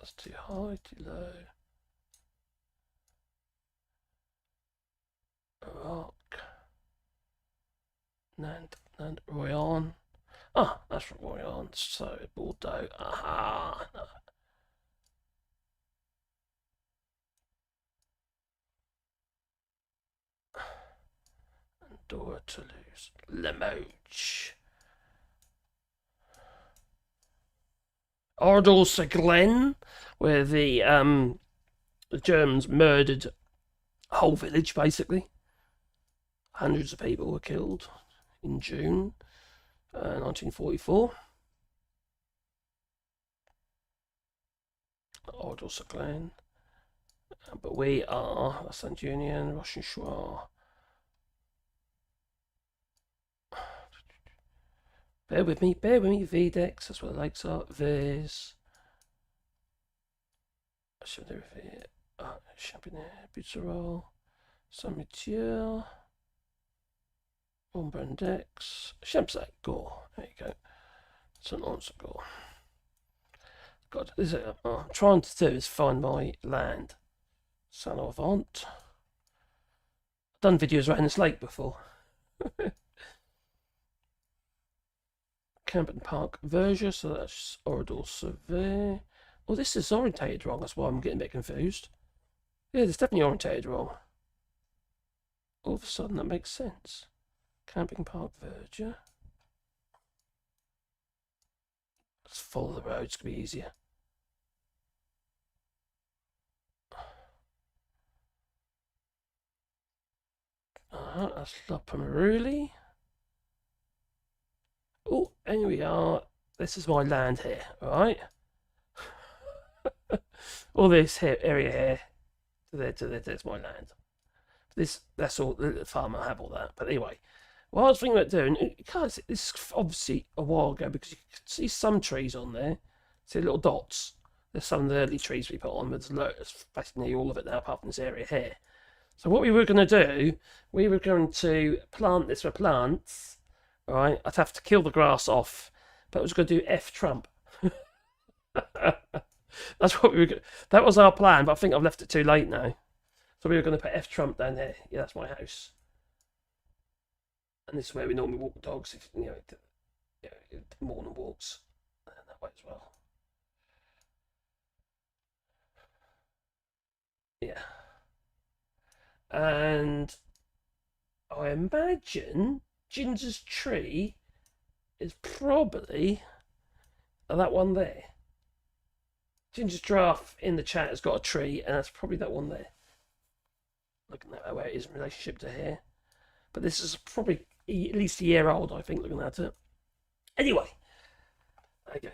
That's too high, too low. Rock. Nantes, Royan. Ah, that's Royan. So Bordeaux. Aha. No. Andorra, Toulouse, Limoges. Ardles Glen, where the The Germans murdered a whole village, basically. Hundreds of people were killed in June 1944. Ordos clan. But we are Saint Union, Russian Schwa. Bear with me, VDEX, that's where the lakes are. There's Champigny, Buterol, Saint Mathieu, Umbrandex, Champsay, Gore. There you go. St. Lawrence of Gore. God, this is what I'm trying to do is find my land. Saint Laurent. I've done videos around this lake before. Camden Park Verger, so that's Orador Survey. Oh, this is orientated wrong, that's why I'm getting a bit confused. Yeah, it's definitely orientated wrong. All of a sudden that makes sense. Camping Park Verger. Let's follow the road, it's going to be easier. That's La Pomeruli. Oh, and here we are. This is my land here, alright? All this here, area here, to there, there's my land. That's all, the farm, I have all that. But anyway, what I was thinking about doing, this is obviously a while ago, because you can see some trees on there. See little dots. There's some of the early trees we put on, but there's basically all of it now, apart from this area here. So what we were going to do, we were going to plant this with plants. All right, I'd have to kill the grass off, but I was going to do F Trump. That's what we were. That was our plan, but I think I've left it too late now. So we were going to put F Trump down there. Yeah, that's my house, and this is where we normally walk dogs. If morning walks that way as well. Yeah. And I imagine Ginger's tree is probably that one there. Ginger's giraffe in the chat has got a tree, and that's probably that one there. Looking at where it is in relationship to here. But this is probably at least a year old, I think, looking at it. Anyway, okay.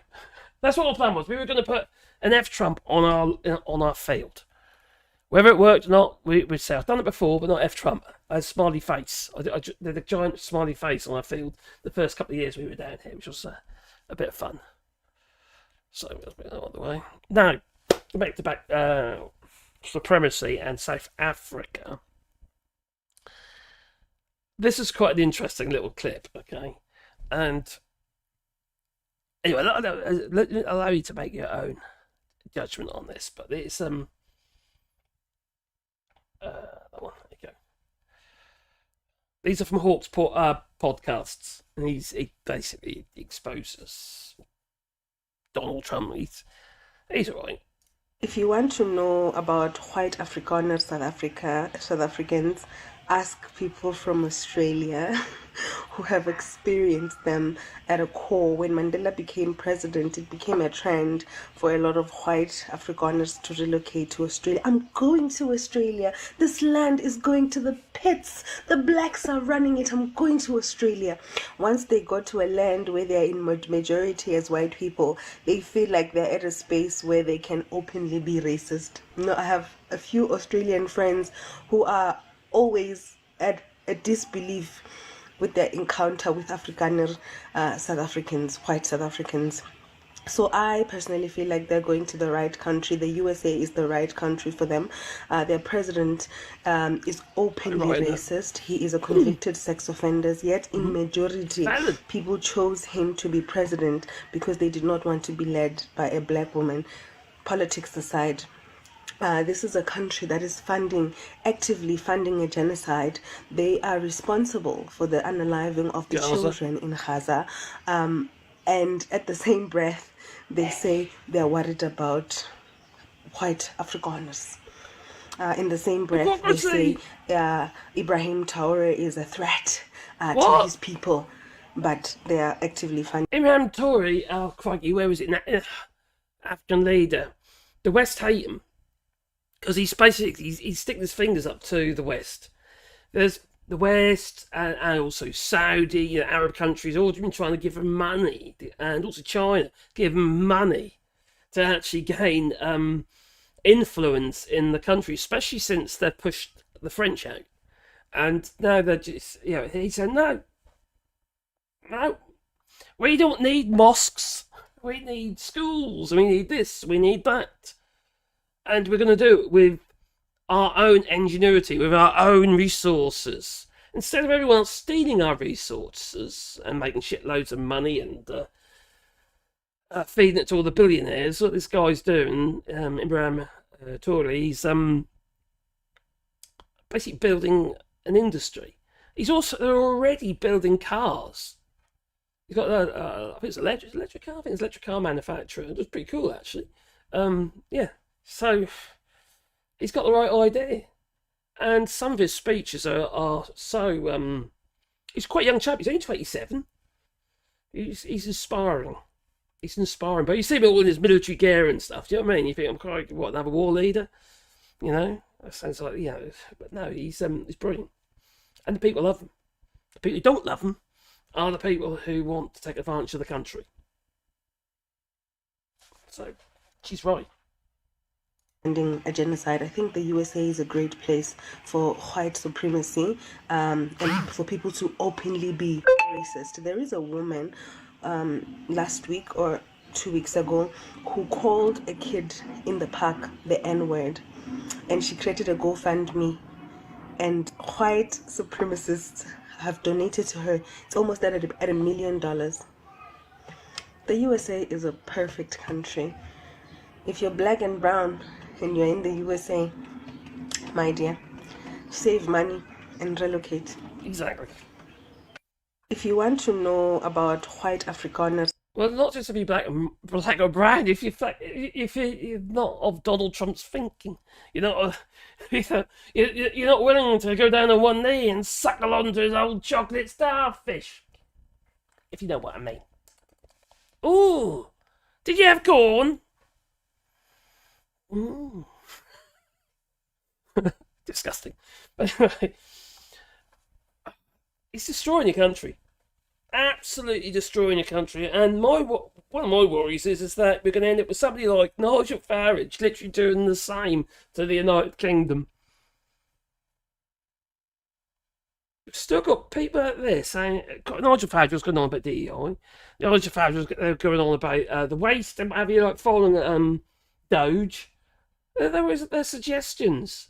That's what our plan was. We were going to put an F Trump on our field. Whether it worked or not, we'd say I've done it before, but not F Trump. A smiley face. I did a giant smiley face on our field the first couple of years we were down here, which was a bit of fun. So let's put that out of the way. Now, back to supremacy and South Africa. This is quite an interesting little clip, okay? And anyway, allow you to make your own judgment on this, but it's that one. There you go. These are from Hawk's podcasts, and he basically exposes Donald Trump. He's all right. If you want to know about white Afrikaners, South Africans, ask people from Australia who have experienced them at a core. When Mandela became president, it became a trend for a lot of white Afrikaners to relocate to Australia. I'm going to Australia. This land is going to the pits. The blacks are running it. I'm going to Australia. Once they go to a land where they're in majority as white people, they feel like they're at a space where they can openly be racist. I have a few Australian friends who are always at a disbelief with their encounter with Afrikaner South Africans, white South Africans. So I personally feel like they're going to the right country. The USA is the right country for them. Their president is openly racist. He is a convicted sex offender, yet in majority people chose him to be president because they did not want to be led by a black woman. Politics aside, this is a country that is actively funding a genocide. They are responsible for the unaliving of the children in Gaza. And at the same breath, they say they're worried about white Afrikaners. In the same breath, they say Ibrahim Traoré is a threat to his people. But they are actively funding. Ibrahim Traoré, oh crikey, where was it now? African leader. The West hate him. because he's basically he's sticking his fingers up to the West. There's the West and also Saudi, you know, Arab countries, all been trying to give him money, and also China give him money to actually gain influence in the country, especially since they've pushed the French out. And now they're just, you know, he said, no, we don't need mosques, we need schools, we need this, we need that. And we're going to do it with our own ingenuity, with our own resources. Instead of everyone else stealing our resources and making shitloads of money and feeding it to all the billionaires, what this guy's doing, Ibrahim Traoré, he's basically building an industry. They're already building cars. He's got I think it's electric car. I think it's electric car manufacturer. It was pretty cool, actually. Yeah. So he's got the right idea, and some of his speeches are so. He's quite a young chap. He's only 27. He's inspiring. He's inspiring. But you see him all in his military gear and stuff. Do you know what I mean? You think, I'm quite what, another war leader? You know, that sounds like, you know. But no, he's brilliant, and the people love him. The people who don't love him are the people who want to take advantage of the country. So, she's right. Ending a genocide. I think the USA is a great place for white supremacy and for people to openly be racist. There is a woman last week or 2 weeks ago who called a kid in the park the N-word, and she created a GoFundMe, and white supremacists have donated to her. It's almost at $1 million. The USA is a perfect country. If you're black and brown and you're in the USA, my dear, save money and relocate. Exactly. If you want to know about white Afrikaners, well, not just to be black or brown. If you're not of Donald Trump's thinking, you're not willing to go down on one knee and suckle onto his old chocolate starfish. If you know what I mean. Ooh, did you have corn? Ooh. Disgusting. But anyway, it's destroying your country. Absolutely destroying your country. And one of my worries is that we're going to end up with somebody like Nigel Farage literally doing the same to the United Kingdom. We've still got people out there saying Nigel Farage was going on about DEI. Nigel Farage was going on about the waste and what have you, like following Doge. There suggestions.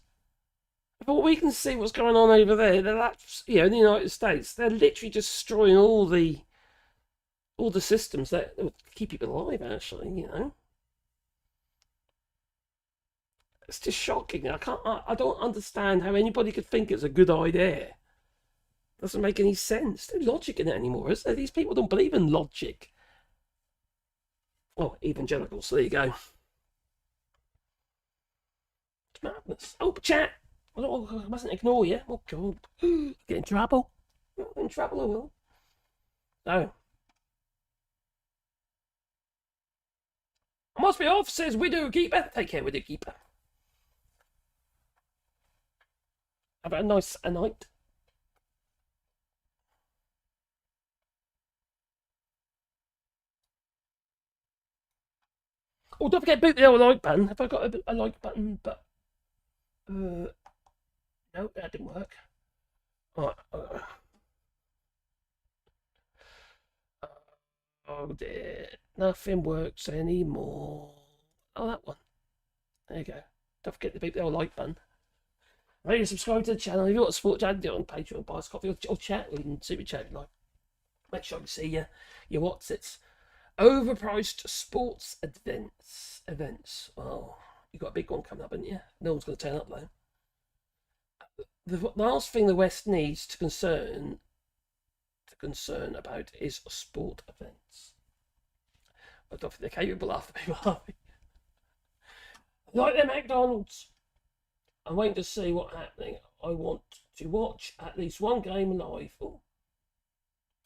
But we can see what's going on over there. That's, you know, in the United States, they're literally just destroying all the systems that keep people alive. Actually, you know, it's just shocking. I don't understand how anybody could think it's a good idea. Doesn't make any sense. There's no logic in it anymore, is there? These people don't believe in logic. Oh, evangelicals. There you go. It's madness. Oh, chat. I mustn't ignore you. Oh, God. Get in trouble. In trouble, I will. So. I must be off, says Widow Keeper. Take care, Widow Keeper. Have a nice night. Oh, don't forget, boot the old like button. Have I got a like button? But no, that didn't work. Right. Oh dear, nothing works anymore. Oh, that one. There you go. Don't forget to beep the old like button. Rate and subscribe to the channel. If you want to support Jan, do it on Patreon, buy us coffee or chat. We can super chat if you like. Make sure I can see your what's it's. Overpriced sports events. Well, you got a big one coming up, haven't you? No one's going to turn up though. The last thing the West needs to concern about is sport events. I don't think they're capable of people, are they? Like the McDonald's. I'm waiting to see what's happening. I want to watch at least one game live.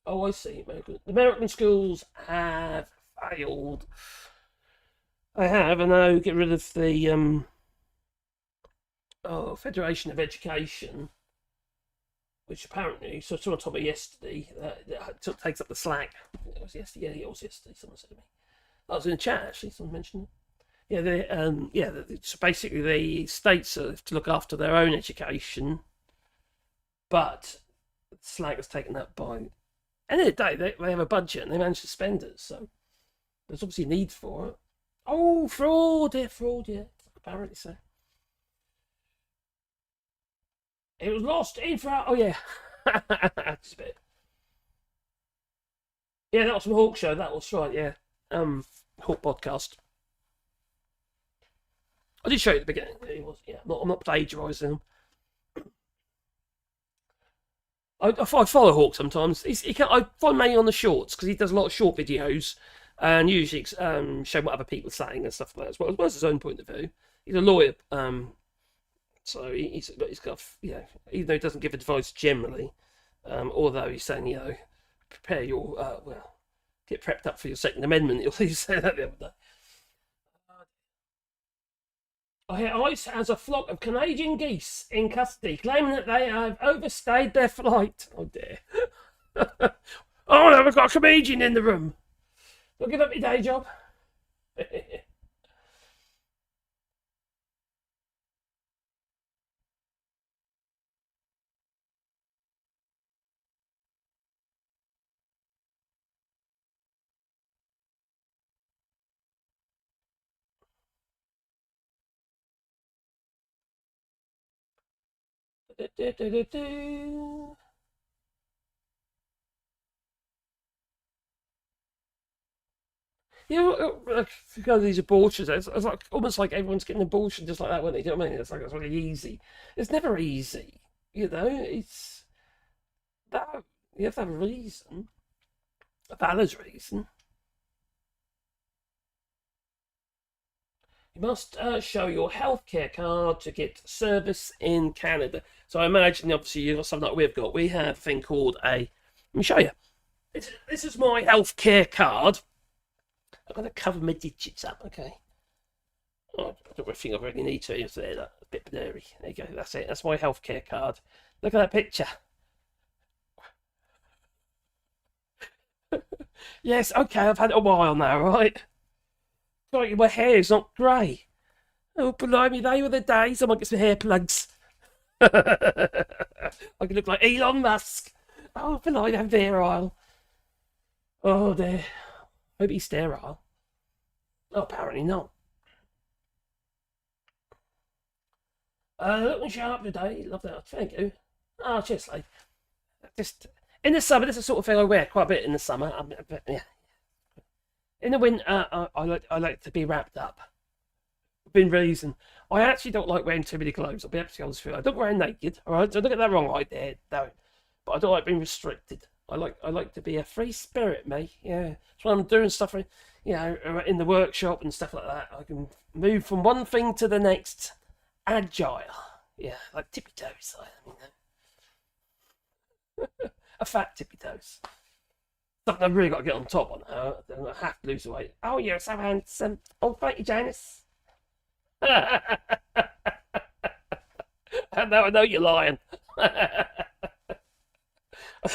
Oh, I see. The American schools have failed. I have, and now get rid of the Federation of Education, which apparently, so someone told me yesterday that takes up the slack. It was yesterday. Yeah, it was yesterday. Someone said to me. I was in the chat actually. Someone mentioned it. Yeah, so basically the states have to look after their own education, but the slack is taken up by. End of the day, they have a budget and they manage to spend it, so there's obviously a need for it. Oh, fraud, yeah, apparently so. It was lost in fraud. Oh yeah, just a bit. Yeah, that was from Hawk Show. That was right. Yeah, Hawk podcast. I did show you at the beginning. It was. Yeah, I'm not plagiarising them. I follow Hawk sometimes. I follow mainly on the shorts because he does a lot of short videos and usually show what other people are saying and stuff like that as well as his own point of view. He's a lawyer, so he's got, even though he doesn't give advice generally, although he's saying, prepare your, get prepped up for your Second Amendment. He said that the other day. I hear ICE has a flock of Canadian geese in custody, claiming that they have overstayed their flight. Oh dear. Oh no, we've got a comedian in the room. Don't give up your day job. These abortions, it's like almost like everyone's getting an abortion just like that, weren't they? Do you know what I mean? It's like it's really easy. It's never easy, It's that you have to have a reason, a valid reason. You must show your healthcare card to get service in Canada. So I imagine, obviously, you've got something like we've got. We have a thing called let me show you. This is my healthcare card. I've got to cover my digits up, okay. Oh, I don't think I really need to. It's there, a bit blurry. There you go, that's it. That's my healthcare card. Look at that picture. Yes, okay, I've had it a while now, right? Like, my hair is not grey. Oh, blimey, they were the days. Someone gets some hair plugs. I can look like Elon Musk. Oh, blimey, I'm virile. Oh, dear. Hope he's sterile. Oh, apparently not. Looking sharp today. Love that. Thank you. Oh, cheers, Slade. Just in the summer, this is the sort of thing I wear quite a bit in the summer. Yeah. In the winter, I like to be wrapped up. Within reason. I actually don't like wearing too many clothes. I'll be absolutely honest with you. I don't wear naked. All right, don't get that wrong. I dare, don't. But I don't like being restricted. I like to be a free spirit, mate. Yeah, that's why I'm doing stuff. In the workshop and stuff like that. I can move from one thing to the next, agile. Yeah, like tippy toes. A fat tippy toes. Something I've really got to get on top on. I have to lose the weight. Oh, you're so handsome. Oh, thank you, Janice. I know you're lying.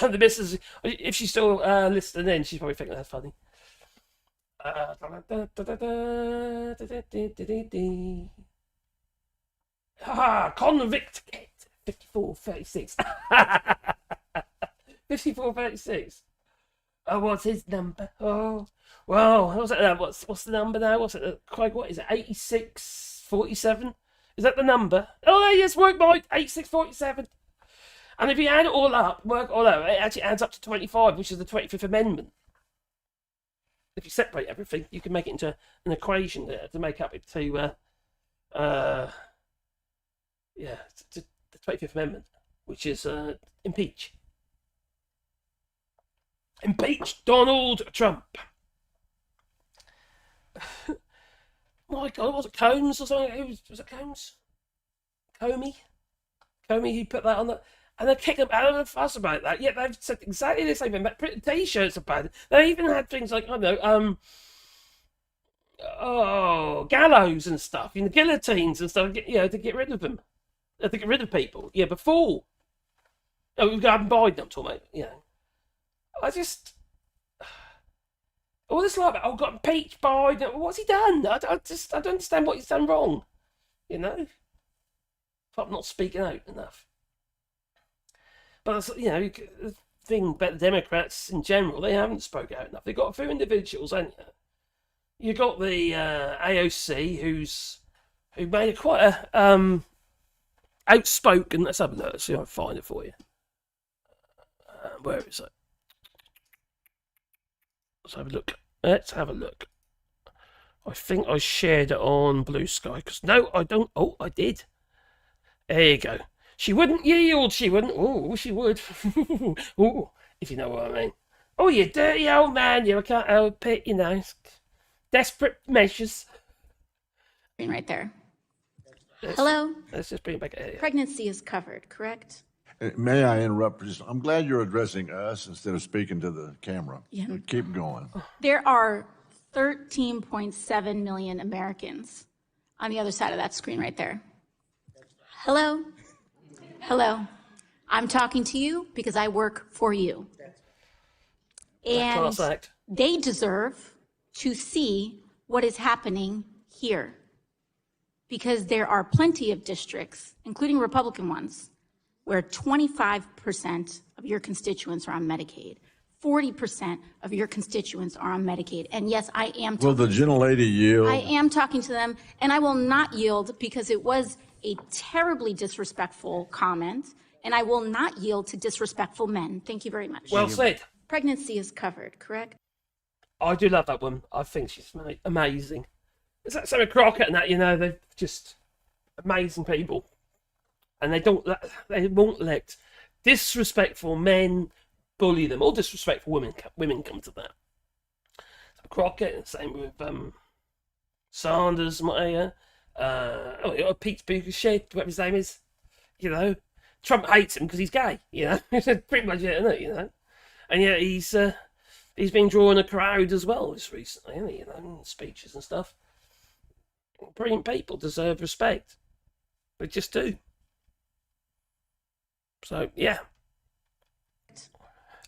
The missus, if she's still listening in, she's probably thinking that's funny. Convict kit 5436. 5436. Oh, what's his number? Oh, well, what's it? What's the number now? What's it? Craig, what is it? 8647? Is that the number? Oh, yes, work mate. 8647. And if you add it all up, it actually adds up to 25, which is the 25th Amendment. If you separate everything, you can make it into an equation there to make up it to the 25th Amendment, which is impeach. Impeach Donald Trump. My God, was it Combs or something? Was it Combs? Comey, who put that on the... And they kicked them out of the fuss about that. Yet they've said exactly the same thing about printing T-shirts about it. They even had things like, I don't know, gallows and stuff, guillotines and stuff, to get rid of them. to get rid of people. Yeah, before. Oh, we've got Biden, I'm talking about, you know. I just... All this like, oh, got impeached Biden. What's he done? I don't understand what he's done wrong. You know? I'm not speaking out enough. But, you know, the thing about the Democrats in general, they haven't spoken out enough. They've got a few individuals, haven't you? You got the AOC, who made quite a outspoken. Let's have a look. Let's see if I can find it for you. Where is it? Let's have a look. Let's have a look. I think I shared it on Blue Sky. Because no, I don't. Oh, I did. There you go. She wouldn't yield. She wouldn't. Oh, she would. Oh, if you know what I mean. Oh, you dirty old man. You can't help it, you know. Desperate measures. Right there. Hello? Let's just bring it back here. Pregnancy is covered, correct? May I interrupt? I'm glad you're addressing us instead of speaking to the camera. Yeah. Keep going. There are 13.7 million Americans on the other side of that screen right there. Hello? Hello. I'm talking to you because I work for you. And they deserve to see what is happening here. Because there are plenty of districts, including Republican ones, where 25% of your constituents are on Medicaid. 40% of your constituents are on Medicaid. And yes, I am talking. Will the gentlelady yield? I am talking to them, and I will not yield because it was a terribly disrespectful comment, and I will not yield to disrespectful men. Thank you very much. Well said. Pregnancy is covered, correct? I do love that woman. I think she's amazing. It's like Sarah Crockett and that, you know, they're just amazing people. And they won't let disrespectful men bully them, or disrespectful women come to that. So Crockett, same with Sanders, Pete Buttigieg, whatever his name is. You know, Trump hates him because he's gay. You know, pretty much it, isn't it? You know, and yet he's been drawing a crowd as well just recently, isn't he? You know, speeches and stuff. Brilliant people deserve respect. They just do. So, yeah.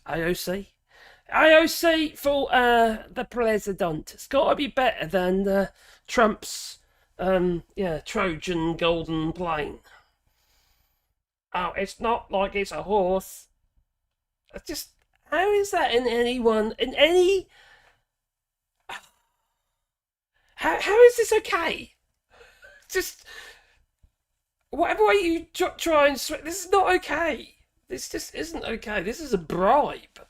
IOC for the president. It's got to be better than Trump's Trojan golden plane. Oh, it's not like it's a horse. It's just, how is that in any... How is this okay? Just... Whatever way you try and... This is not okay. This just isn't okay. This is a bribe.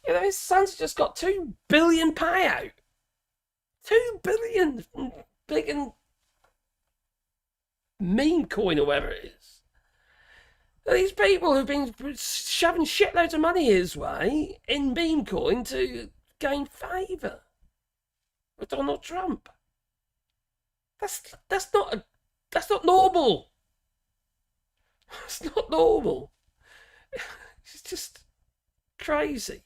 You know, his son's just got $2 billion payout. $2 billion from big and meme coin or whatever it is. These people have been shoving shitloads of money his way in meme coin to gain favour with Donald Trump. That's not normal. It's not normal. It's just crazy.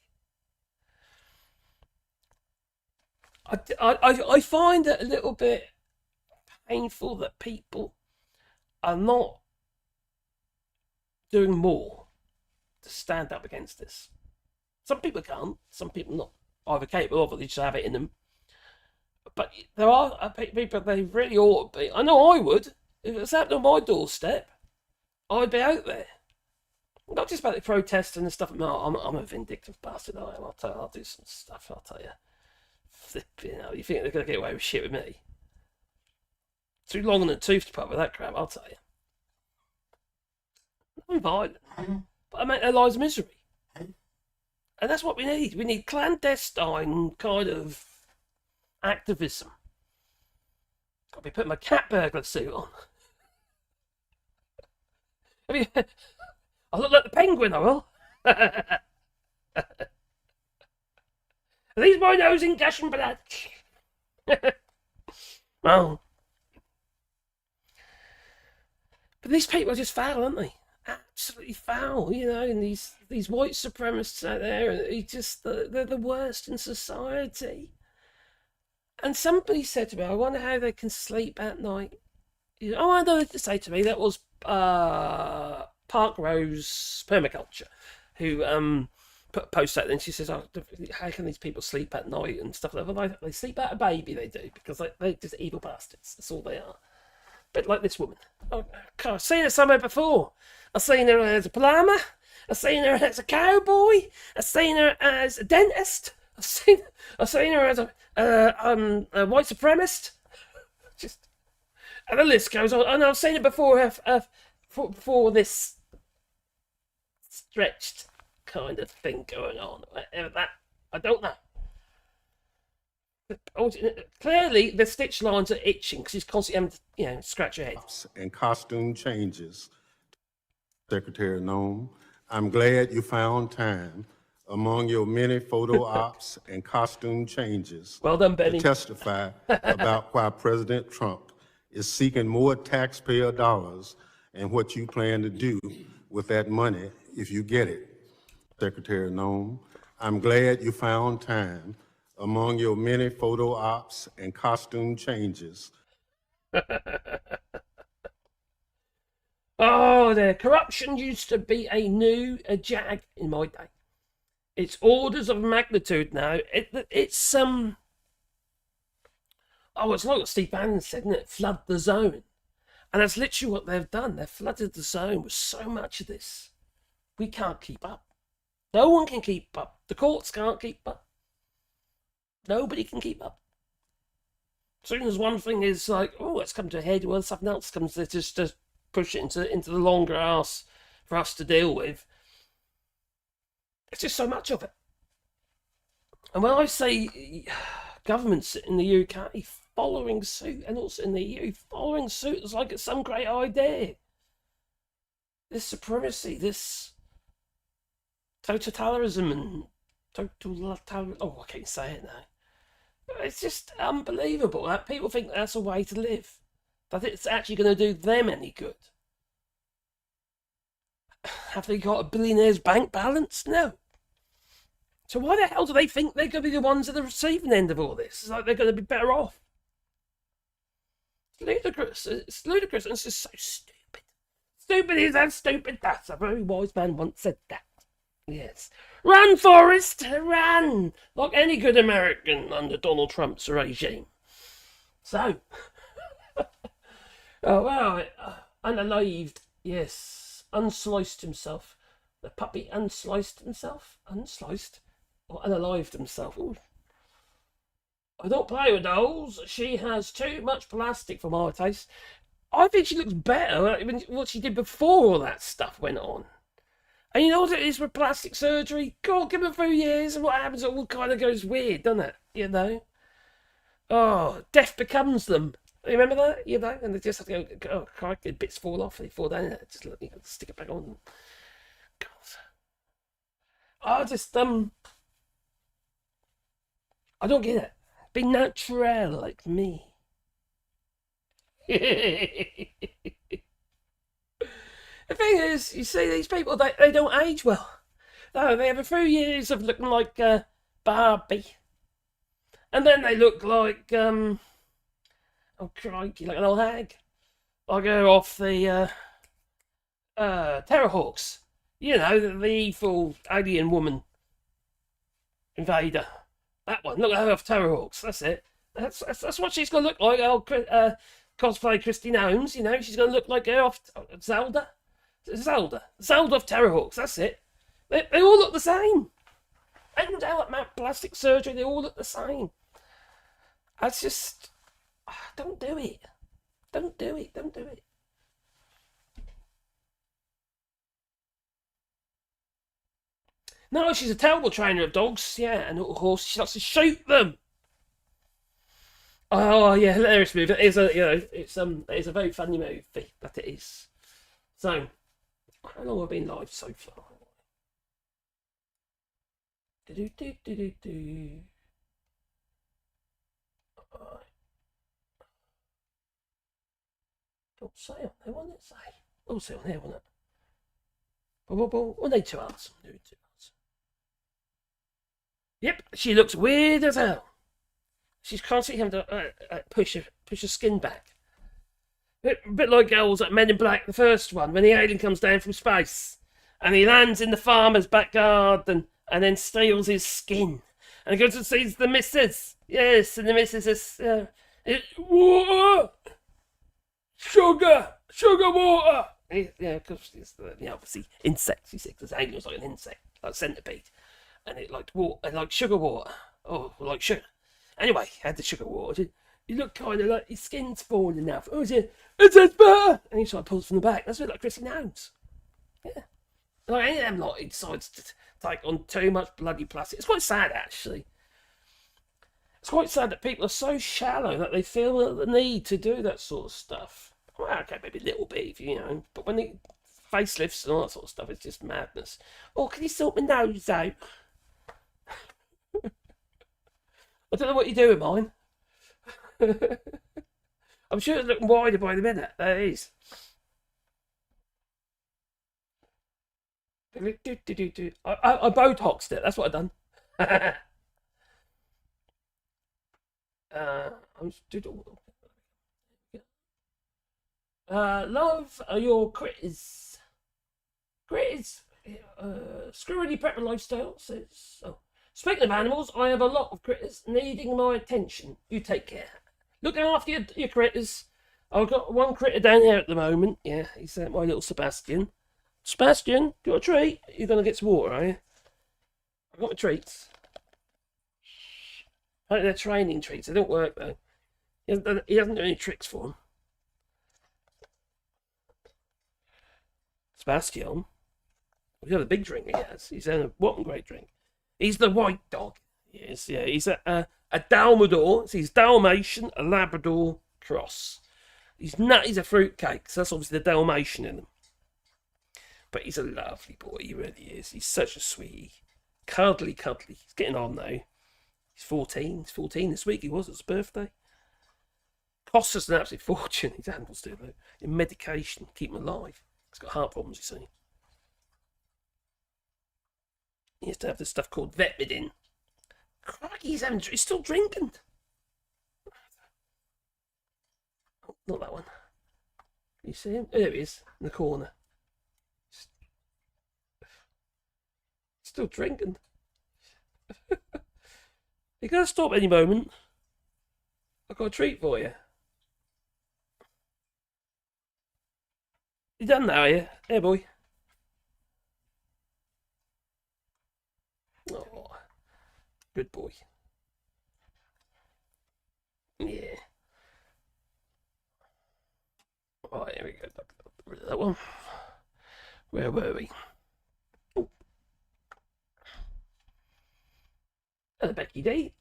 I find it a little bit painful that people are not doing more to stand up against this. Some people can't. Some people not either capable of it, they just have it in them. But there are people, they really ought to be. I know I would. If it was happening on my doorstep, I'd be out there. Not just about the protesting and stuff. No, I'm a vindictive bastard. I'll do some stuff, I'll tell you. You know, you think they're going to get away with shit with me? Too long in the tooth to put up with that crap, I'll tell you. I'm violent, but I make their lives misery. And that's what we need. We need clandestine kind of activism. Got to be putting my cat burglar suit on. I'll look like the penguin, I will. Are these my nose in gushing blood? Well. But these people are just foul, aren't they? Absolutely foul, you know, and these white supremacists out there, they're the worst in society. And somebody said to me, I wonder how they can sleep at night. Oh, I know what to say to me. That was Park Rose Permaculture, who put a post out there, and she says, "Oh, how can these people sleep at night and stuff like that?" Well, they sleep at a baby. They do, because they're just evil bastards. That's all they are. But like this woman, oh, God, I've seen her somewhere before. I've seen her as a plumber. I've seen her as a cowboy. I've seen her as a dentist. I've seen her as a white supremacist. Just, and the list goes on. And I've seen it before for this stretched kind of thing going on. Whatever that, I don't know. Clearly, the stitch lines are itching because he's constantly having to, scratch your head. And costume changes. Secretary Nome, I'm glad you found time among your many photo ops and costume changes. Well done, Benny. To testify about why President Trump is seeking more taxpayer dollars and what you plan to do with that money if you get it. Secretary Nome, I'm glad you found time among your many photo ops and costume changes. Oh, the corruption used to be a jag in my day. It's orders of magnitude now. It's like what Steve Bannon said, isn't it? Flood the zone. And that's literally what they've done. They've flooded the zone with so much of this. We can't keep up. No one can keep up. The courts can't keep up. Nobody can keep up. As soon as one thing is like, oh, it's come to a head, well, something else comes to just to push it into the longer arse for us to deal with. It's just so much of it. And when I say governments in the UK following suit, and also in the EU following suit, it's like it's some great idea. This supremacy, this totalitarianism and oh, I can't say it now. It's just unbelievable that people think that's a way to live. That it's actually going to do them any good. Have they got a billionaire's bank balance? No. So why the hell do they think they're going to be the ones at the receiving end of all this? It's like they're going to be better off. It's ludicrous. It's ludicrous, and it's just so stupid. Stupid is that stupid. That's a very wise man once said that. Yes. Run, Forrest, run! Like any good American under Donald Trump's regime. So, oh wow, unalived, yes, unsliced himself. The puppy unsliced himself? Unsliced? Or unalived himself? Ooh. I don't play with dolls. She has too much plastic for my taste. I think she looks better than what she did before all that stuff went on. And you know what it is with plastic surgery? God, give them a few years and what happens, it all kind of goes weird, doesn't it? You know? Oh, death becomes them. Remember that? You know? And they just have to go, oh, crikey, bits fall off, they fall down. Just stick it back on. God. I just, I don't get it. Be natural like me. The thing is, you see, these people, they don't age well. No, they have a few years of looking like Barbie. And then they look like, oh crikey, like an old hag. I go off the Terrorhawks. You know, the evil alien woman invader. That one, look at her off Terrorhawks, that's it. That's what she's going to look like. Cosplay Christine Holmes, you know, she's going to look like her off Zelda of Terrorhawks, that's it. They all look the same. Even down that plastic surgery, they all look the same. That's just, don't do it. Don't do it. Don't do it. No, she's a terrible trainer of dogs, yeah, and little horses. She likes to shoot them. Oh yeah, hilarious movie. It is it's a very funny movie, that it is. So, how long have I been live so far? Alright. Don't say on there, won't it say? I'll say on there, won't it? We'll need 2 hours. Yep, she looks weird as hell. She's constantly having to push her skin back. A bit like girls at Men in Black, the first one, when the alien comes down from space and he lands in the farmer's back garden and then steals his skin. And he goes and sees the missus. Yes, and the missus is, water! Sugar water! Yeah, because it's obviously insects. You see, because alien's like an insect, like a centipede. And it liked water, and like sugar water. Oh, like sugar. Anyway, had the sugar water. You look kind of like your skin's falling off. Oh, it says better! And he sort of pulls from the back. That's a bit like Chrissy Nouns. Yeah. Like any of them, like, he decides to take on too much bloody plastic. It's quite sad, actually. It's quite sad that people are so shallow that they feel the need to do that sort of stuff. Well, okay, maybe a little bit, you know, but when they facelifts and all that sort of stuff, it's just madness. Oh, can you sort my nose out? I don't know what you do with mine. I'm sure it's looking wider by the minute. That is. I Botoxed it. That's what I've done. Love your critters. Screwy prepper lifestyle says. Oh. Speaking of animals, I have a lot of critters needing my attention. You take care. Look after your critters. I've got one critter down here at the moment. Yeah, he's my little Sebastian. Sebastian, got a treat? You're going to get some water, are you? I've got my treats. I think they're training treats. They don't work, though. He hasn't done any tricks for them. Sebastian. He's got a big drink, he has. He's had a what great drink. He's the white dog. Yes, yeah. He's a Dalmador. So he's Dalmatian, a Labrador cross. He's a fruitcake. So that's obviously the Dalmatian in him. But he's a lovely boy. He really is. He's such a sweetie. Cuddly. He's getting on now. He's 14. He's 14 this week. He was at his birthday. Costs us an absolute fortune. His animals do, though. In medication, keep him alive. He's got heart problems, you see. He has to have this stuff called Vetmidin. Crikey, he's still drinking. Oh, not that one. You see him? There he is, in the corner. Still drinking. You're going to stop any moment. I've got a treat for you. You done now, are you? Here, boy. Oh, good boy. Yeah. Right, here we go. Rid of that one. Where were we? Oh. Hello, Becky D.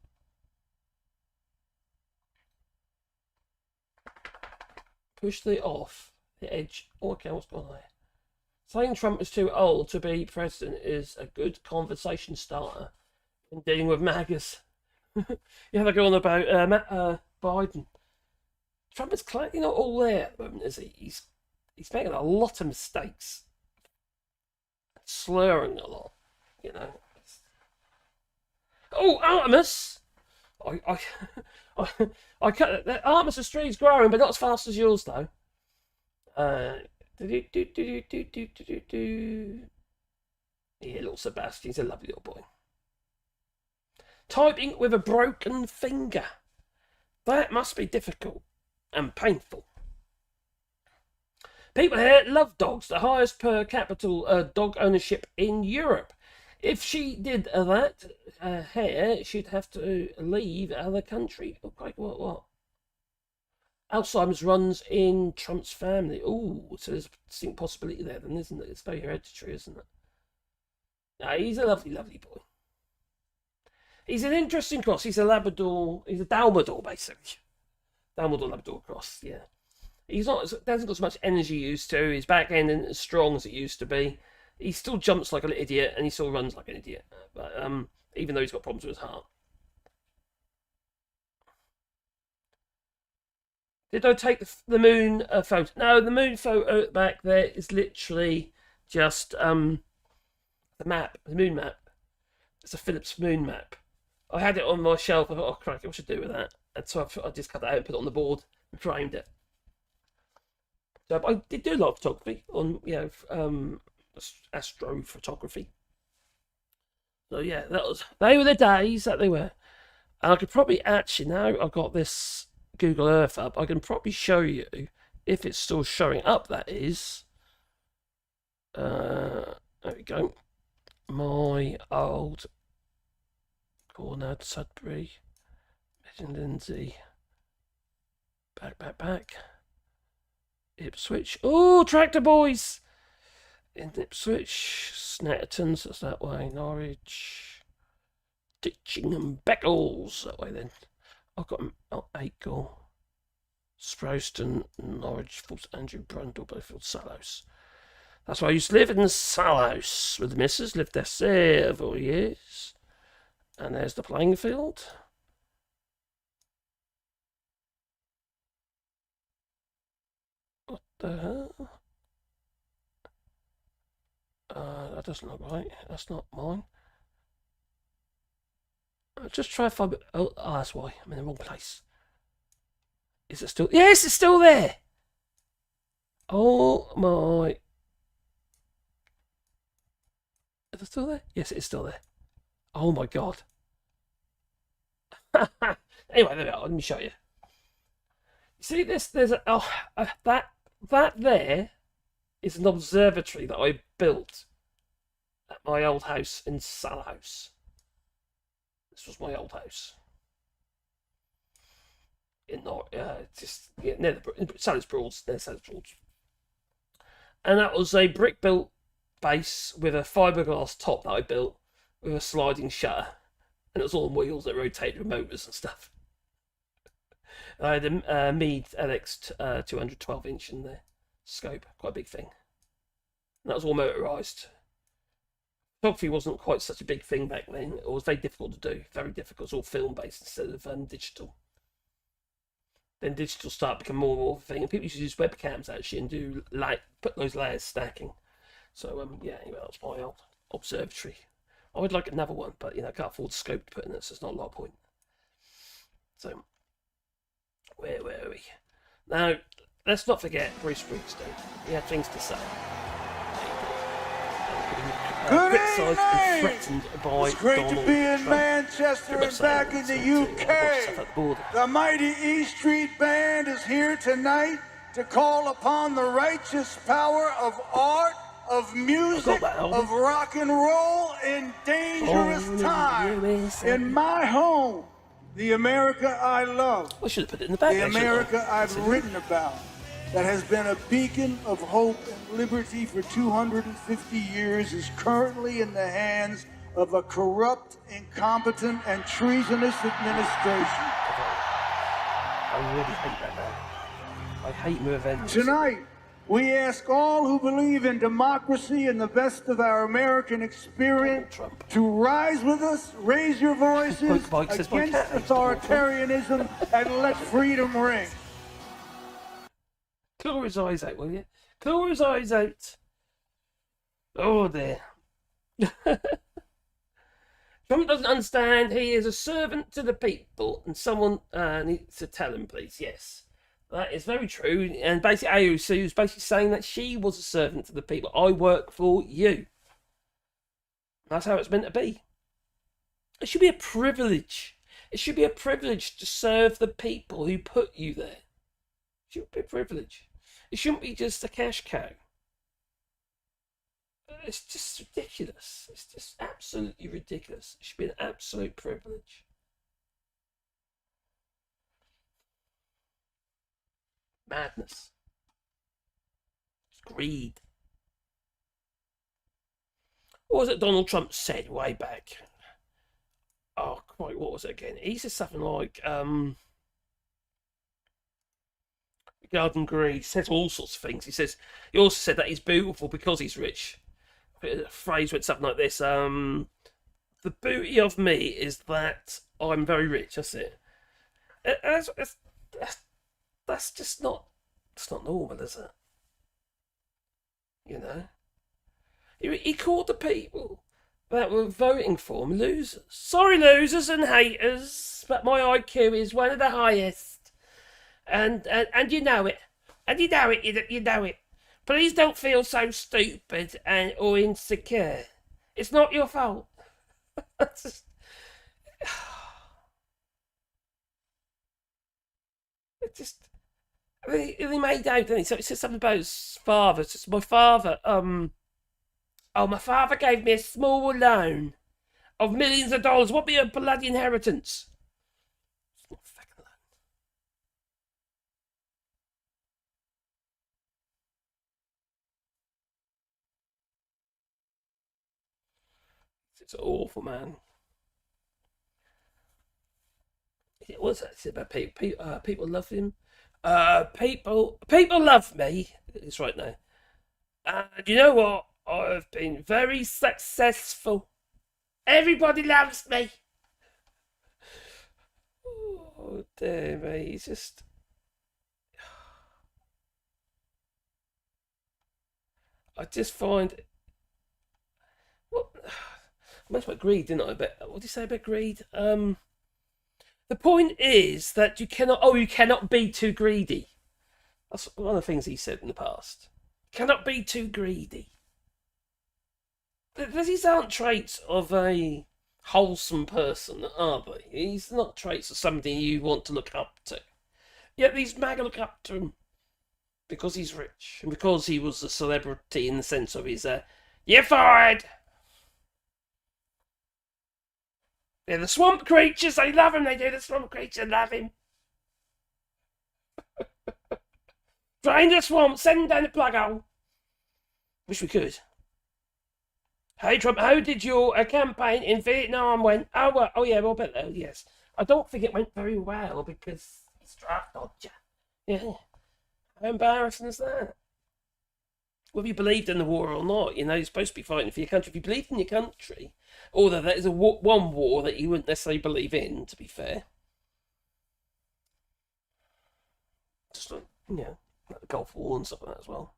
Push the off the edge. Oh, okay, what's going on there? Saying Trump is too old to be president is a good conversation starter in dealing with MAGAs. You have a go on about Biden. Trump is clearly not all there at the moment, is he? He's making a lot of mistakes, slurring a lot, you know. Oh, Artemis! I cut that. Artemis' tree's growing, but not as fast as yours, though. Yeah, little Sebastian's a lovely little boy. Typing with a broken finger. That must be difficult and painful. People here love dogs, the highest per capita dog ownership in Europe. If she did that here, she'd have to leave the country. Okay, what? Alzheimer's runs in Trump's family. Oh, so there's a distinct possibility there, then, isn't it? It's very hereditary, isn't it? No, he's a lovely, lovely boy. He's an interesting cross. He's a Labrador. He's a Dalmador, basically. Dalmador-Labrador cross, yeah. He's not. Hasn't got as much energy used to. His back end isn't as strong as it used to be. He still jumps like an idiot, and he still runs like an idiot. But even though he's got problems with his heart. Did I take the moon photo? No, the moon photo back there is literally just the map, the moon map. It's a Philips moon map. I had it on my shelf. I thought, oh, crikey, what should I do with that? And so I just cut that out and put it on the board and framed it. So I did do a lot of photography on, astrophotography. So yeah, they were the days that they were. And I could probably actually, now I've got this Google Earth up, I can probably show you, if it's still showing up, that is. There we go. My old Cornad, Sudbury, Lindsay. Back. Ipswich. Oh, Tractor Boys! In Ipswich. Snetterton's, that's that way. Norwich. Ditching and Beccles, that way then. I've got Acle. Sproston, Norwich, Fort Andrew, Brundle, Bowfield, Salhouse. That's where I used to live, in the Salhouse with the missus. Lived there several years. And there's the playing field. What the hell? That doesn't look right. That's not mine. I'll just try to find it. Oh, that's why. I'm in the wrong place. Is it still? Yes, it's still there. Oh my. Is it still there? Yes, it's still there. Oh my god. Anyway, there we are. Let me show you. You see this? There's that there is an observatory that I built at my old house in Salhouse. This was my old house. Near the Salhouse Broads, near Salhouse Broads. And that was a brick-built base with a fiberglass top that I built with a sliding shutter. And it was all on wheels that rotated with motors and stuff. I had a Meade LX 212-inch in the scope, quite a big thing. And that was all motorised. Photography wasn't quite such a big thing back then. It was very difficult to do, very difficult. It was all film-based instead of digital. Then digital started becoming more and more of a thing, and people used to use webcams actually and do put those layers stacking. So yeah, anyway, that was my old observatory. I would like another one, but I can't afford the scope to put in it, so it's not a lot of point. So where were we? Now, let's not forget Bruce Springsteen. He had things to say. Good evening! It's great to be in Manchester and back in the UK. The mighty E Street Band is here tonight to call upon the righteous power of art, of music, of rock and roll in dangerous times. In my home, the America I love, the America I've written about, that has been a beacon of hope and liberty for 250 years, is currently in the hands of a corrupt, incompetent, and treasonous administration. I really hate that man. I hate revenge. Tonight, we ask all who believe in democracy and the best of our American experience to rise with us, raise your voices against authoritarianism, and let freedom ring. Claw his eyes out, will you? Claw his eyes out. Oh dear. Trump doesn't understand he is a servant to the people, and someone needs to tell him, please. Yes, that is very true. And basically, AOC was basically saying that she was a servant to the people. I work for you. That's how it's meant to be. It should be a privilege. It should be a privilege to serve the people who put you there. It should be a privilege. It shouldn't be just a cash cow. It's just ridiculous. It's just absolutely ridiculous. It should be an absolute privilege. Madness. It's greed. What was it Donald Trump said way back? Oh, quite, what was it again? He said something like, Garden Greed. He says all sorts of things. He also said that he's beautiful because he's rich. A phrase went something like this: the beauty of me is that I'm very rich. That's it. That's just not. It's not normal, is it? You know. He called the people that were voting for him losers. Sorry, losers and haters, but my IQ is one of the highest. And you know it. And you know it, you know it. Please don't feel so stupid or insecure. It's not your fault. It just really made out, didn't he? So it says something about his father. It's just my father. My father gave me a small loan of millions of dollars. What be a bloody inheritance? It's not a fucking loan. It's awful, man. What's that? It's about people love him. People love me. It's right now. And you know what? I've been very successful. Everybody loves me. Oh dear me, it's just. I just find. What? I mentioned about greed, didn't I? But what did you say about greed? The point is that you cannot be too greedy. That's one of the things he said in the past. Cannot be too greedy. These aren't traits of a wholesome person, are they? These are not traits of somebody you want to look up to. Yet these MAGA look up to him because he's rich and because he was a celebrity in the sense of his, you're fired! They're the swamp creatures, they love him, they do, the swamp creatures love him. Drain the swamp, send him down the plug hole. Wish we could. Hey Trump, how did your campaign in Vietnam went? Oh yeah, well, but yes. I don't think it went very well because it's draft dodger. Yeah. How embarrassing is that? Whether you believed in the war or not, you're supposed to be fighting for your country. If you believed in your country, although that is one war that you wouldn't necessarily believe in, to be fair. Just like, like the Gulf War and stuff like that as well.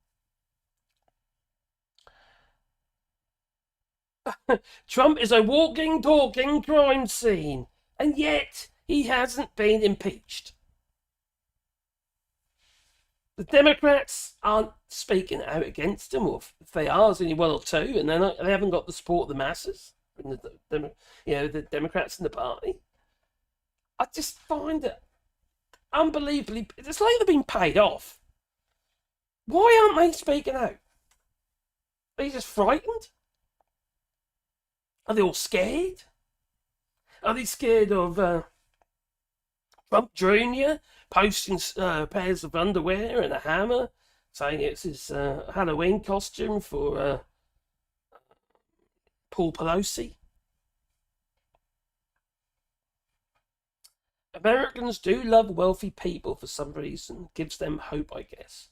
Trump is a walking, talking crime scene, and yet he hasn't been impeached. The Democrats aren't speaking out against him, or if they are, there's only one or two, and they haven't got the support of the masses, the Democrats in the party. I just find it unbelievably. It's like they're being paid off. Why aren't they speaking out? Are they just frightened? Are they all scared? Are they scared of Trump Jr. posting pairs of underwear and a hammer, saying it's his Halloween costume for Paul Pelosi? Americans do love wealthy people for some reason. Gives them hope, I guess.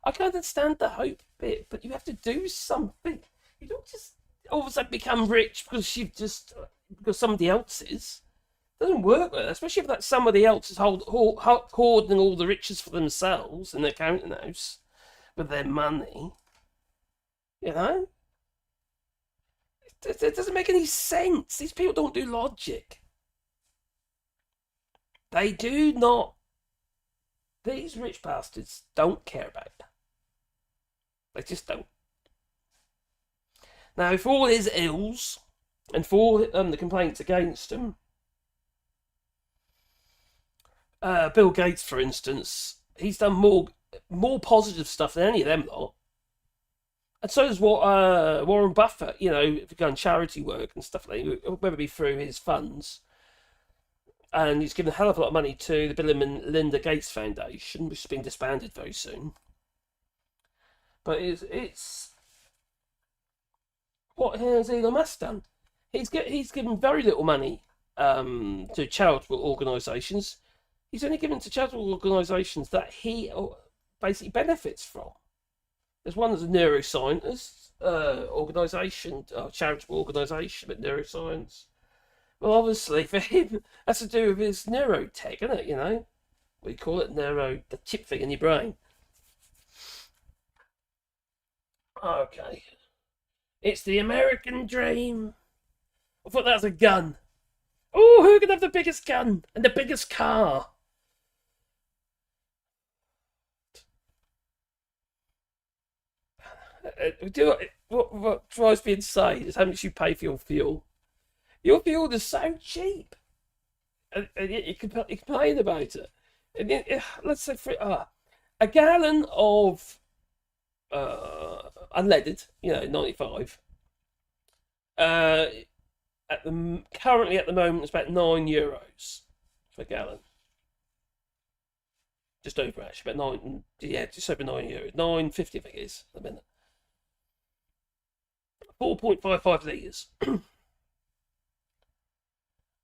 I can understand the hope bit, but you have to do something. You don't just all of a sudden become rich because somebody else is. It doesn't work like that, especially if that somebody else is hoarding all the riches for themselves in their counting house with their money. It doesn't make any sense. These people don't do logic. They do not. These rich bastards don't care about it. They just don't. Now, for all his ills and for the complaints against him, Bill Gates, for instance, he's done more positive stuff than any of them lot. And so does Warren Buffett, if you've done charity work and stuff like that, whether it be through his funds. And he's given a hell of a lot of money to the Bill and Melinda Gates Foundation, which has been disbanded very soon. But it's what has Elon Musk done? He's given very little money to charitable organisations. He's only given to charitable organisations that he basically benefits from. There's one that's a neuroscientist organisation, charitable organisation, but neuroscience. Well, obviously for him, that's to do with his neurotech, isn't it? We call it the chip thing in your brain. Okay. It's the American dream. I thought that was a gun. Oh, who can have the biggest gun and the biggest car? What drives me insane is how much you pay for your fuel. Your fuel is so cheap, and yet you complain about it. And yet, let's say for a gallon of unleaded, 95. Currently at the moment, it's about €9 for a gallon. Just over actually, about just over €9. 9.50 I think it is at the minute. 4.55 litres.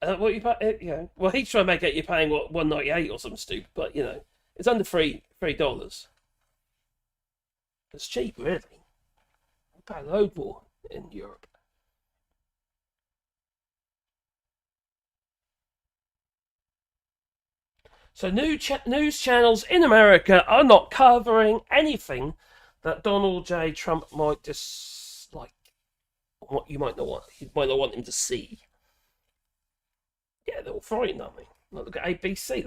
What you pay? Well, he's trying to make it you're paying what $1.98 or something stupid, but it's under $3. It's cheap, really. We pay a load more in Europe. So news channels in America are not covering anything that Donald J. Trump might dislike, what you might not want him to see. Yeah, they're all frightened, aren't they? Look at ABC.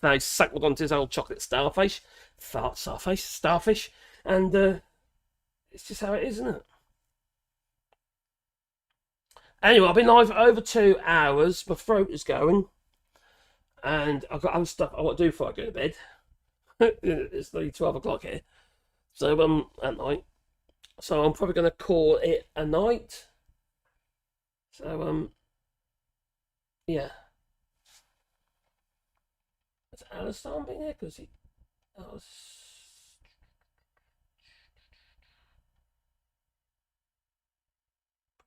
They suckled onto his old chocolate starfish, and it's just how it is, isn't it? Anyway, I've been live for over 2 hours. My throat is going. And I've got other stuff I want to do before I go to bed. It's nearly 12 o'clock here. So, at night. So I'm probably going to call it a night. So, yeah. Has Alistair been here? Because he...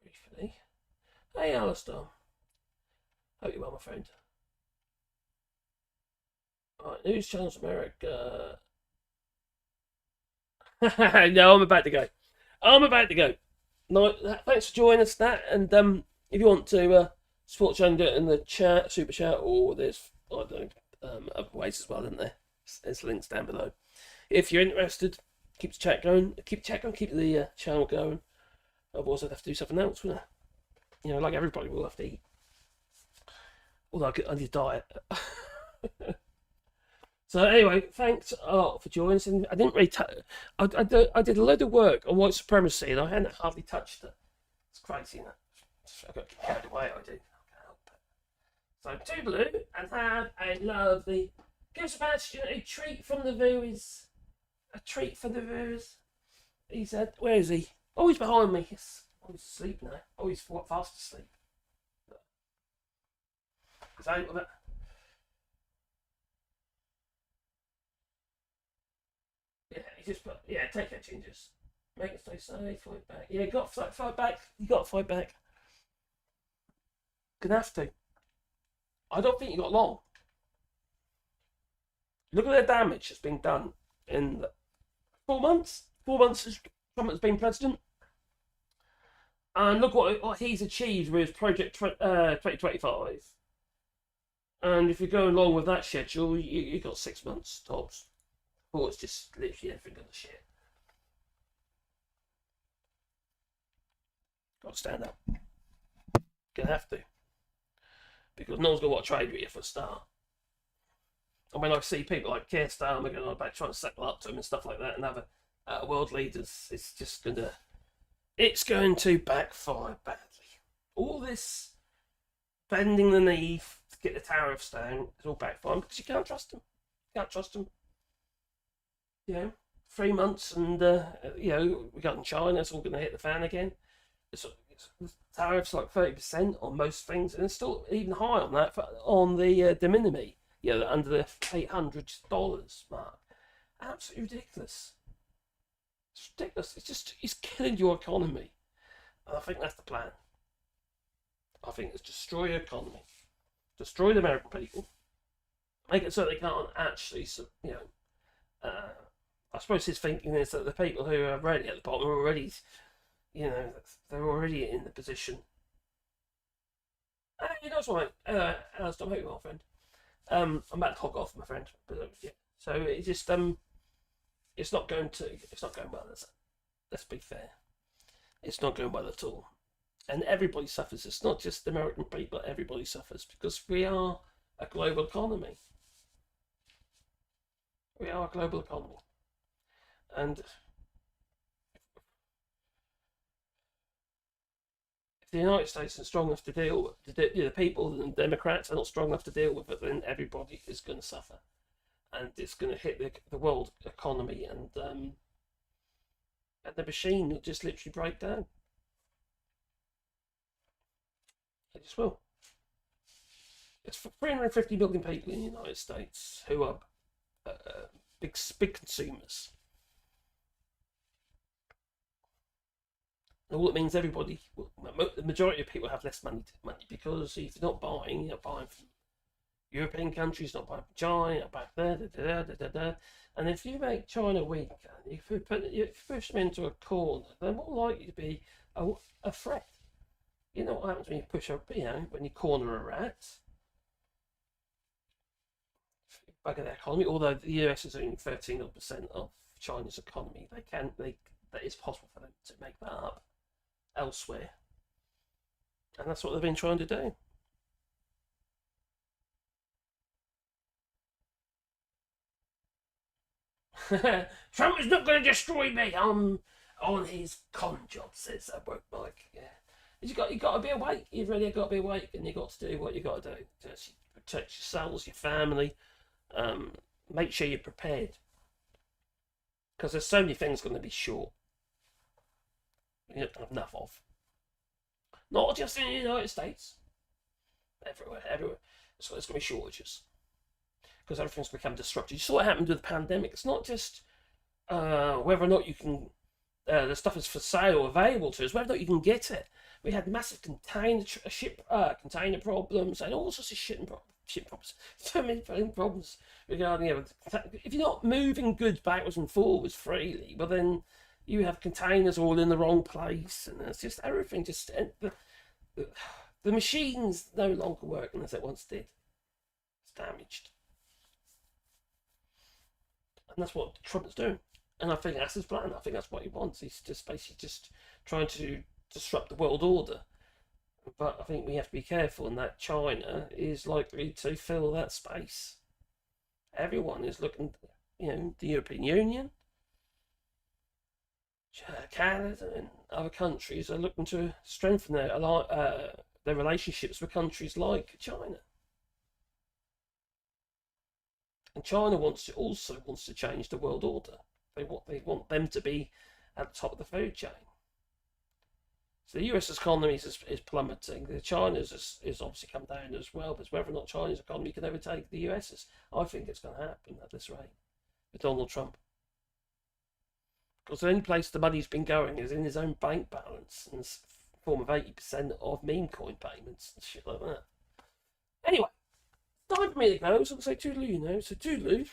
Briefly. Hey, Alistair. Hope you're well, my friend. Alright, News Channels America. No, I'm about to go. No, thanks for joining us, Nat. And if you want to support Channel, do it in the chat, super chat, or there's other ways as well, isn't there? There's links down below. If you're interested, keep the chat going. Keep the channel going. Otherwise, I'd have to do something else, wouldn't I? Like everybody will have to eat. Although I need a diet. So anyway, thanks for joining us. And I didn't really I did a load of work on white supremacy, and I hadn't hardly touched it. It's crazy, isn't it? I got carried away. I do. I can't help it. So toodaloo, and have a lovely. Give Sebastian a treat from the viewers. A treat for the viewers. He said, "Where is he? Oh, he's behind me. He's asleep now. Oh, he's fast asleep." So. Take that changes. Make it stay safe, fight back. Yeah, you got to fight back. You got to fight back. Gonna have to. I don't think you got long. Look at the damage that's been done in 4 months. 4 months as Trump has been president. And look what he's achieved with his Project 2025. And if you're going along with that schedule, you got 6 months tops. Or it's just literally everything on the shit. Got to stand up. Gonna have to. Because no one's gonna want to trade with you for a start. And when I see people like Keir Starmer going on about trying to settle up to him and stuff like that, and other world leaders, it's going to backfire badly. All this bending the knee to get the tariffs down is all backfiring because you can't trust them. You know, 3 months and, we got in China, it's all going to hit the fan again. It's tariffs like 30% on most things, and it's still even high on that on the de minimis, under the $800 mark. Absolutely ridiculous. It's ridiculous. It's killing your economy. And I think that's the plan. I think it's destroy your economy, destroy the American people, make it so they can't actually, I suppose his thinking is that the people who are already at the bottom are already, they're already in the position. Hey, that's right. Alistair, I hope you're well, friend. I'm about to hog off, my friend. But yeah. So it's just it's not going well. Let's be fair. It's not going well at all, and everybody suffers. It's not just the American people. Everybody suffers because we are a global economy. We are a global economy. And the United States isn't strong enough to deal with the people and the Democrats are not strong enough to deal with it, then everybody is going to suffer, and it's going to hit the world economy, and the machine will just literally break down. It just will. It's for 350 million people in the United States who are big consumers. All it means everybody, the majority of people have less money because if you're not buying from European countries, not buying from China, not buying there, and if you make China weak, if you push them into a corner, they're more likely to be a threat. You know what happens when you push up, when you corner a rat, bugger their economy. Although the US is only 13% of China's economy, that is possible for them to make that up elsewhere, and that's what they've been trying to do. Trump is not going to destroy me. I'm on his con job, says that woke Mike. Yeah, you got to be awake. You've really got to be awake, and you got to do what you got to do. Just protect yourselves, your family. Make sure you're prepared, because there's so many things going to be short. You don't have enough of. Not just in the United States. Everywhere. So there's going to be shortages. Because everything's become disrupted. You saw what happened with the pandemic. It's not just whether or not you can, the stuff is for sale or available to us, whether or not you can get it. We had massive container problems and all sorts of shit problems. So many problems regarding if you're not moving goods backwards and forwards freely, well then you have containers all in the wrong place, and it's just everything. Just the machines no longer working as it once did. It's damaged, and that's what Trump's doing. And I think that's his plan. I think that's what he wants. He's just basically just trying to disrupt the world order. But I think we have to be careful, and that China is likely to fill that space. Everyone is looking, the European Union, Canada and other countries are looking to strengthen their relationships with countries like China. And China also wants to change the world order. They want them to be at the top of the food chain. So the US economy is plummeting. China's is obviously come down as well, but whether or not China's economy can overtake the US's, I think it's going to happen at this rate with Donald Trump. Because the only place the money's been going is in his own bank balance in the form of 80% of meme coin payments and shit like that. Anyway, time for me to go, so I'll say toodaloo, So toodaloo.